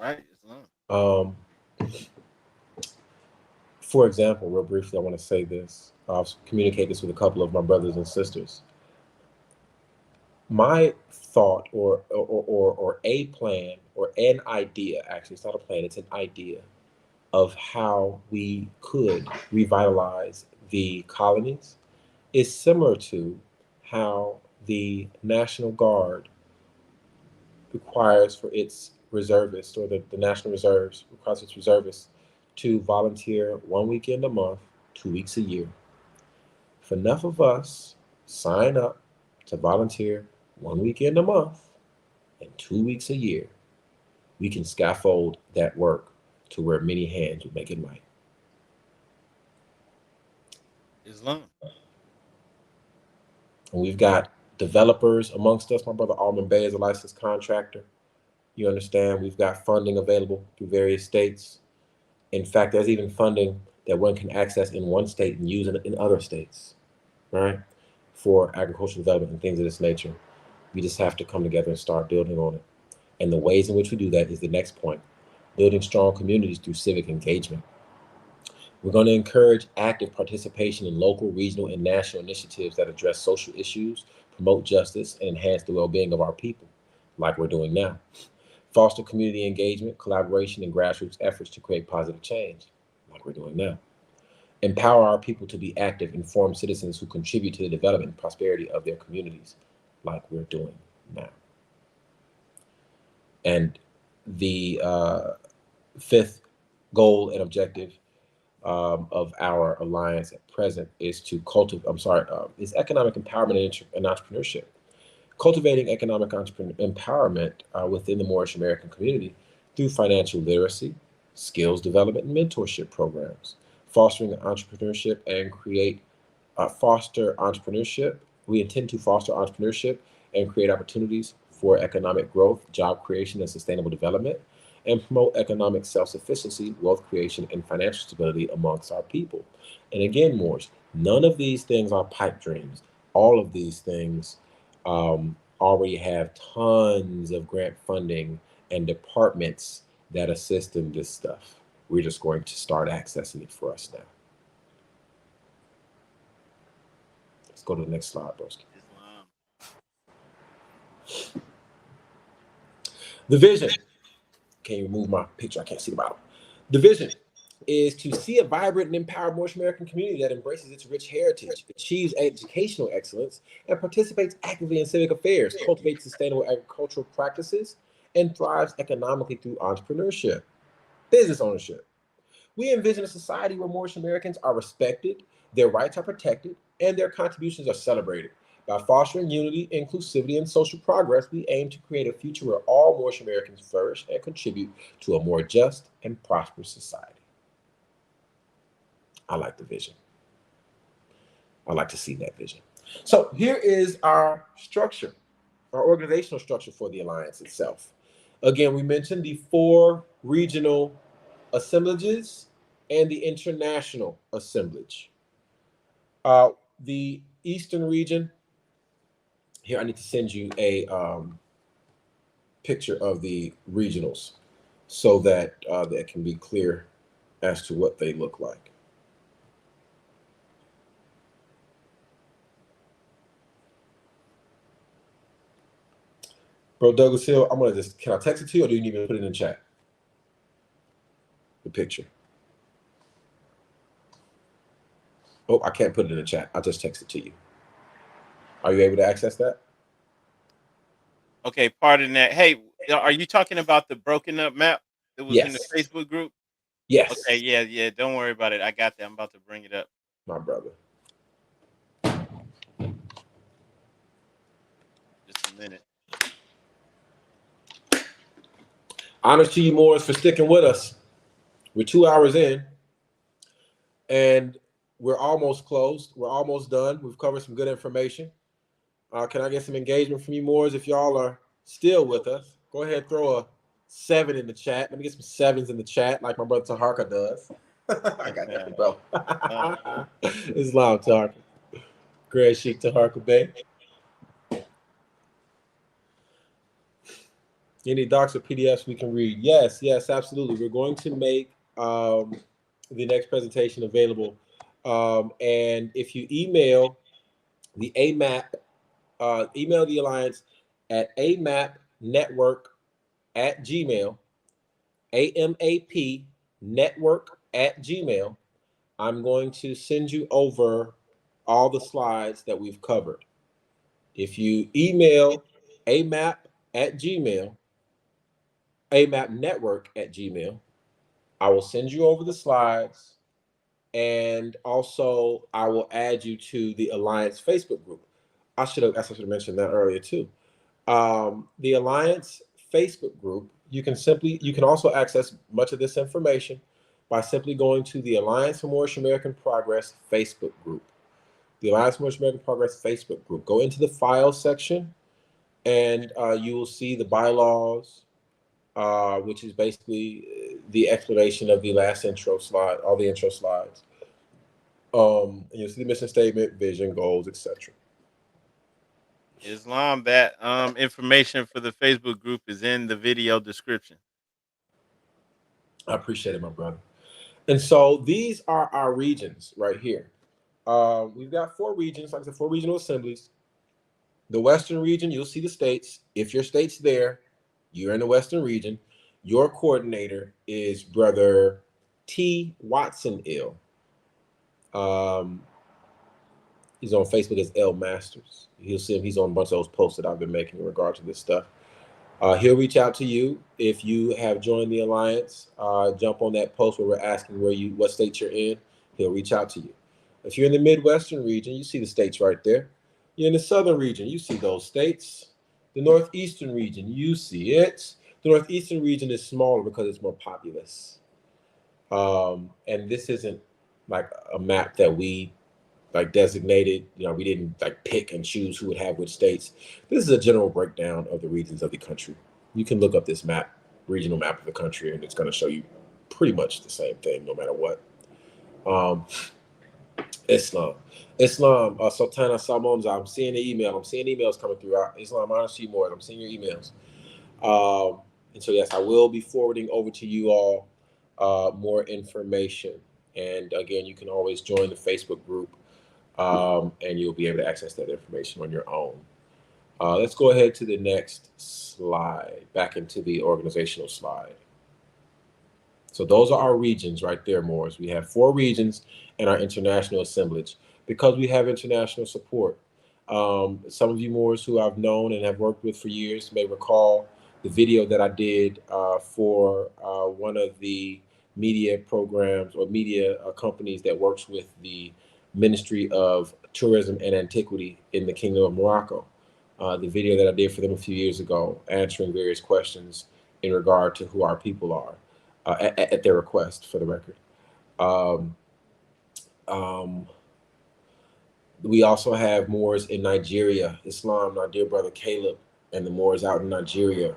Right, Islam. For example, real briefly, I want to say this. I'll communicate this with a couple of my brothers and sisters. My thought or a plan or an idea, actually, it's not a plan, it's an idea of how we could revitalize the colonies is similar to how the National Guard requires for its reservists, or the National Reserves requires its reservists to volunteer 1 weekend a month, 2 weeks a year. If enough of us sign up to volunteer 1 weekend a month and 2 weeks a year, we can scaffold that work to where many hands would make it light. Islam. And we've got developers amongst us. My brother Alman Bey is a licensed contractor. You understand, we've got funding available through various states. In fact, there's even funding that one can access in one state and use in other states, right? For agricultural development and things of this nature. We just have to come together and start building on it. And the ways in which we do that is the next point. Building strong communities through civic engagement. We're going to encourage active participation in local, regional, and national initiatives that address social issues, promote justice, and enhance the well-being of our people, like we're doing now. Foster community engagement, collaboration, and grassroots efforts to create positive change, like we're doing now. Empower our people to be active, informed citizens who contribute to the development and prosperity of their communities, like we're doing now. And the fifth goal and objective of our alliance at present is to is economic empowerment and entrepreneurship. Cultivating economic empowerment within the Moorish-American community through financial literacy, skills development, and mentorship programs. Fostering entrepreneurship and foster entrepreneurship. We intend to foster entrepreneurship and create opportunities for economic growth, job creation, and sustainable development, and promote economic self-sufficiency, wealth creation, and financial stability amongst our people. And again, Moors, none of these things are pipe dreams. All of these things already have tons of grant funding and departments that assist in this stuff. We're just going to start accessing it for us now. Let's go to the next slide, broski. The vision. Can you move my picture? I can't see the bottom. The vision is to see a vibrant and empowered Moorish-American community that embraces its rich heritage, achieves educational excellence, and participates actively in civic affairs, cultivates sustainable agricultural practices, and thrives economically through entrepreneurship, business ownership. We envision a society where Moorish-Americans are respected, their rights are protected, and their contributions are celebrated. By fostering unity, inclusivity, and social progress, we aim to create a future where all Moorish-Americans flourish and contribute to a more just and prosperous society. I like the vision. I like to see that vision. So here is our structure, our organizational structure for the Alliance itself. Again, we mentioned the 4 regional assemblages and the international assemblage. The Eastern region, here I need to send you a picture of the regionals so that that can be clear as to what they look like. Bro, Douglas Hill, I'm gonna can I text it to you or do you need me to put it in the chat? The picture. Oh, I can't put it in the chat. I'll just text it to you. Are you able to access that? Okay, pardon that. Hey, are you talking about the broken up map that was in the Yes. Facebook group? Yes. Okay, yeah. Don't worry about it. I got that. I'm about to bring it up. My brother. Just a minute. Honors to you, Moors, for sticking with us. We're 2 hours in, and we're almost closed. We're almost done. We've covered some good information. Can I get some engagement from you, Moors? If y'all are still with us, go ahead and throw a 7 in the chat. Let me get some 7s in the chat, like my brother Taharka does. I got that, bro. Islam Taharka. Grand Sheik Taharka Bay. Any docs or PDFs we can read? Yes, absolutely. We're going to make the next presentation available. And if you email the AMAP, email the Alliance at amapnetwork@gmail, AMAP network@gmail, I'm going to send you over all the slides that we've covered. If you email amapnetwork@gmail, I will send you over the slides, and also I will add you to the Alliance Facebook group. I should have mentioned that earlier too. The Alliance Facebook group, you can also access much of this information by simply going to the Alliance for Moorish-American Progress Facebook group. The Alliance for Moorish-American Progress Facebook group. Go into the files section, and you will see the bylaws, which is basically the explanation of the last intro slide, all the intro slides. And you'll see the mission statement, vision, goals, etc. Islam, that information for the Facebook group is in the video description. I appreciate it, my brother. And so these are our regions right here. We've got 4 regions, like I said, 4 regional assemblies. The Western region, you'll see the states. If your state's there, you're in the Western region. Your coordinator is Brother T. Watson Ill. He's on Facebook as L Masters. You'll see him. He's on a bunch of those posts that I've been making in regard to this stuff. He'll reach out to you if you have joined the Alliance. Jump on that post where we're asking what state you're in. He'll reach out to you. If you're in the Midwestern region, you see the states right there. You're in the Southern region, you see those states. The Northeastern region, you see it. The Northeastern region is smaller because it's more populous. And this isn't like a map that we designated. We didn't pick and choose who would have which states. This is a general breakdown of the regions of the country. You can look up this map, regional map of the country, and it's going to show you pretty much the same thing no matter what. Islam, Sultana Salmons, I'm seeing the email. I'm seeing emails coming through. Islam, honestly, more. I'm seeing your emails. And so, yes, I will be forwarding over to you all more information. And again, you can always join the Facebook group, and you'll be able to access that information on your own. Let's go ahead to the next slide, back into the organizational slide. So those are our regions right there, Moors. We have 4 regions and our international assemblage because we have international support. Some of you Moors who I've known and have worked with for years may recall the video that I did for one of the media programs or media companies that works with the Ministry of Tourism and Antiquity in the Kingdom of Morocco. The video that I did for them a few years ago, answering various questions in regard to who our people are. At their request, for the record. We also have Moors in Nigeria. Islam, our dear brother Caleb, and the Moors out in Nigeria.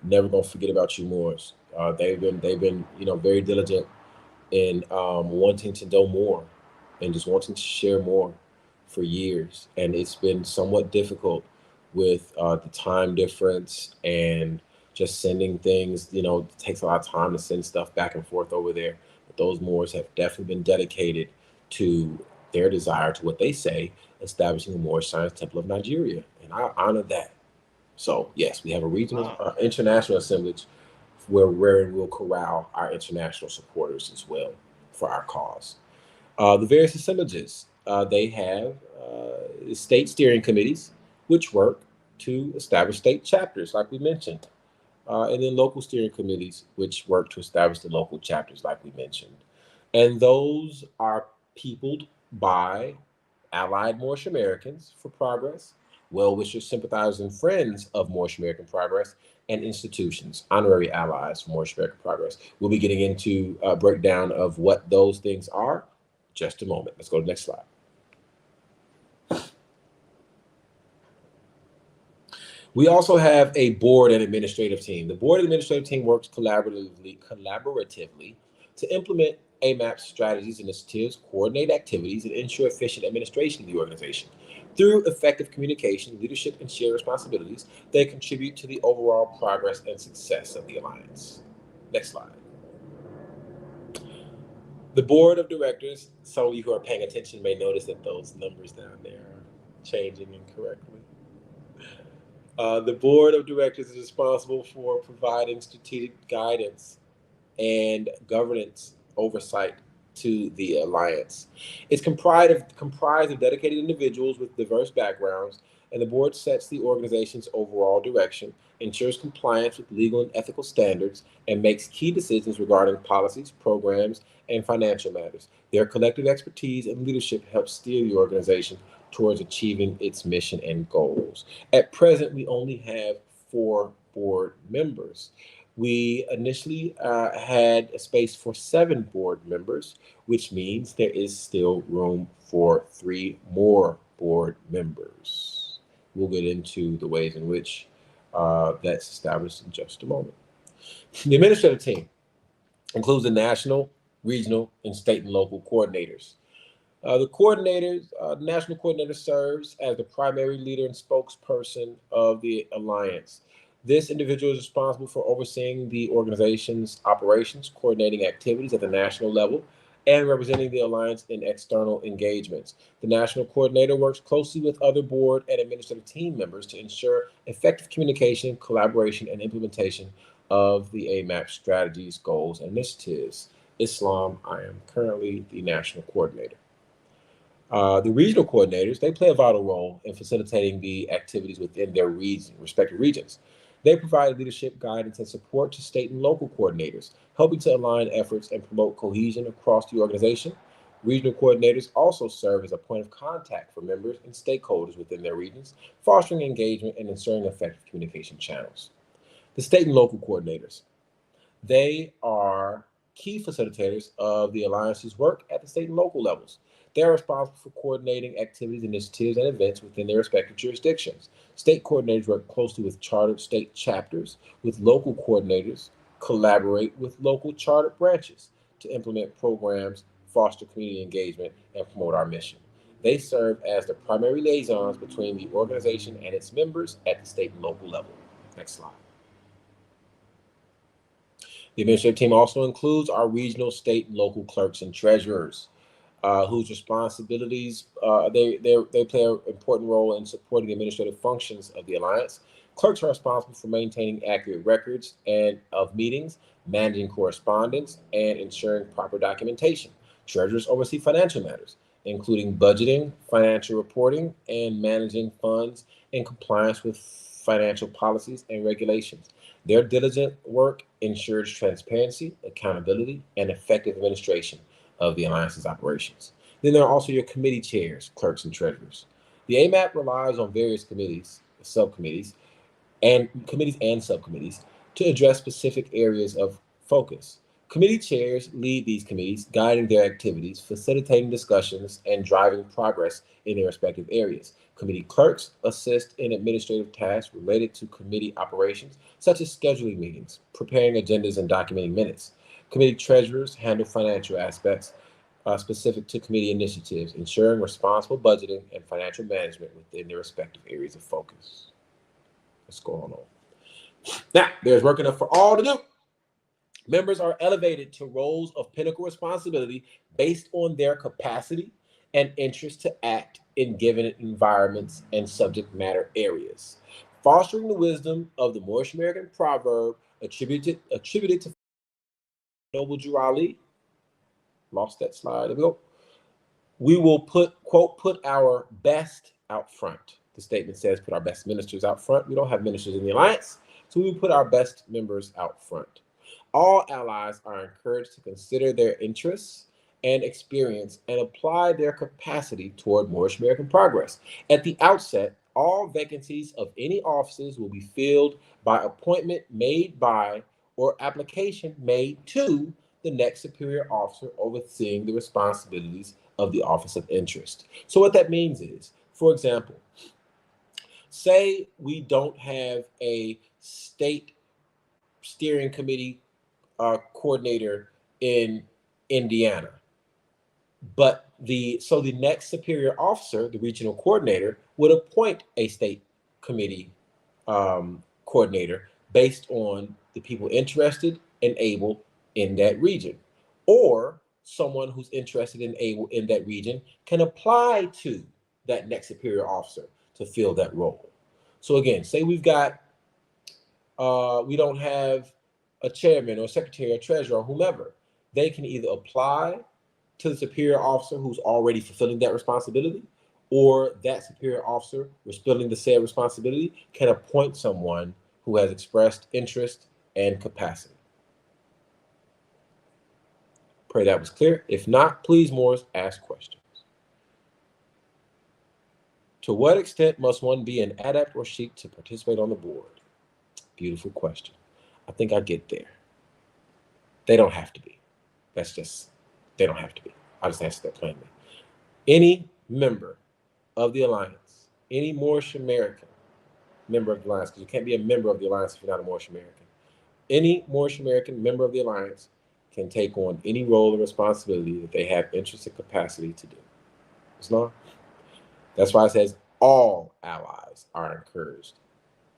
Never gonna forget about you, Moors. They've been very diligent in wanting to know more and just wanting to share more for years. And it's been somewhat difficult with the time difference and just sending things, it takes a lot of time to send stuff back and forth over there. But those Moors have definitely been dedicated to their desire to what they say, establishing the Moorish Science Temple of Nigeria. And I honor that. So yes, we have a regional international assemblage where we'll corral our international supporters as well for our cause. The various assemblages, they have state steering committees, which work to establish state chapters, like we mentioned, and then local steering committees, which work to establish the local chapters, like we mentioned. And those are peopled by allied Moorish-Americans for progress, well-wishers, sympathizers, and friends of Moorish-American progress, and institutions, honorary allies for Moorish-American progress. We'll be getting into a breakdown of what those things are just a moment. Let's go to the next slide. We also have a board and administrative team. The board and administrative team works collaboratively to implement AMAP strategies, initiatives, coordinate activities, and ensure efficient administration of the organization. Through effective communication, leadership, and shared responsibilities, they contribute to the overall progress and success of the Alliance. Next slide. The board of directors, some of you who are paying attention may notice that those numbers down there are changing incorrectly. The board of directors is responsible for providing strategic guidance and governance oversight to the Alliance. It's comprised of dedicated individuals with diverse backgrounds, and the board sets the organization's overall direction, ensures compliance with legal and ethical standards, and makes key decisions regarding policies, programs, and financial matters. Their collective expertise and leadership help steer the organization towards achieving its mission and goals. At present, we only have 4 board members. We initially had a space for 7 board members, which means there is still room for 3 more board members. We'll get into the ways in which that's established in just a moment. The administrative team includes the national, regional, and state and local coordinators. The national coordinator serves as the primary leader and spokesperson of the Alliance. This individual is responsible for overseeing the organization's operations, coordinating activities at the national level, and representing the Alliance in external engagements. The national coordinator works closely with other board and administrative team members to ensure effective communication, collaboration, and implementation of the AMAP strategies, goals, and initiatives. Islam, I am currently the national coordinator. The regional coordinators, they play a vital role in facilitating the activities within their respective regions. They provide leadership, guidance, and support to state and local coordinators, helping to align efforts and promote cohesion across the organization. Regional coordinators also serve as a point of contact for members and stakeholders within their regions, fostering engagement and ensuring effective communication channels. The state and local coordinators, they are key facilitators of the Alliance's work at the state and local levels. They are responsible for coordinating activities, initiatives, and events within their respective jurisdictions. State coordinators work closely with chartered state chapters, with local coordinators collaborate with local chartered branches to implement programs, foster community engagement, and promote our mission. They serve as the primary liaisons between the organization and its members at the state and local level. Next slide. The administrative team also includes our regional, state, and local clerks and treasurers, whose responsibilities, they play an important role in supporting the administrative functions of the Alliance. Clerks are responsible for maintaining accurate records and of meetings, managing correspondence, and ensuring proper documentation. Treasurers oversee financial matters, including budgeting, financial reporting, and managing funds in compliance with financial policies and regulations. Their diligent work ensures transparency, accountability, and effective administration of the Alliance's operations. Then there are also your committee chairs, clerks, and treasurers. The AMAP relies on various committees, subcommittees, and committees and subcommittees to address specific areas of focus. Committee chairs lead these committees, guiding their activities, facilitating discussions, and driving progress in their respective areas. Committee clerks assist in administrative tasks related to committee operations, such as scheduling meetings, preparing agendas, and documenting minutes. Committee treasurers handle financial aspects specific to committee initiatives, ensuring responsible budgeting and financial management within their respective areas of focus. What's going on? Now, there's work enough for all to do. Members are elevated to roles of pinnacle responsibility based on their capacity and interest to act in given environments and subject matter areas. Fostering the wisdom of the Moorish-American proverb attributed to Noble Jurali. Lost that slide. There we go. We will put our best out front. The statement says put our best ministers out front. We don't have ministers in the alliance, so we will put our best members out front. All allies are encouraged to consider their interests and experience and apply their capacity toward Moorish-American progress. At the outset, all vacancies of any offices will be filled by appointment made by or application made to the next superior officer overseeing the responsibilities of the office of interest. So what that means is, for example, say we don't have a state steering committee coordinator in Indiana, but the next superior officer, the regional coordinator, would appoint a state committee coordinator based on the people interested and able in that region, or someone who's interested and able in that region can apply to that next superior officer to fill that role. So again, say we don't have a chairman or secretary or treasurer or whomever. They can either apply to the superior officer who's already fulfilling that responsibility, or that superior officer fulfilling the said responsibility can appoint someone who has expressed interest and capacity. Pray that was clear. If not, please, Morris, ask questions. To what extent must one be an adept or sheik to participate on the board? Beautiful question. I think I get there. They don't have to be. They don't have to be. I'll just answer that plainly. Any member of the alliance, any Moorish-American member of the alliance, because you can't be a member of the alliance if you're not a Moorish-American. Any Moorish-American member of the alliance can take on any role or responsibility that they have interest and capacity to do. Islam? That's why it says all allies are encouraged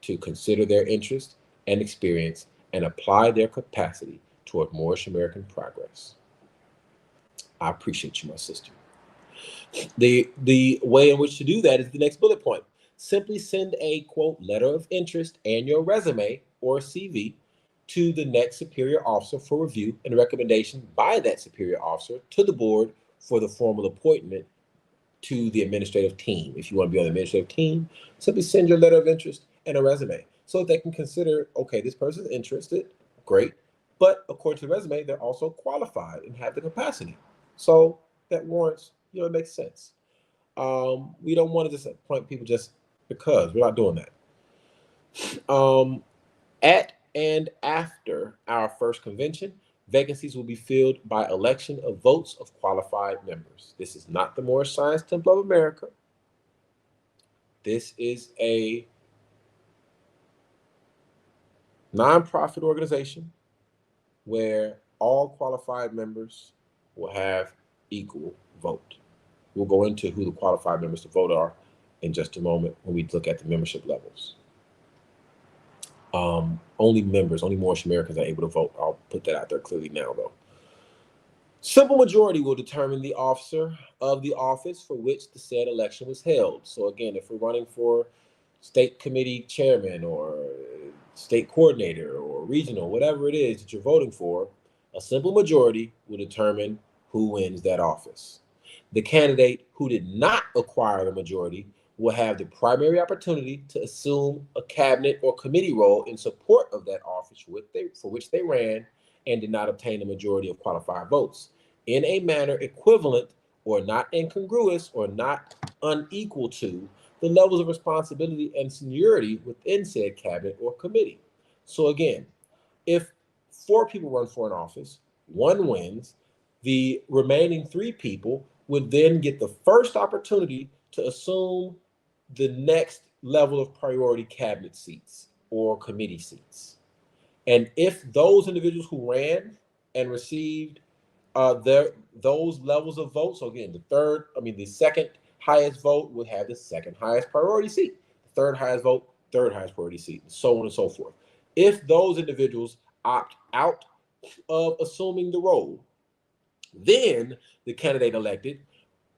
to consider their interest and experience and apply their capacity toward Moorish-American progress. I appreciate you, my sister. The way in which to do that is the next bullet point. Simply send a, quote, letter of interest and your resume or CV to the next superior officer for review and recommendation by that superior officer to the board for the formal appointment to the administrative team. If you want to be on the administrative team, simply send your letter of interest and a resume so that they can consider, okay, this person's interested, great, but according to the resume, they're also qualified and have the capacity. So that warrants, it makes sense. We don't want to just appoint people just because. We're not doing that. At and after our first convention, vacancies will be filled by election of votes of qualified members. This is not the Moorish Science Temple of America. This is a nonprofit organization where all qualified members will have equal vote. We'll go into who the qualified members to vote are in just a moment when we look at the membership levels. Only Moorish-Americans are able to vote. I'll put that out there clearly now, though. Simple majority will determine the officer of the office for which the said election was held. So again, if we're running for state committee chairman or state coordinator or regional, whatever it is that you're voting for, a simple majority will determine who wins that office. The candidate who did not acquire the majority will have the primary opportunity to assume a cabinet or committee role in support of that office for which they ran and did not obtain a majority of qualified votes in a manner equivalent or not incongruous or not unequal to the levels of responsibility and seniority within said cabinet or committee. So again, if 4 people run for an office, 1 wins, the remaining 3 people would then get the first opportunity to assume the next level of priority cabinet seats or committee seats. And if those individuals who ran and received those levels of votes, so again, the second highest vote would have the second highest priority seat, the third highest vote, third highest priority seat, and so on and so forth. If those individuals opt out of assuming the role, then the candidate elected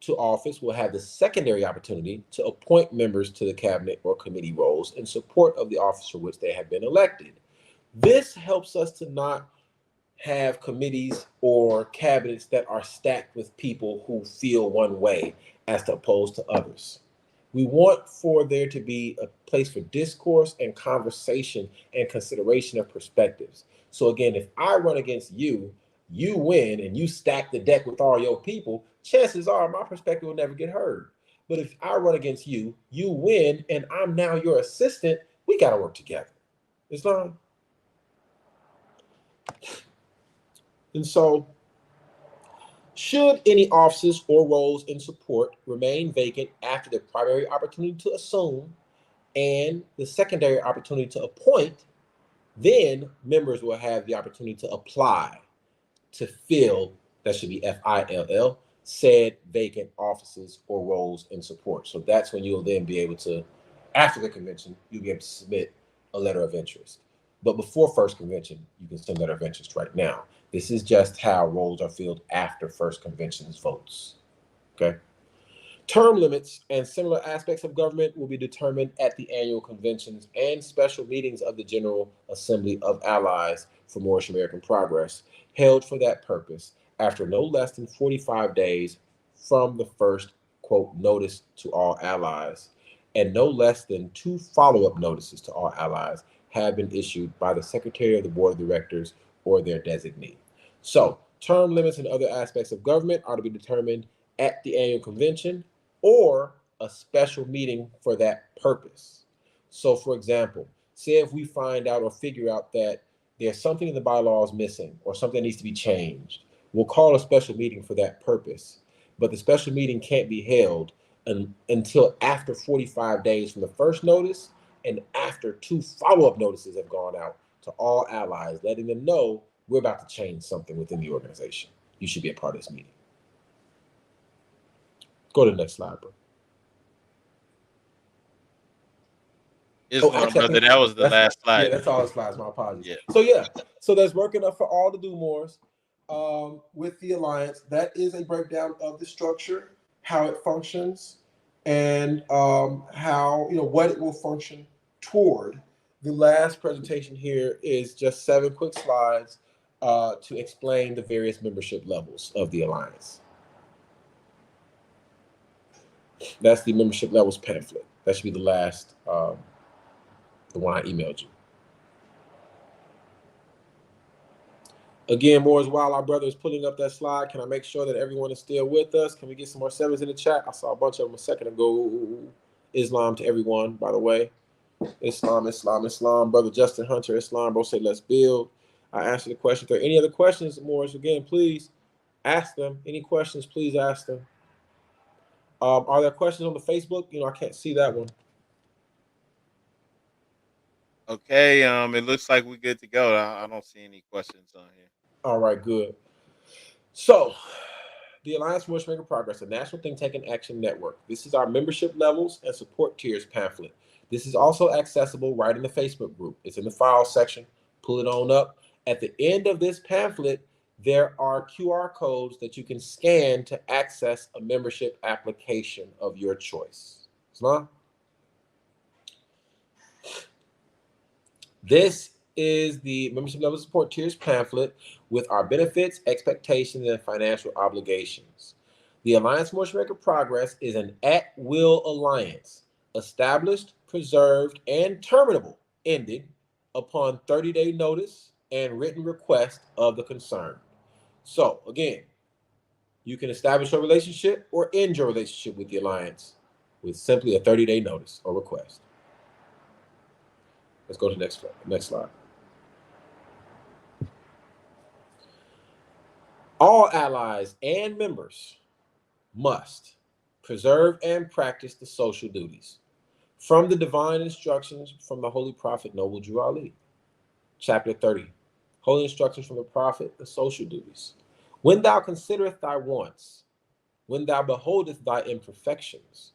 to office will have the secondary opportunity to appoint members to the cabinet or committee roles in support of the office for which they have been elected. This helps us to not have committees or cabinets that are stacked with people who feel one way as opposed to others. We want for there to be a place for discourse and conversation and consideration of perspectives. So again, if I run against you, you win and you stack the deck with all your people, chances are my perspective will never get heard. But if I run against you, you win and I'm now your assistant, we got to work together. Islam. And so, should any offices or roles in support remain vacant after the primary opportunity to assume and the secondary opportunity to appoint, then members will have the opportunity to apply to fill, that should be FILL, said vacant offices or roles in support. So that's when you'll then be able to, after the convention, you'll be able to submit a letter of interest. But before first convention, you can send letter of interest right now. This is just how roles are filled after first convention's votes. Okay. Term limits and similar aspects of government will be determined at the annual conventions and special meetings of the General Assembly of Allies for Moorish-American Progress, held for that purpose after no less than 45 days from the first, quote, notice to all allies, and no less than 2 follow-up notices to all allies have been issued by the Secretary of the Board of Directors or their designee. So, term limits and other aspects of government are to be determined at the annual convention or a special meeting for that purpose. So, for example, say if we find out or figure out that there's something in the bylaws missing or something needs to be changed, we'll call a special meeting for that purpose. But the special meeting can't be held until after 45 days from the first notice and after 2 follow-up notices have gone out to all allies, letting them know we're about to change something within the organization. You should be a part of this meeting. Go to the next slide, bro. Islam, brother, that was the last slide. Yeah, that's all the slides. My apologies. Yeah. So there's work enough for all to do Moors with the alliance. That is a breakdown of the structure, how it functions, and how, what it will function toward. The last presentation here is just 7 quick slides to explain the various membership levels of the alliance. That's the membership levels pamphlet. That should be the last, the one I emailed you. Again, Moors, while our brother is pulling up that slide, can I make sure that everyone is still with us? Can we get some more 7s in the chat? I saw a bunch of them a second ago. Islam to everyone, by the way. Islam, Islam, Islam. Brother Justin Hunter, Islam, bro, say let's build. I answered the question. If there are any other questions, Moors, again, please ask them. Any questions, please ask them. Are there questions on the Facebook? I can't see that one. Okay, it looks like we're good to go. I don't see any questions on here. All right, good. So, the Alliance for Moorish-American Progress, a national think tank and action network. This is our membership levels and support tiers pamphlet. This is also accessible right in the Facebook group. It's in the file section. Pull it on up. At the end of this pamphlet, there are QR codes that you can scan to access a membership application of your choice. Islam? This is the membership level support tiers pamphlet with our benefits, expectations, and financial obligations. The Alliance for Moorish-American Progress is an at-will alliance, established, preserved, and terminable, ended upon 30-day notice and written request of the concerned. So, again, you can establish a relationship or end your relationship with the alliance with simply a 30-day notice or request. Let's go to the next slide. All allies and members must preserve and practice the social duties from the divine instructions from the Holy Prophet Noble Drew Ali. Chapter 30, Holy Instructions from the Prophet, the social duties. When thou considerest thy wants, when thou beholdest thy imperfections,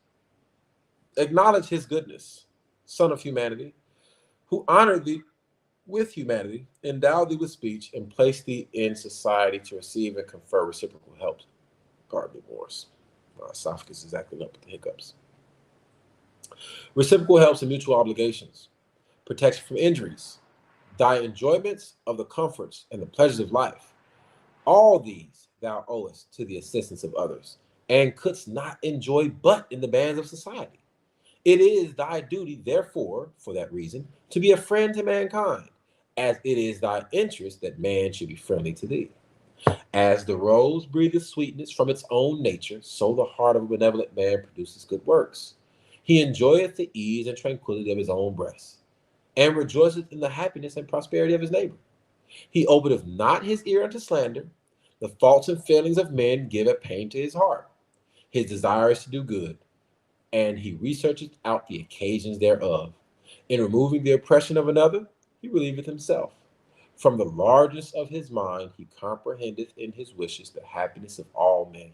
acknowledge his goodness, Son of humanity, who honored thee with humanity, endow thee with speech, and place thee in society to receive and confer reciprocal help. Pardon me, Morris. My esophagus is acting up with the hiccups. Reciprocal helps and mutual obligations, protection from injuries, Thy enjoyments of the comforts and the pleasures of life, all these thou owest to the assistance of others, and couldst not enjoy but in the bands of society. It is thy duty, therefore, for that reason, to be a friend to mankind, as it is thy interest that man should be friendly to thee. As the rose breatheth sweetness from its own nature, so the heart of a benevolent man produces good works. He enjoyeth the ease and tranquility of his own breast, and rejoiceth in the happiness and prosperity of his neighbor. He openeth not his ear unto slander. The faults and failings of men give a pain to his heart. His desire is to do good, and he researcheth out the occasions thereof. In removing the oppression of another, he relieveth himself. From the largeness of his mind, he comprehendeth in his wishes the happiness of all men,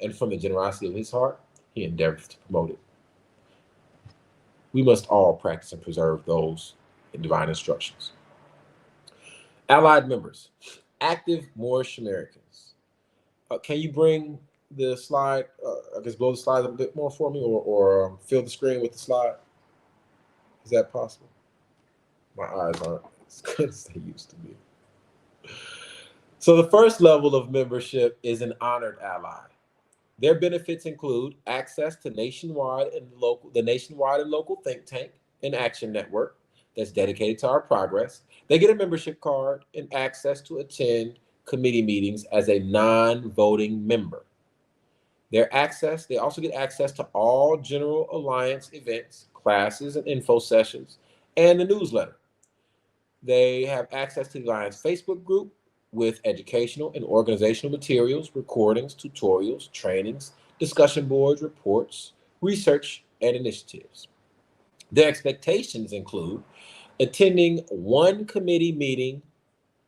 and from the generosity of his heart, he endeavoreth to promote it. We must all practice and preserve those in divine instructions. Allied members, active Moorish-Americans. Can you bring the slide, I guess blow the slide a bit more for me, or fill the screen with the slide? Is that possible? My eyes aren't as good as they used to be. So the first level of membership is an honored ally. Their benefits include access to the nationwide and local think tank and action network that's dedicated to our progress. They get a membership card and access to attend committee meetings as a non-voting member. They also get access to all General Alliance events, classes, and info sessions, and the newsletter. They have access to the Alliance Facebook group with educational and organizational materials, recordings, tutorials, trainings, discussion boards, reports, research, and initiatives. Their expectations include attending one committee meeting,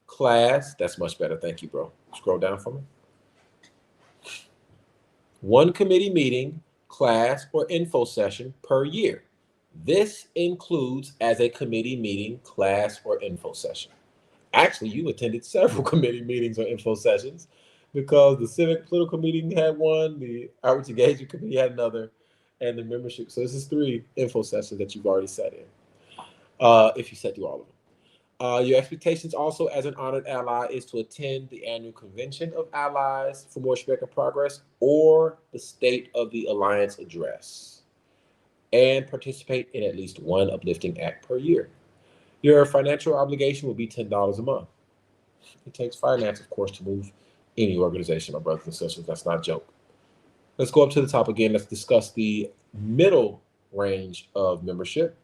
class. That's much better. Thank you, bro. Scroll down for me. One committee meeting, class, or info session per year. This includes as a committee meeting, class, or info session. Actually, you attended several committee meetings or info sessions because the civic political meeting had one, the outreach engagement committee had another, and the membership. So this is 3 info sessions that you've already sat in, if you sat through all of them. Your expectations also as an honored ally is to attend the annual convention of allies for Moorish-American Progress or the State of the Alliance address, and participate in at least one uplifting act per year. Your financial obligation will be $10 a month. It takes finance, of course, to move any organization, my brothers and sisters. That's not a joke. Let's go up to the top again. Let's discuss the middle range of membership,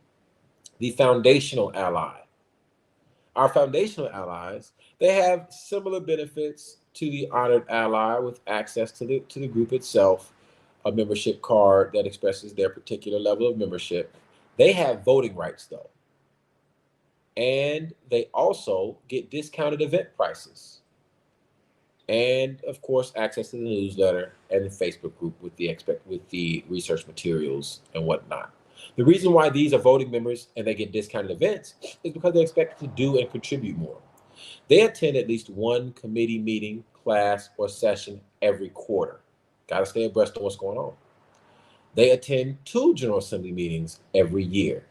the foundational ally. Our foundational allies, they have similar benefits to the honored ally with access to the group itself, a membership card that expresses their particular level of membership. They have voting rights, though. And they also get discounted event prices. And of course, access to the newsletter and the Facebook group with the research materials and whatnot. The reason why these are voting members and they get discounted events is because they're expected to do and contribute more. They attend at least one committee meeting, class, or session every quarter. Got to stay abreast of what's going on. They attend 2 General Assembly meetings every year.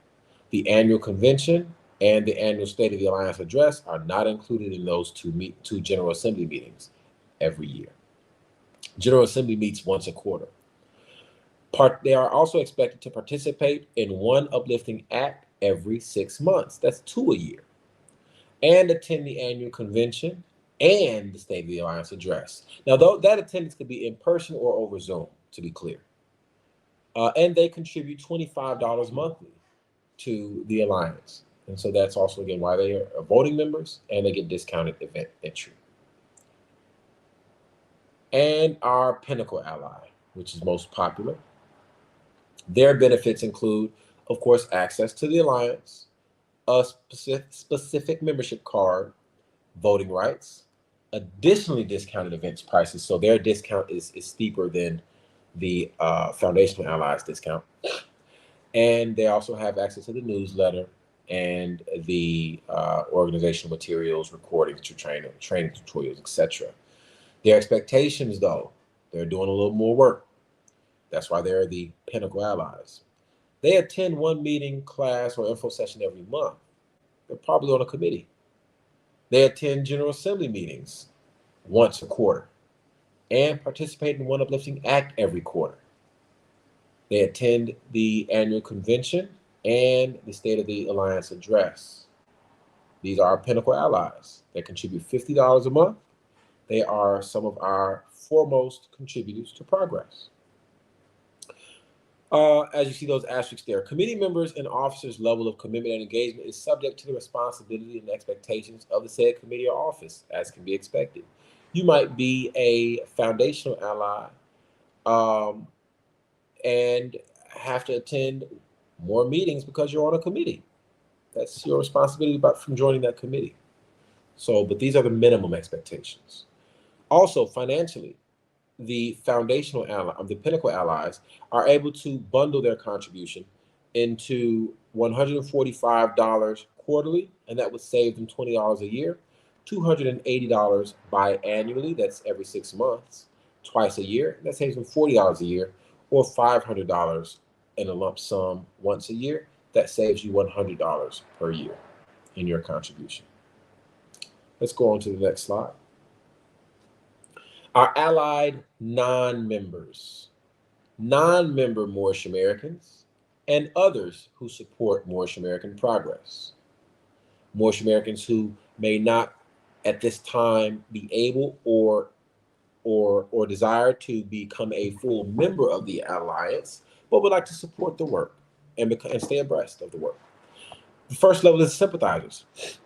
The annual convention and the annual State of the Alliance address are not included in those two General Assembly meetings every year. General Assembly meets once a quarter. They are also expected to participate in one uplifting act every 6 months. That's 2 a year. And attend the annual convention and the State of the Alliance address. Now, that attendance could be in person or over Zoom, to be clear. And they contribute $25 monthly to the Alliance. And so that's also, again, why they are voting members and they get discounted event entry. And our Pinnacle ally, which is most popular. Their benefits include, of course, access to the Alliance, a specific membership card, voting rights, additionally discounted events prices. So their discount is steeper than the foundational allies discount. And they also have access to the newsletter and the organizational materials, recordings, training tutorials, etc. Their expectations, though, they're doing a little more work. That's why they're the Pinnacle allies. They attend one meeting, class, or info session every month. they're probably on a committee. They attend General Assembly meetings once a quarter and participate in one uplifting act every quarter. They attend the annual convention and the State of the Alliance address. These are our pinnacle allies. They contribute $50 a month. They are some of our foremost contributors to progress. As you see those asterisks there, committee members and officers' level of commitment and engagement is subject to the responsibility and expectations of the said committee or office, as can be expected. You might be a foundational ally and have to attend more meetings because you're on a committee. That's your responsibility from joining that committee. But these are the minimum expectations. Also, financially, the foundational ally, the pinnacle allies, are able to bundle their contribution into $145 quarterly, and that would save them $20 a year, $280 biannually, that's every 6 months, twice a year, that saves them $40 a year, or $500 in a lump sum once a year, that saves you $100 per year in your contribution. Let's go on to the next slide. Our allied non-members, non-member Moorish-Americans, and others who support Moorish-American Progress. Moorish-Americans who may not at this time be able or desire to become a full member of the alliance, but would like to support the work and stay abreast of the work. The first level is sympathizers.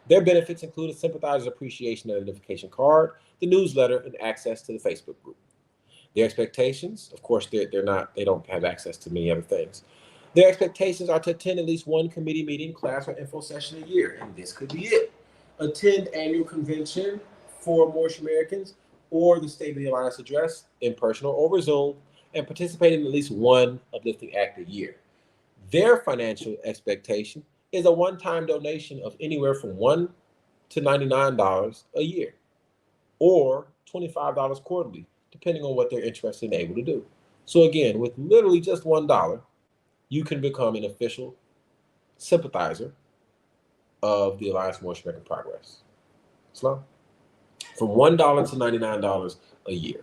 Their benefits include a sympathizer's appreciation and identification card, the newsletter, and access to the Facebook group. Their expectations, of course, they don't have access to many other things. Their expectations are to attend at least one committee meeting, class, or info session a year, and this could be it. Attend annual convention for Moorish-Americans or the State of the Alliance address in person or over Zoom, and participate in at least one uplifting act a year. Their financial expectation is a one-time donation of anywhere from $1 to $99 a year, or $25 quarterly, depending on what they're interested and able to do. So again, with literally just $1, you can become an official sympathizer of the Alliance Moorish-American Progress. Slow. From $1 to $99 a year.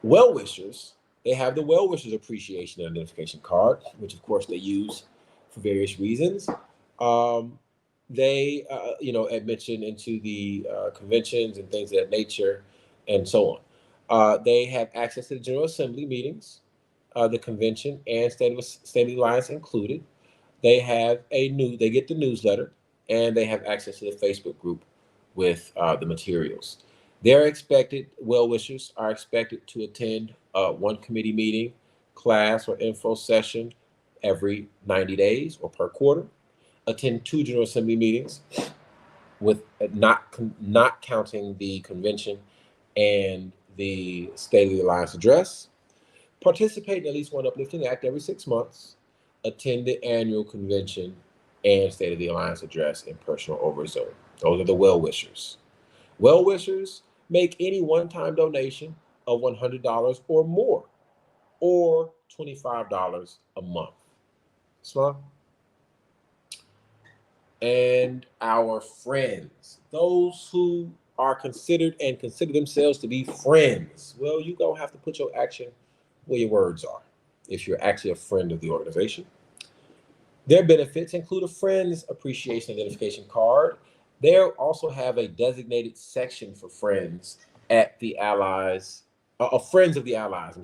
Well-wishers, they have the well-wishers appreciation and identification card, which of course they use for various reasons. They, admission into the conventions and things of that nature, and so on. They have access to the General Assembly meetings, the convention, and State of the Alliance included. They get the newsletter, and they have access to the Facebook group with the materials. Well-wishers are expected to attend one committee meeting, class, or info session every 90 days or per quarter, attend 2 General Assembly meetings, with not counting the convention and the State of the Alliance address, participate in at least one uplifting act every 6 months, attend the annual convention and State of the Alliance address in person or over Zoom. Those are the well-wishers. Well-wishers make any one-time donation of $100 or more, or $25 a month. Smart? And our friends, those who are considered and consider themselves to be friends. Well, you're going to have to put your action where your words are if you're actually a friend of the organization. Their benefits include a friends appreciation identification card. They also have a designated section for friends at the Allies, Friends of the Allies,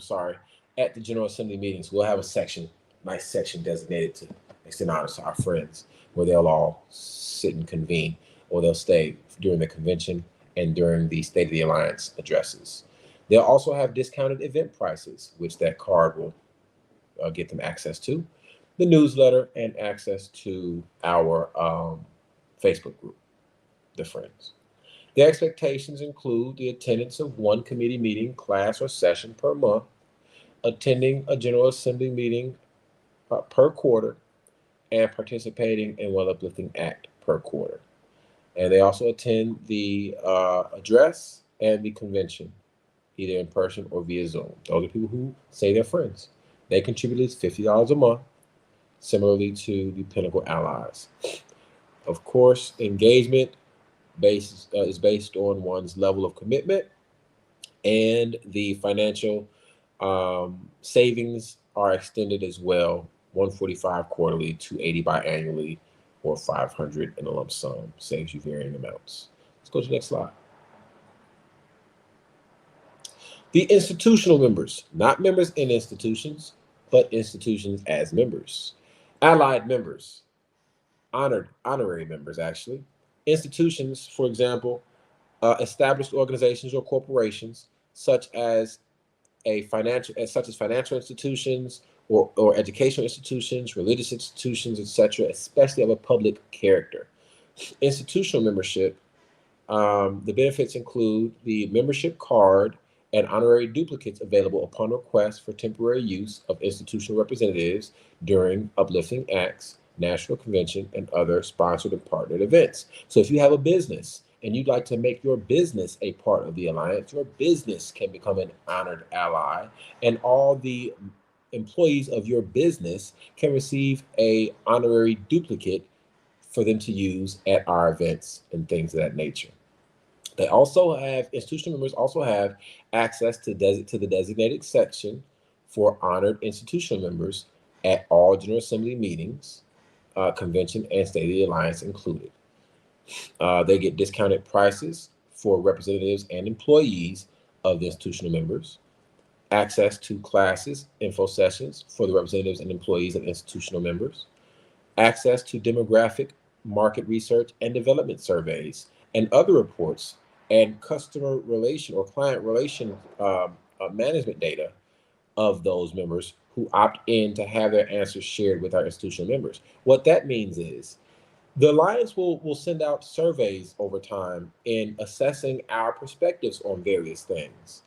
at the General Assembly meetings. We'll have a section, nice section designated to extend honor to our friends, where they'll all sit and convene, or they'll stay during the convention and during the State of the Alliance addresses. They'll also have discounted event prices, which that card will get them access to, the newsletter, and access to our Facebook group, the Friends. Their expectations include the attendance of one committee meeting, class, or session per month, attending a General Assembly meeting per quarter, and participating in one uplifting act per quarter. And they also attend the address and the convention, either in person or via Zoom. Those are people who say they're friends. They contribute at least $50 a month, similarly to the Pinnacle Allies. Of course, engagement is based on one's level of commitment, and the financial savings are extended as well, 145 quarterly, 280 biannually, or 500 in a lump sum. Saves you varying amounts. Let's go to the next slide. The institutional members, not members in institutions, but institutions as members. Allied members, honorary members, actually. Institutions, for example, established organizations or corporations, such as financial institutions or educational institutions, religious institutions, etc., especially of a public character. Institutional membership, the benefits include the membership card and honorary duplicates available upon request for temporary use of institutional representatives during uplifting acts, national convention, and other sponsored and partnered events. So if you have a business and you'd like to make your business a part of the alliance, your business can become an honored ally, and all the employees of your business can receive a honorary duplicate for them to use at our events and things of that nature. They also have, institutional members also have access to the designated section for honored institutional members at all General Assembly meetings, convention, and State of the Alliance included. They get discounted prices for representatives and employees of the institutional members, access to classes, info sessions for the representatives and employees of institutional members, access to demographic, market research, and development surveys, and other reports, and customer relation or client relation management data of those members who opt in to have their answers shared with our institutional members. What that means is the Alliance will send out surveys over time in assessing our perspectives on various things.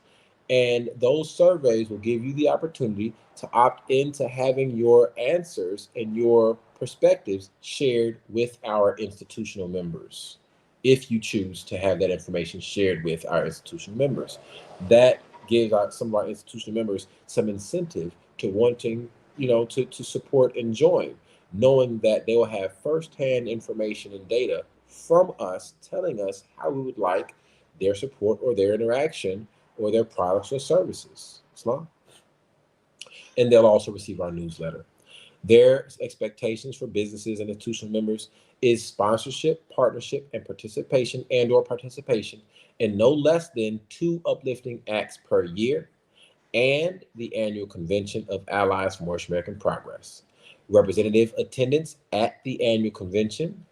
And those surveys will give you the opportunity to opt into having your answers and your perspectives shared with our institutional members, if you choose to have that information shared with our institutional members. That gives some of our institutional members some incentive to wanting, to support and join, knowing that they will have firsthand information and data from us telling us how we would like their support or their interaction or their products or services. Islam. And they'll also receive our newsletter. Their expectations for businesses and institutional members is sponsorship, partnership, and participation in no less than 2 uplifting acts per year, and the annual convention of Allies for Moorish-American Progress, representative attendance at the annual convention,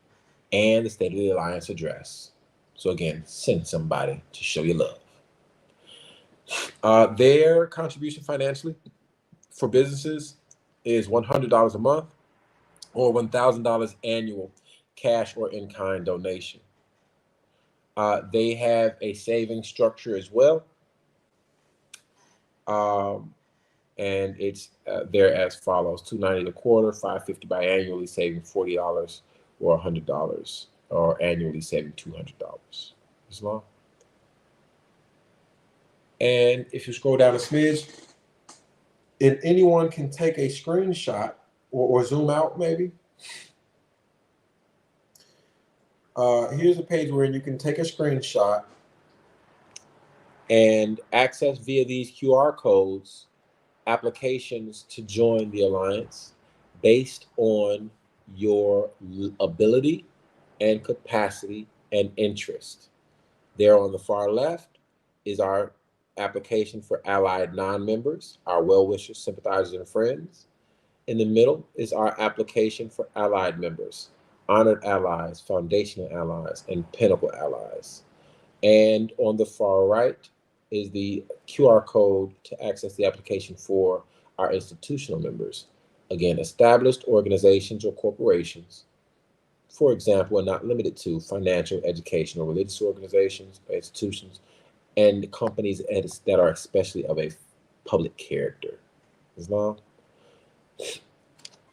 and the State of the Alliance address. So again, send somebody to show your love. Their contribution financially for businesses is $100 a month or $1,000 annual cash or in-kind donation. They have a saving structure as well. And it's there as follows: $290 a quarter, $550 biannually, saving $40, or $100, or annually saving $200. Islam. And if you scroll down a smidge, and anyone can take a screenshot or zoom out maybe. Here's a page where you can take a screenshot and access via these QR codes applications to join the Alliance based on your ability and capacity and interest. There on the far left is our application for allied non-members, our well-wishers, sympathizers, and friends. In the middle is our application for allied members, honored allies, foundational allies, and pinnacle allies. And on the far right is the QR code to access the application for our institutional members. Again, established organizations or corporations, for example, and not limited to financial, educational, religious organizations, institutions, and companies that are especially of a public character. Islam.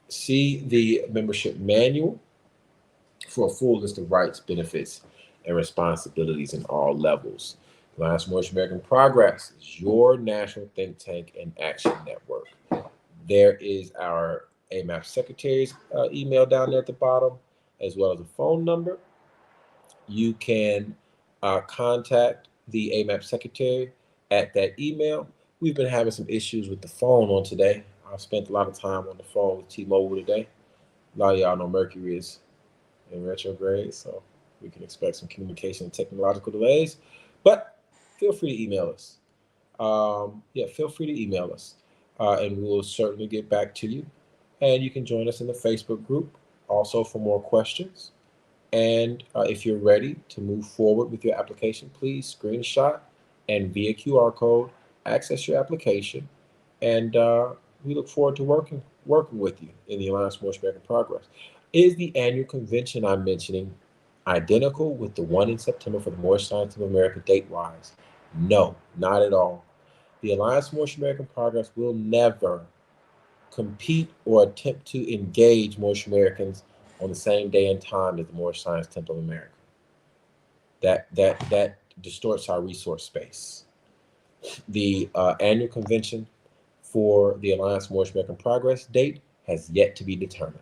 See the membership manual for a full list of rights, benefits, and responsibilities in all levels. Alliance for Moorish-American Progress is your national think tank and action network. There is our AMAP secretary's email down there at the bottom, as well as a phone number. You can contact the AMAP secretary at that email. We've been having some issues with the phone on today. I've spent a lot of time on the phone with T-Mobile today. A lot of y'all know Mercury is in retrograde, so we can expect some communication and technological delays. But feel free to email us. Feel free to email us, and we will certainly get back to you. And you can join us in the Facebook group also for more questions. And if you're ready to move forward with your application, please screenshot and via QR code access your application. And we look forward to working with you in the Alliance for Moorish-American Progress. Is the annual convention I'm mentioning identical with the one in September for the Moorish Science of America date-wise? No, not at all. The Alliance for Moorish-American Progress will never compete or attempt to engage Moorish Americans on the same day and time as the Moorish Science Temple of America. That distorts our resource space. The annual convention for the Alliance for Moorish-American Progress date has yet to be determined.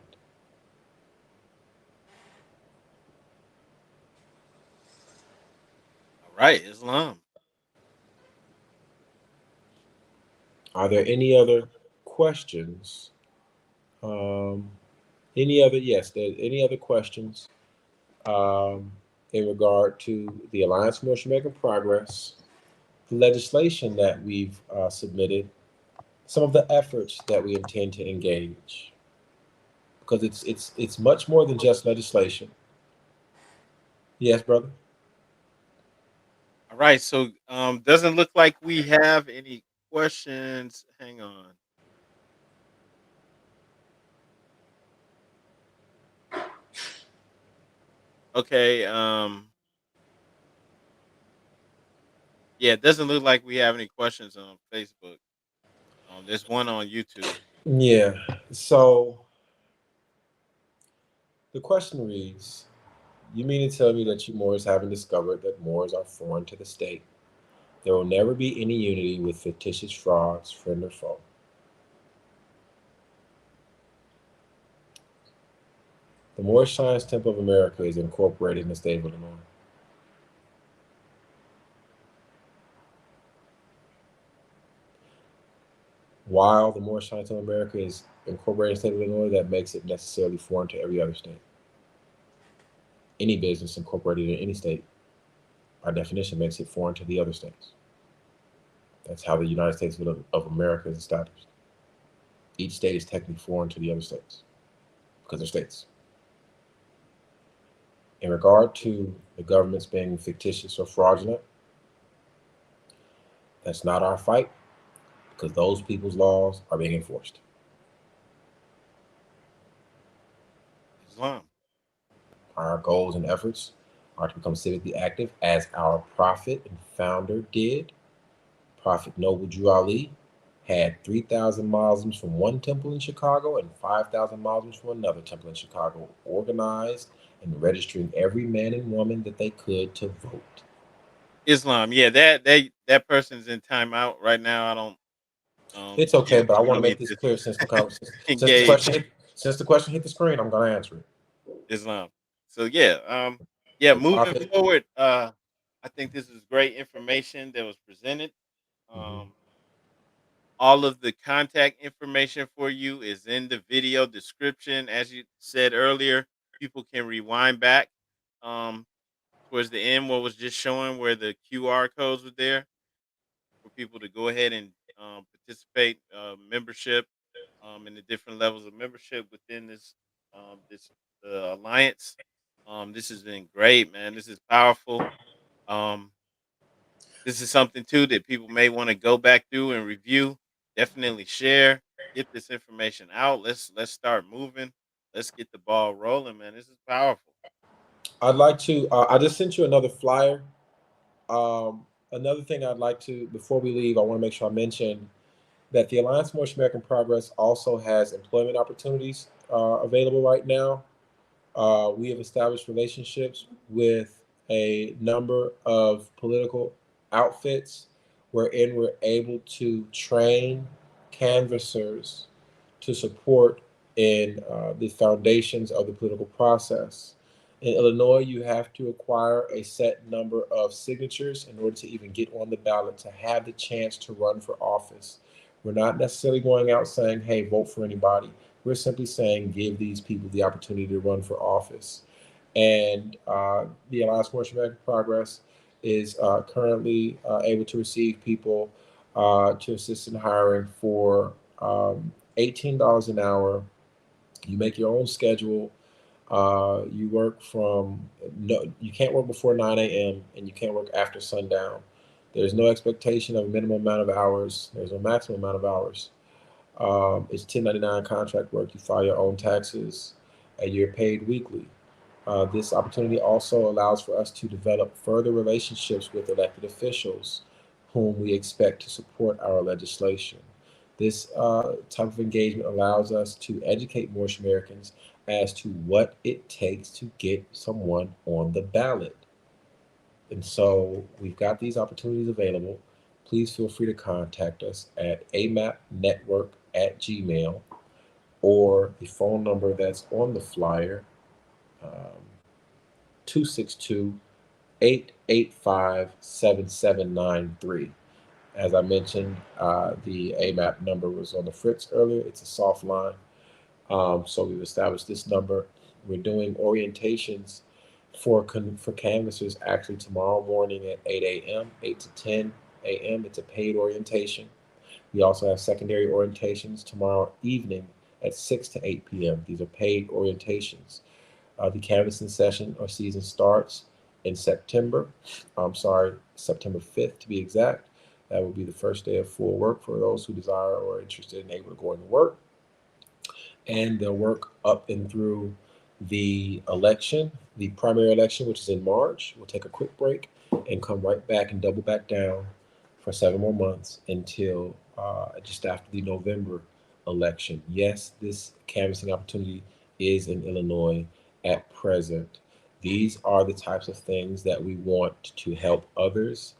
All right, Islam. Are there any other questions? Any other questions in regard to the Alliance for Moorish-American Progress, the legislation that we've submitted, some of the efforts that we intend to engage? Because it's much more than just legislation. Yes, brother? All right, so doesn't look like we have any questions. Hang on. Okay, yeah, it doesn't look like we have any questions on Facebook. There's one on YouTube. Yeah. So the question reads, you mean to tell me that you Moors haven't discovered that Moors are foreign to the state? There will never be any unity with fictitious frauds, friend or foe. The Moorish Science Temple of America is incorporated in the state of Illinois. While the Moorish Science Temple of America is incorporated in the state of Illinois, that makes it necessarily foreign to every other state. Any business incorporated in any state, by definition, makes it foreign to the other states. That's how the United States of America is established. Each state is technically foreign to the other states because they're states. In regard to the governments being fictitious or fraudulent, that's not our fight because those people's laws are being enforced. Islam. Our goals and efforts are to become civically active as our prophet and founder did. Prophet Noble Drew Ali had 3,000 Muslims from one temple in Chicago and 5,000 Muslims from another temple in Chicago, organized and registering every man and woman that they could to vote. Islam. Yeah, that person's in timeout right now. I don't. It's okay, Yeah, but I we want to don't make need this to clear since the engage question hit the screen. I'm going to answer it. Islam. So yeah. The Moving prophet. forward, I think this is great information that was presented. Mhm. All of the contact information for you is in the video description. As you said earlier, people can rewind back um, towards the end, what was just showing where the QR codes were there for people to go ahead and participate membership in the different levels of membership within this alliance. This has been great, man. This is powerful. Um, this is something too that people may want to go back through and review. Definitely share, get this information out. Let's start moving. Let's get the ball rolling, man. This is powerful. I'd like to. I just sent you another flyer. Another thing I'd like to, before we leave, I want to make sure I mention that the Alliance for Moorish-American Progress also has employment opportunities available right now. We have established relationships with a number of political outfits wherein we're able to train canvassers to support in the foundations of the political process. In Illinois, you have to acquire a set number of signatures in order to even get on the ballot to have the chance to run for office. We're not necessarily going out saying, hey, vote for anybody. We're simply saying, give these people the opportunity to run for office. And the Alliance Moorish-American Progress is currently able to receive people to assist in hiring for $18 an hour. You make your own schedule. You work from you can't work before 9 a.m. and you can't work after sundown. There's no expectation of a minimum amount of hours. There's a maximum amount of hours. It's 1099 contract work. You file your own taxes and you're paid weekly. This opportunity also allows for us to develop further relationships with elected officials whom we expect to support our legislation. This type of engagement allows us to educate Moorish Americans as to what it takes to get someone on the ballot. And so we've got these opportunities available. Please feel free to contact us at amapnetwork@gmail or the phone number that's on the flyer, 262-885-7793. As I mentioned, the AMAP number was on the Fritz earlier. It's a soft line. So we've established this number. We're doing orientations for canvassers actually tomorrow morning at 8 a.m., 8 to 10 a.m. It's a paid orientation. We also have secondary orientations tomorrow evening at 6 to 8 p.m. These are paid orientations. The canvassing session or season starts in September. September 5th to be exact. That will be the first day of full work for those who desire or are interested and able to go into work. And they'll work up and through the election, the primary election, which is in March. We'll take a quick break and come right back and double back down for 7 more months until just after the November election. Yes, this canvassing opportunity is in Illinois at present. These are the types of things that we want to help others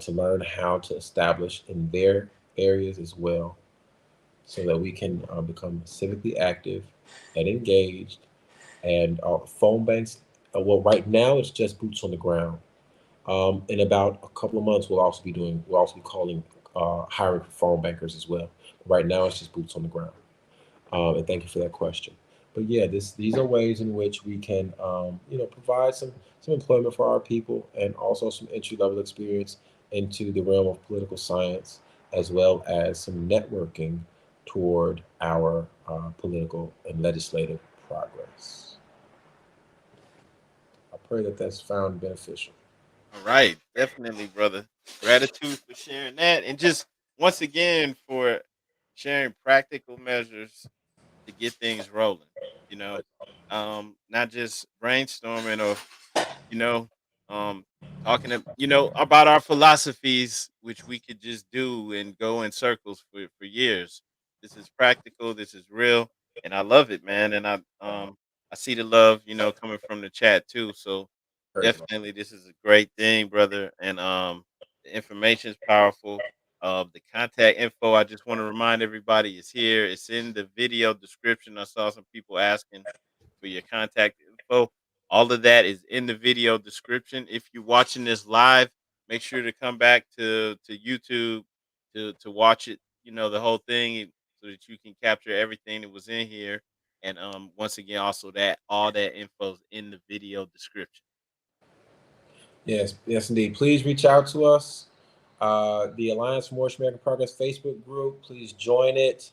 to learn how to establish in their areas as well, so that we can become civically active and engaged. And phone banks, well, right now it's just boots on the ground. In about a couple of months, we'll also be calling, hiring for phone bankers as well. Right now, it's just boots on the ground. And thank you for that question. But yeah, these are ways in which we can, provide some employment for our people and also some entry level experience into the realm of political science, as well as some networking toward our political and legislative progress. I pray that that's found beneficial. All right, definitely, brother. Gratitude for sharing that, and just once again for sharing practical measures to get things rolling. You know, not just brainstorming or you know, um, talking about our philosophies, which we could just do and go in circles for years. This is practical. This is real, and I love it, man. And I see the love, coming from the chat too. So Praise the definitely, this is a great thing, brother. And the information is powerful. The contact info, I just want to remind everybody, is here. It's in the video description. I saw some people asking for your contact info. All of that is in the video description. If you're watching this live, make sure to come back to YouTube to watch it, the whole thing, so that you can capture everything that was in here. And once again, also that all that info is in the video description. Yes, yes, indeed. Please reach out to us. The Alliance for Moorish-American Progress Facebook group, please join it.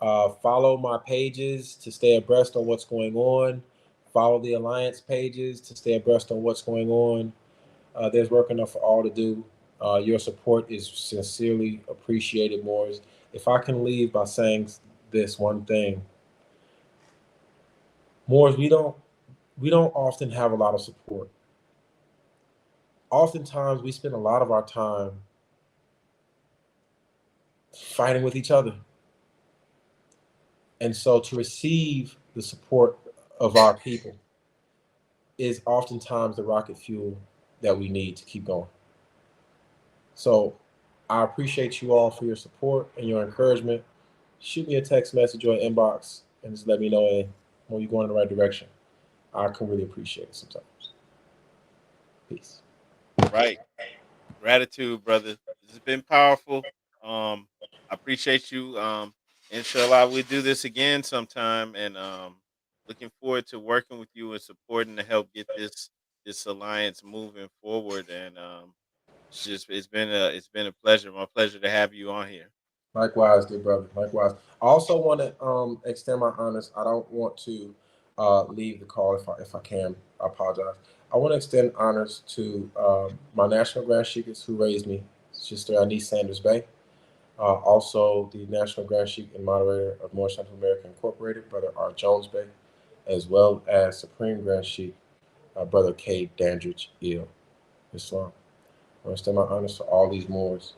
Follow my pages to stay abreast on what's going on. Follow the Alliance pages to stay abreast on what's going on. There's work enough for all to do. Your support is sincerely appreciated, Moors. If I can leave by saying this one thing, Moors, we don't often have a lot of support. Oftentimes, we spend a lot of our time fighting with each other. And so to receive the support of our people is oftentimes the rocket fuel that we need to keep going. So I appreciate you all for your support and your encouragement. Shoot me a text message or an inbox and just let me know when you're going in the right direction. I can really appreciate it sometimes. Peace. Right. Gratitude, brother. This has been powerful. I appreciate you. Inshallah, we do this again sometime, and looking forward to working with you and supporting to help get this alliance moving forward. And it's been a pleasure. My pleasure to have you on here. Likewise, dear brother. Likewise. I also want to extend my honors. I don't want to leave the call if I can. I apologize. I want to extend honors to my national Grand Sheiks who raised me, Sister Anise Sanders Bay. Also, the national Grand Sheik and moderator of Moorish-American Incorporated, Brother R. Jones Bay, as well as Supreme Grand Sheik, Brother K. Dandridge Il, Islam. I want to extend my honors to all these Moors,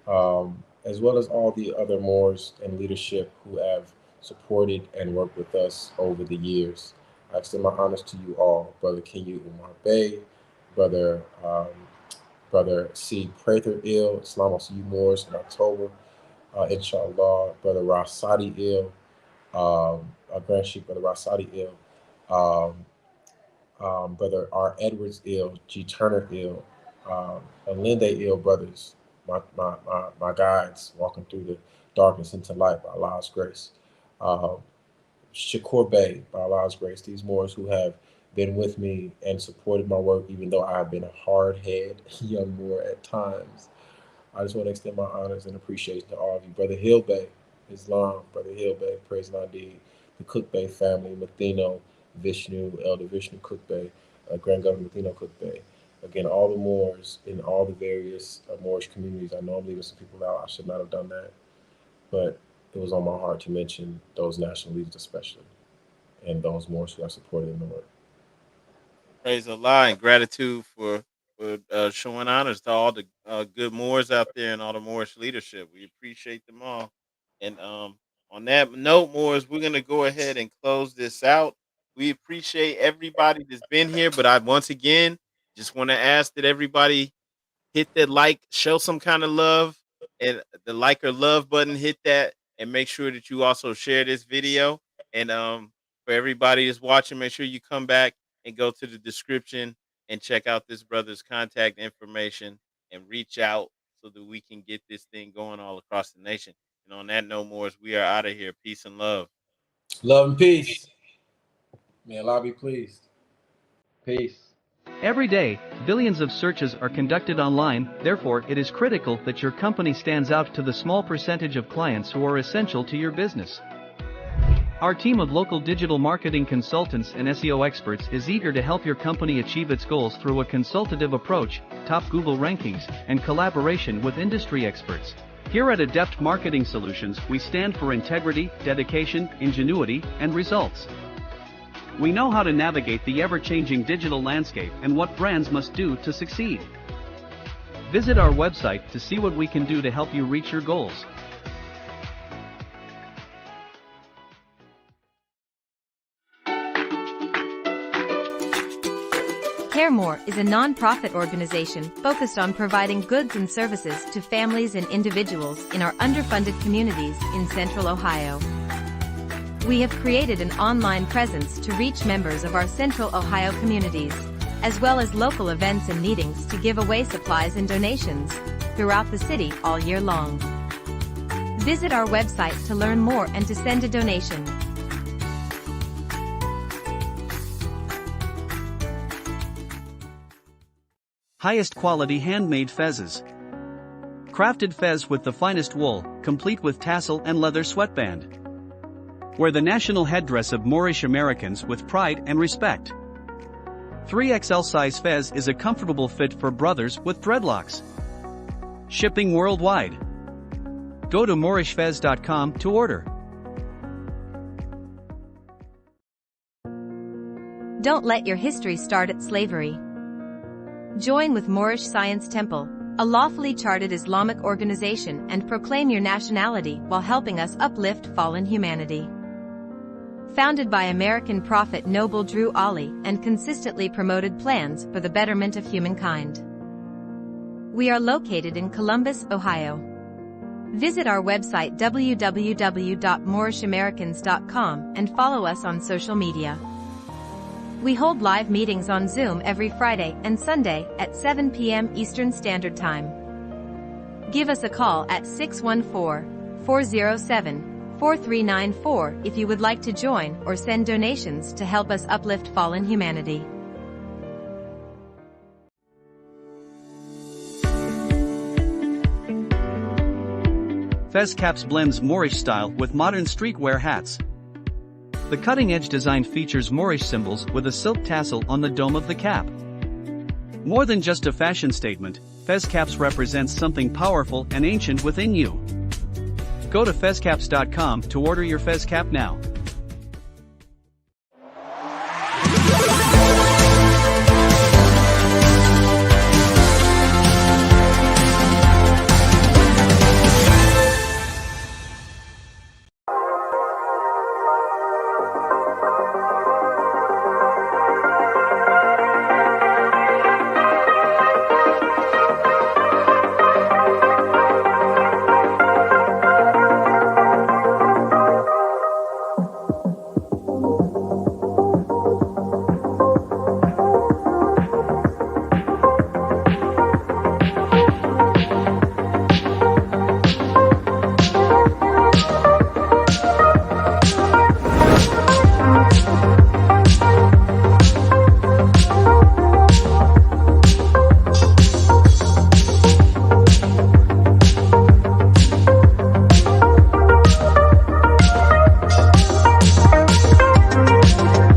as well as all the other Moors in leadership who have supported and worked with us over the years. I extend my honors to you all, Brother Kenyu Umar Bey, Brother C. Prather Il, Islam, I'll see you Moors in October, inshallah, Brother Rasadi Il, Grand Sheik, Brother Rasadi Il, Brother R. Edwards Il, G. Turner Il, and Linde Il brothers, my guides walking through the darkness into light by Allah's grace. Shakur Bey, by Allah's grace, these Moors who have been with me and supported my work, even though I have been a hard-headed young Moor at times. I just want to extend my honors and appreciation to all of you. Brother Hill Bey, Islam, Brother Hill Bey, praise Nadi, the Cook Bey family, Mathino, Vishnu, Elder Vishnu Cook Bey, Grand Governor Mathino Cook Bey. Again, all the Moors in all the various Moorish communities. I know I'm leaving some people out. I should not have done that. But it was on my heart to mention those national leaders especially, and those Moors who are supported in the work. Praise Allah and gratitude for showing honors to all the good Moors out there and all the Moorish leadership. We appreciate them all. And on that note, Moors, we're gonna go ahead and close this out. We appreciate everybody that's been here, but I once again just want to ask that everybody hit that like, show some kind of love, and the like or love button, hit that, and make sure that you also share this video. And for everybody that's watching, make sure you come back and go to the description and check out this brother's contact information and reach out so that we can get this thing going all across the nation. And on that note, Morris, we are out of here. Peace and love. Love and peace. May Allah be pleased. Peace. Every day, billions of searches are conducted online, therefore it is critical that your company stands out to the small percentage of clients who are essential to your business. Our team of local digital marketing consultants and SEO experts is eager to help your company achieve its goals through a consultative approach, top Google rankings, and collaboration with industry experts. Here at Adept Marketing Solutions, we stand for integrity, dedication, ingenuity, and results. We know how to navigate the ever-changing digital landscape and what brands must do to succeed. Visit our website to see what we can do to help you reach your goals. CareMore is a non-profit organization focused on providing goods and services to families and individuals in our underfunded communities in Central Ohio. We have created an online presence to reach members of our Central Ohio communities, as well as local events and meetings to give away supplies and donations throughout the city all year long. Visit our website to learn more and to send a donation. Highest quality handmade fezzes. Crafted fez with the finest wool, complete with tassel and leather sweatband. Wear the national headdress of Moorish-Americans with pride and respect. 3XL size fez is a comfortable fit for brothers with dreadlocks. Shipping worldwide. Go to moorishfez.com to order. Don't let your history start at slavery. Join with Moorish Science Temple, a lawfully chartered Islamic organization, and proclaim your nationality while helping us uplift fallen humanity. Founded by American prophet Noble Drew Ali and consistently promoted plans for the betterment of humankind. We are located in Columbus, Ohio. Visit our website www.Moorish-Americans.com and follow us on social media. We hold live meetings on Zoom every Friday and Sunday at 7 p.m. Eastern Standard Time. Give us a call at 614-407-4394 if you would like to join or send donations to help us uplift fallen humanity. Fez Caps blends Moorish style with modern streetwear hats. The cutting-edge design features Moorish symbols with a silk tassel on the dome of the cap. More than just a fashion statement, Fez Caps represents something powerful and ancient within you. Go to fezcaps.com to order your Fez Cap now.